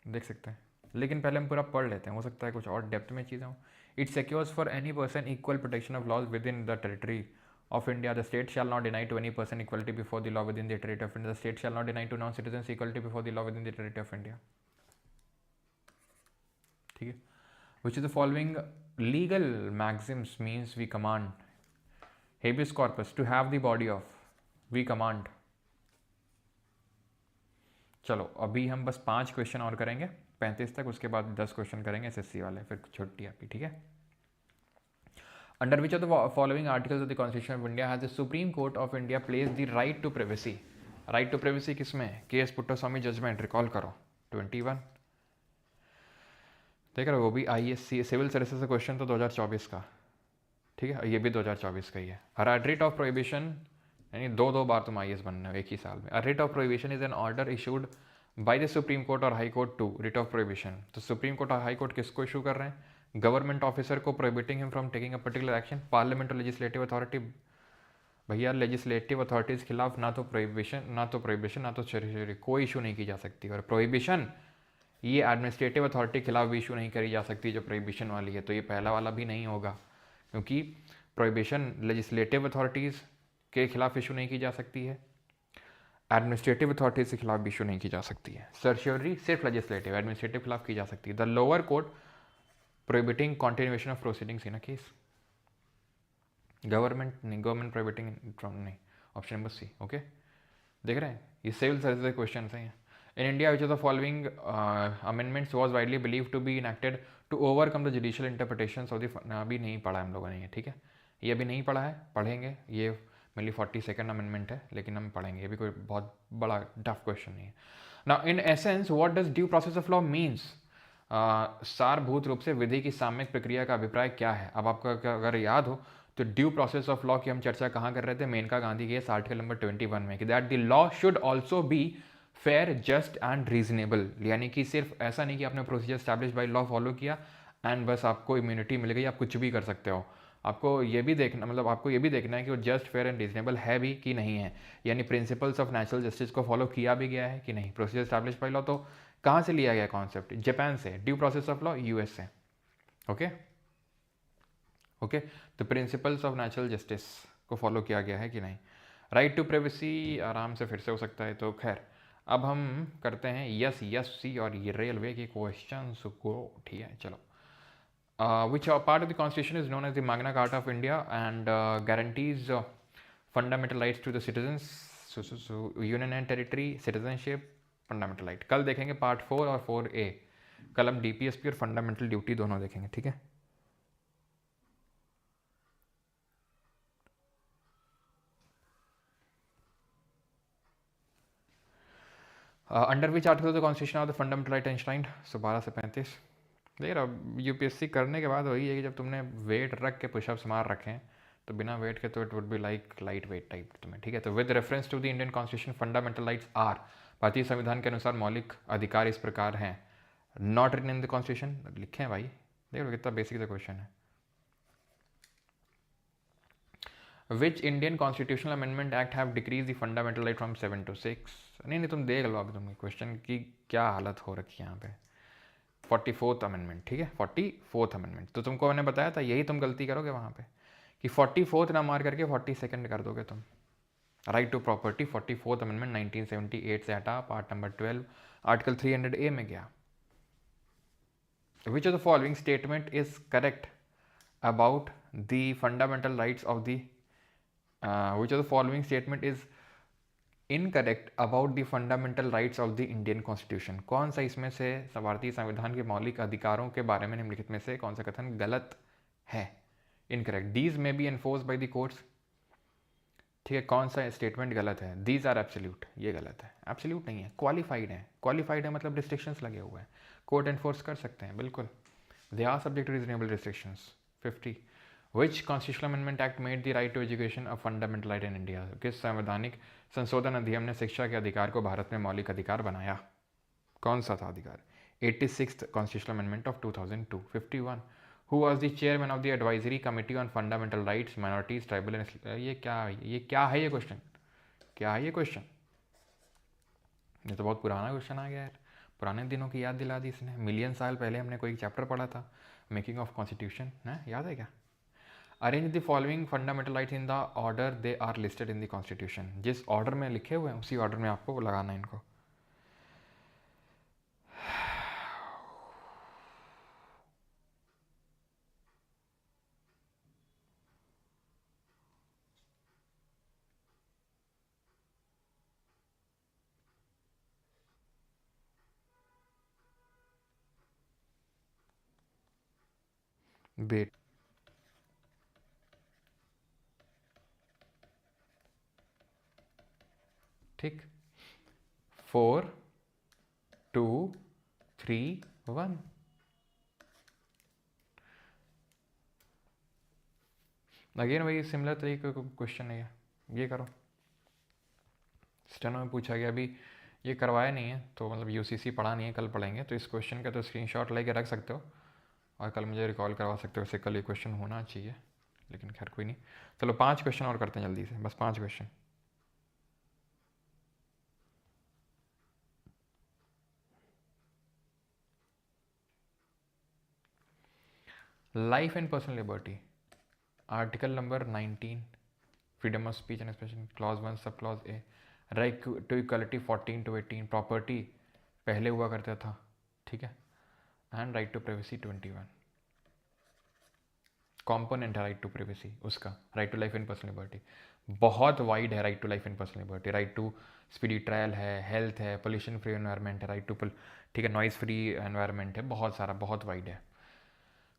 देख सकते हैं, लेकिन पहले हम पूरा पढ़ लेते हैं, हो सकता है कुछ और डेप्थ में चीज़ें हो। It secures for any person equal protection of laws within the territory of India. The state shall not deny to any person equality before the law within the territory of India. The state shall not deny to non-citizens equality before the law within the territory of India. ठीक है। Which of the following legal maxims means we command? Habeas corpus, to have the body of, we command. चलो अभी हम बस 5 question और करेंगे, 35 तक, उसके बाद 10 क्वेश्चन करेंगे एसएससी वाले, फिर छुट्टी आपकी, ठीक है। Under which of the following articles of the constitution of India has the supreme court of India place the right to privacy? Right to privacy किसमें? केएस पुट्टास्वामी जजमेंट, रिकॉल करो 21। देख रहे हो, वो भी आईएएस सिविल सर्विसेज का question तो 2024 का, ठीक है, ये भी 2024 का ही है। रेट ऑफ प्रोहिबिशन, यानी दो बार तुम आईएएस बनना है एक ही साल में। Writ of prohibition is an order issued by the supreme court और high court to writ of prohibition. तो सुप्रीम कोर्ट और हाई कोर्ट किसको इशू कर रहे हैं? गवर्नमेंट ऑफिसर को, prohibiting him from taking a particular action. Parliament और legislative authority, भैया लेजिस्लेटिव अथॉरिटीज़ खिलाफ ना तो प्रोहिबिशन ना तो कोई इशू नहीं की जा सकती। और प्रोहिबिशन ये एडमिनिस्ट्रेटिव अथॉरिटी के खिलाफ भी इशू नहीं करी जा सकती जो प्रोहिबिशन वाली है, तो ये पहला वाला भी नहीं होगा, क्योंकि प्रोहिबिशन लेजिस्लेटिव अथॉरिटीज़ के खिलाफ इशू नहीं की जा सकती है, एडमिनिस्ट्रेटिव अथॉरिटीज़ के खिलाफ भी इशू नहीं की जा सकती है। सर्शियरी सिर्फ लेजिस्लेटिव, एडमिनिस्ट्रेटिव खिलाफ की जा सकती है। The lower court prohibiting continuation of proceedings in a case. Government नहीं, गवर्नमेंट प्रोहिबिटिंग फ्रॉम नहीं, ऑप्शन नंबर सी। ओके, देख रहे हैं, ये सिविल सर्विस क्वेश्चन हैं। In India which of the following amendments was widely believe to be enacted to overcome the judicial interpretation of the, अभी नहीं पढ़ा हम लोगों ने ये, ठीक है, ये अभी नहीं पढ़ा है, पढ़ेंगे। ये मेनली 42nd अमेंडमेंट है, लेकिन हम पढ़ेंगे, ये भी कोई बहुत बड़ा टफ क्वेश्चन नहीं है। Now in essence what does due process of law means? सारभूत रूप से विधि की सामयिक प्रक्रिया का अभिप्राय क्या है? अब आपका अगर याद हो तो ड्यू प्रोसेस ऑफ लॉ की हम चर्चा कहाँ कर रहे थे? Menaka Gandhi case article number 21 में, कि that the law should also be fair, just and reasonable. यानी कि सिर्फ ऐसा नहीं कि आपने procedure establish by law follow किया एंड बस आपको इम्यूनिटी मिल गई, आप कुछ भी कर सकते हो। आपको ये भी देखना, मतलब आपको ये भी देखना है कि वो जस्ट फेयर एंड रीजनेबल है भी कि नहीं है, यानी प्रिंसिपल्स ऑफ नेचुरल जस्टिस को फॉलो किया भी गया है कि नहीं। प्रोसीजर स्टैब्लिश बाई लॉ तो कहाँ से लिया गया कॉन्सेप्ट? जापान से। Due process of law US से। ओके ओके, तो प्रिंसिपल्स ऑफ नेचुरल जस्टिस को फॉलो किया गया है कि नहीं। राइट टू प्राइवेसी आराम से फिर से हो सकता है। तो खैर अब हम करते हैं यस यस सी और ये रेलवे के क्वेश्चन को, ठीक है, चलो। Which part of the constitution is known as the Magna Carta of India and guarantees fundamental rights to the citizens, so union and territory, citizenship, fundamental right। कल देखेंगे part 4 और 4A। कल हम डीपीएसपी और फंडामेंटल ड्यूटी दोनों देखेंगे, ठीक है। Under which article of the constitution of the fundamental right enshrined? So 12 से 35। देख रहा यूपीएससी करने के बाद वही है कि जब तुमने वेट रख के पुशअप्स मार रखे हैं तो बिना वेट के तो it would be like light weight type तुम्हें, ठीक है। तो with reference to the Indian constitution fundamental rights are, भारतीय संविधान के अनुसार मौलिक अधिकार इस प्रकार हैं। Not written in the constitution लिखे हैं भाई, देख लो कितना बेसिक सा क्वेश्चन है। Which Indian constitutional amendment act have decrease the fundamental right from 7 to 6? नहीं तुम देख लो अभी तुम क्वेश्चन की क्या हालत हो रखी है यहाँ पे। 44th अमेंडमेंट, ठीक है, 44th अमेंडमेंट। तो तुमको मैंने बताया था यही तुम गलती करोगे वहाँ पे, कि 44th ना मार करके 42nd कर दोगे तुम। Right to property 44th amendment 1978 से हटा, पार्ट नंबर 12 आर्टिकल 300A में गया। विच of the following statement is correct about the fundamental rights of the, which of the following statement is incorrect about the fundamental rights of the Indian constitution? कौन सा इसमें से भारतीय संविधान के मौलिक अधिकारों के बारे में निम्नलिखित में से कौन सा कथन गलत है? Incorrect. These may be enforce by the courts, ठीक है, कौन सा स्टेटमेंट गलत है? दीज आर एब्सोल्यूट, ये गलत है। एब्सोल्यूट नहीं है, क्वालिफाइड है। क्वालिफाइड है मतलब रिस्ट्रिक्शंस लगे हुए हैं, कोर्ट एनफोर्स कर सकते हैं बिल्कुल। They are subject to reasonable restrictions. 50 which constitutional amendment act made the right to education a fundamental right in India? किस संवैधानिक संशोधन अधिनियम ने शिक्षा के अधिकार को भारत में मौलिक अधिकार बनाया? कौन सा था अधिकार? 86th constitutional amendment of 2002। 51 who was the chairman of the advisory committee on fundamental rights minorities tribal and, ये क्या है ये क्वेश्चन? क्या है ये क्वेश्चन? ये तो बहुत पुराना क्वेश्चन आ गया यार, पुराने दिनों की याद दिला दी इसने। मिलियन साल पहले हमने कोई चैप्टर पढ़ा था, मेकिंग ऑफ कॉन्स्टिट्यूशन, है याद है क्या? Arrange the following fundamental rights in the order they are listed in the constitution. जिस ऑर्डर में लिखे हुए हैं उसी ऑर्डर में आपको लगाना है इनको। वेट, ठीक, 4 2 3 1। अगेन वही सिमिलर तरीके का क्वेश्चन है ये करो। स्टेनो में पूछा गया, अभी ये करवाया नहीं है तो मतलब यूसीसी पढ़ा नहीं है, कल पढ़ेंगे, तो इस क्वेश्चन का तो स्क्रीनशॉट लेके रख सकते हो और कल मुझे रिकॉल करवा सकते हो। वैसे कल ये क्वेश्चन होना चाहिए, लेकिन खैर कोई नहीं। चलो 5 क्वेश्चन और करते हैं जल्दी से, बस 5 question. Life and personal liberty, article number 19, freedom of speech and expression, clause 1 sub clause A, right to equality 14 to 18, property पहले हुआ करता था, ठीक है, and right to privacy 21। Component है राइट टू प्राइवेसी उसका, right to life and personal liberty बहुत wide है। Right to life and personal liberty, right to speedy trial है, हेल्थ है, पोल्यूशन फ्री एनवायरनमेंट है, राइट टू ठीक है, noise free environment है, बहुत सारा, बहुत वाइड है।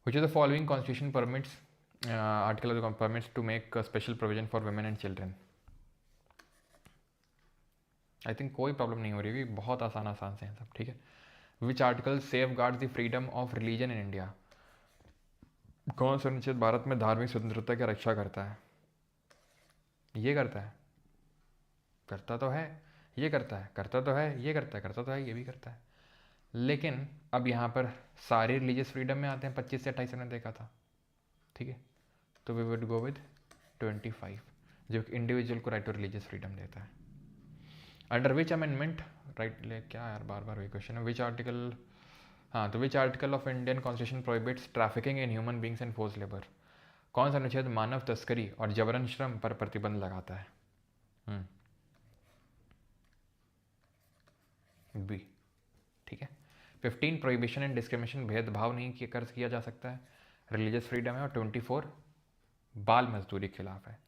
Which is the following constitution permits, article of permits to make special provision for women and children. I think कोई प्रॉब्लम नहीं हो रही, बहुत आसान आसान से हैं सब, ठीक है। Which article safe guard the freedom of religion in India, कौन सा अनुच्छेद भारत में धार्मिक स्वतंत्रता की रक्षा करता है? ये करता है, करता तो है, ये करता है, करता तो है, ये करता है, करता तो है, ये भी करता है। लेकिन अब यहाँ पर सारे रिलीजियस फ्रीडम में आते हैं, 25 से 28 हमने देखा था, ठीक है, तो वी वुड गो विद 25, जो इंडिविजुअल को राइट टू रिलीजियस फ्रीडम देता है। अंडर विच अमेंडमेंट, राइट ले क्या यार बार बार वही क्वेश्चन है, विच आर्टिकल, हाँ तो विच article of Indian constitution prohibits trafficking in human beings and force labour, कौन सा अनुच्छेद मानव तस्करी और जबरन श्रम पर प्रतिबंध लगाता है? बी, ठीक है। 15 प्रोहिबिशन एंड डिस्क्रिमिनेशन, भेदभाव नहीं किया जा सकता है, रिलीजियस फ्रीडम है। और 24 बाल मजदूरी के खिलाफ है,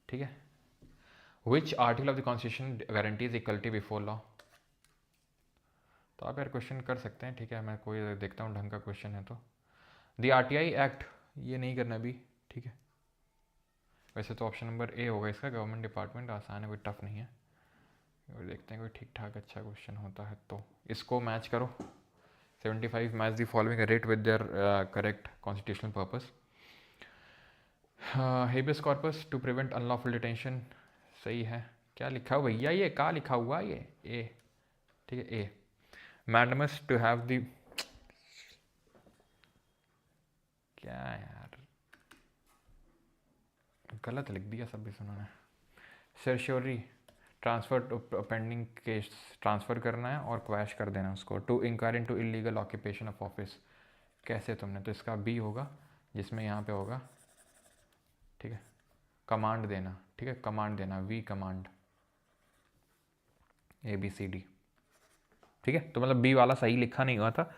ठीक है। विच article of the constitution guarantees equality before law, तो आप यार क्वेश्चन कर सकते हैं, ठीक है, मैं कोई देखता हूँ ढंग का क्वेश्चन है तो। द आरटीआई एक्ट, ये नहीं करना अभी, ठीक है। वैसे तो ऑप्शन नंबर ए होगा इसका, गवर्नमेंट डिपार्टमेंट, आसान है, कोई टफ नहीं है। और देखते हैं कोई ठीक ठाक अच्छा क्वेश्चन होता है तो इसको मैच करो। 75 match the following writ with their correct constitutional purpose. Habeas corpus to prevent unlawful detention, सही है। क्या लिखा हुआ भैया, ये कहाँ लिखा हुआ ये, ए, ठीक है, A. Mandamus to have the, क्या यार गलत लिख दिया सब भी उन्होंने। Certiorari, transfer pending case, transfer करना है और क्वैश कर देना उसको। To inquire into illegal occupation of office, कैसे तुमने, तो इसका बी होगा, जिसमें यहाँ पे होगा, ठीक है, कमांड देना, ठीक है, कमांड देना, वी कमांड, ABCD, ठीक है। तो मतलब बी वाला सही लिखा नहीं हुआ था,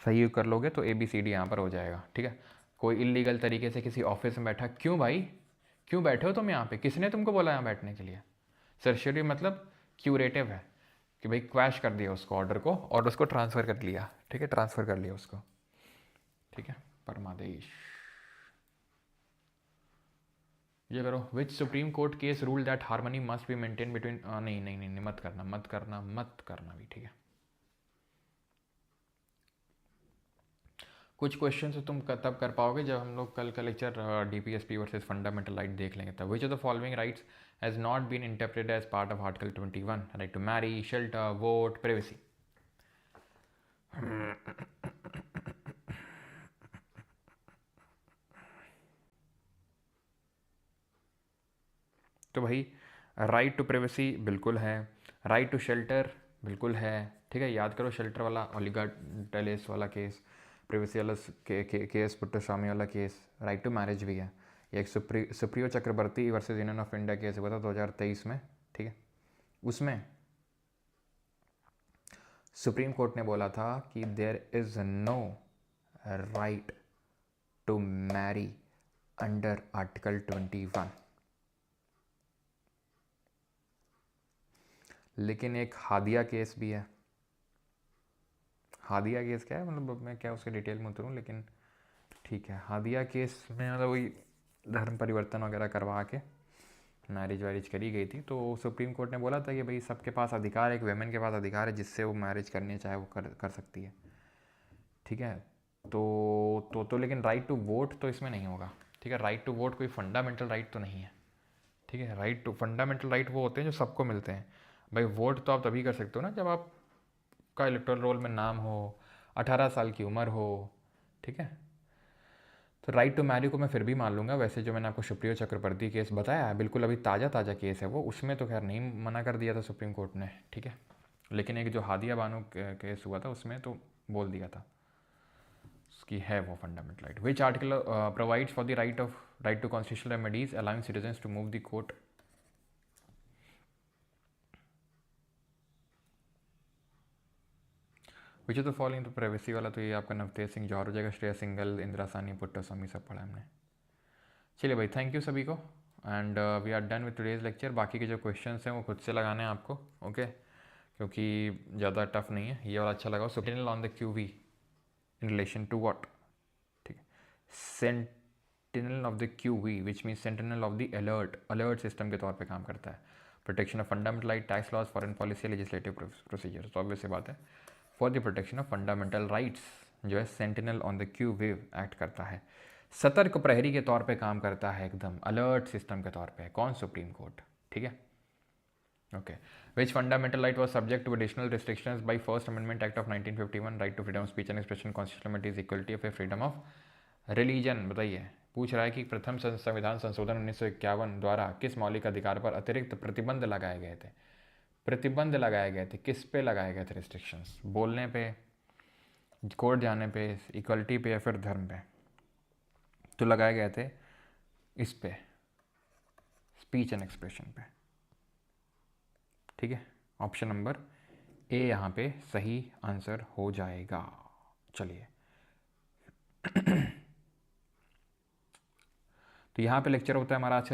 सही कर लोगे तो ABCD यहाँ पर हो जाएगा, ठीक है। कोई इलीगल तरीके से किसी ऑफिस में बैठा, क्यों भाई, क्यों बैठे हो तुम यहाँ पे, किसने तुमको बोला यहाँ बैठने के लिए? सर्शरी मतलब क्यूरेटिव है, कि भाई क्वैश कर दिया उसको, ऑर्डर को, और उसको ट्रांसफ़र कर लिया, ठीक है, ट्रांसफ़र कर लिया उसको, ठीक है। परमादेश, ये करो। Which supreme court case rule that harmony must be maintain between, नहीं नहीं नहीं, मत करना मत करना मत करना भी, ठीक है। कुछ क्वेश्चन तो तुम तब कर पाओगे जब हम लोग कल का lecture DPSP versus fundamental right देख लेंगे तब। Which of the following rights has not been interpreted as part of article 21, right to marry, shelter, vote, privacy. तो भाई राइट टू प्राइवेसी बिल्कुल है, राइट टू शेल्टर बिल्कुल है, ठीक है, याद करो शेल्टर वाला ओलिगा टेलेस वाला केस, प्राइवेसी वाला केस पुट्टस्वामी वाला केस, राइट टू मैरिज भी है। ये एक Supriyo Chakraborty versus union of India case हुआ था 2023 में, ठीक है। उसमें सुप्रीम कोर्ट ने बोला था कि there is no right to marry under article 21। लेकिन एक हादिया केस भी है। हादिया केस क्या है, मतलब मैं क्या उसके डिटेल में उतरूँ, लेकिन ठीक है, हादिया केस में मतलब वही धर्म परिवर्तन वगैरह करवा के मैरिज वैरिज करी गई थी, तो सुप्रीम कोर्ट ने बोला था कि भाई सबके पास अधिकार है, एक वेमेन के पास अधिकार है जिससे वो मैरिज करनी चाहे वो कर सकती है। ठीक है, तो लेकिन राइट टू वोट तो इसमें नहीं होगा। ठीक है, राइट टू वोट कोई फंडामेंटल राइट तो नहीं है। ठीक है, राइट टू फंडामेंटल राइट वो होते हैं जो सबको मिलते हैं। भाई वोट तो आप तभी कर सकते हो ना जब आपका इलेक्टोरल रोल में नाम हो, 18 साल की उम्र हो। ठीक है, तो राइट टू मैरी को मैं फिर भी मान लूँगा। वैसे जो मैंने आपको सुप्रियो चक्रवर्ती केस बताया है, बिल्कुल अभी ताज़ा केस है वो, उसमें तो खैर नहीं मना कर दिया था सुप्रीम कोर्ट ने। ठीक है, लेकिन एक जो हादिया बानो केस हुआ था उसमें तो बोल दिया था उसकी है वो fundamental right. Which article provides for the right to constitutional remedies allowing citizens to move the court. Which of the following, तो प्राइवेसी वाला तो ये आपका नवतेज सिंह जौहर हो जाएगा, श्रेया सिंगल, इंदिरा सानी, पुट्टास्वामी सब पढ़ा हमने। चलिए भाई, थैंक यू सभी को, and we are done with today's lecture. बाकी के जो क्वेश्चंस हैं वो खुद से लगाने हैं आपको, ओके, क्योंकि ज़्यादा टफ नहीं है। ये वाला अच्छा लगा, sentinel on the qui vive in relation to what. ठीक है, sentinel of the qui vive which mean sentinel of the alert system के तौर पे काम करता है। Protection of fundamental right, tax laws, foreign policy, legislative procedure. तो obvious बात है, for the protection of fundamental rights जो है sentinel on the qui vive act करता है, सतर्क प्रहरी के तौर पे काम करता है, एकदम अलर्ट सिस्टम के तौर पे। कौन? Supreme court. ठीक है, okay. Which fundamental right was subject to additional restrictions by first amendment act of 1951? Right to freedom of speech and expression, constitutional liberties, equality of freedom of religion. बताइए, पूछ रहा है कि प्रथम संविधान संशोधन 1951 द्वारा किस मौलिक अधिकार पर अतिरिक्त प्रतिबंध लगाए गए थे? प्रतिबंध लगाए गए थे, किस पे लगाए गए थे रिस्ट्रिक्शंस? बोलने पे, कोर्ट जाने पे, इक्वलिटी पे, या फिर धर्म पे? तो लगाए गए थे इस पे, स्पीच एंड एक्सप्रेशन पे। ठीक है, ऑप्शन नंबर ए यहाँ पे सही आंसर हो जाएगा। चलिए तो यहाँ पे लेक्चर होता है हमारा आज का।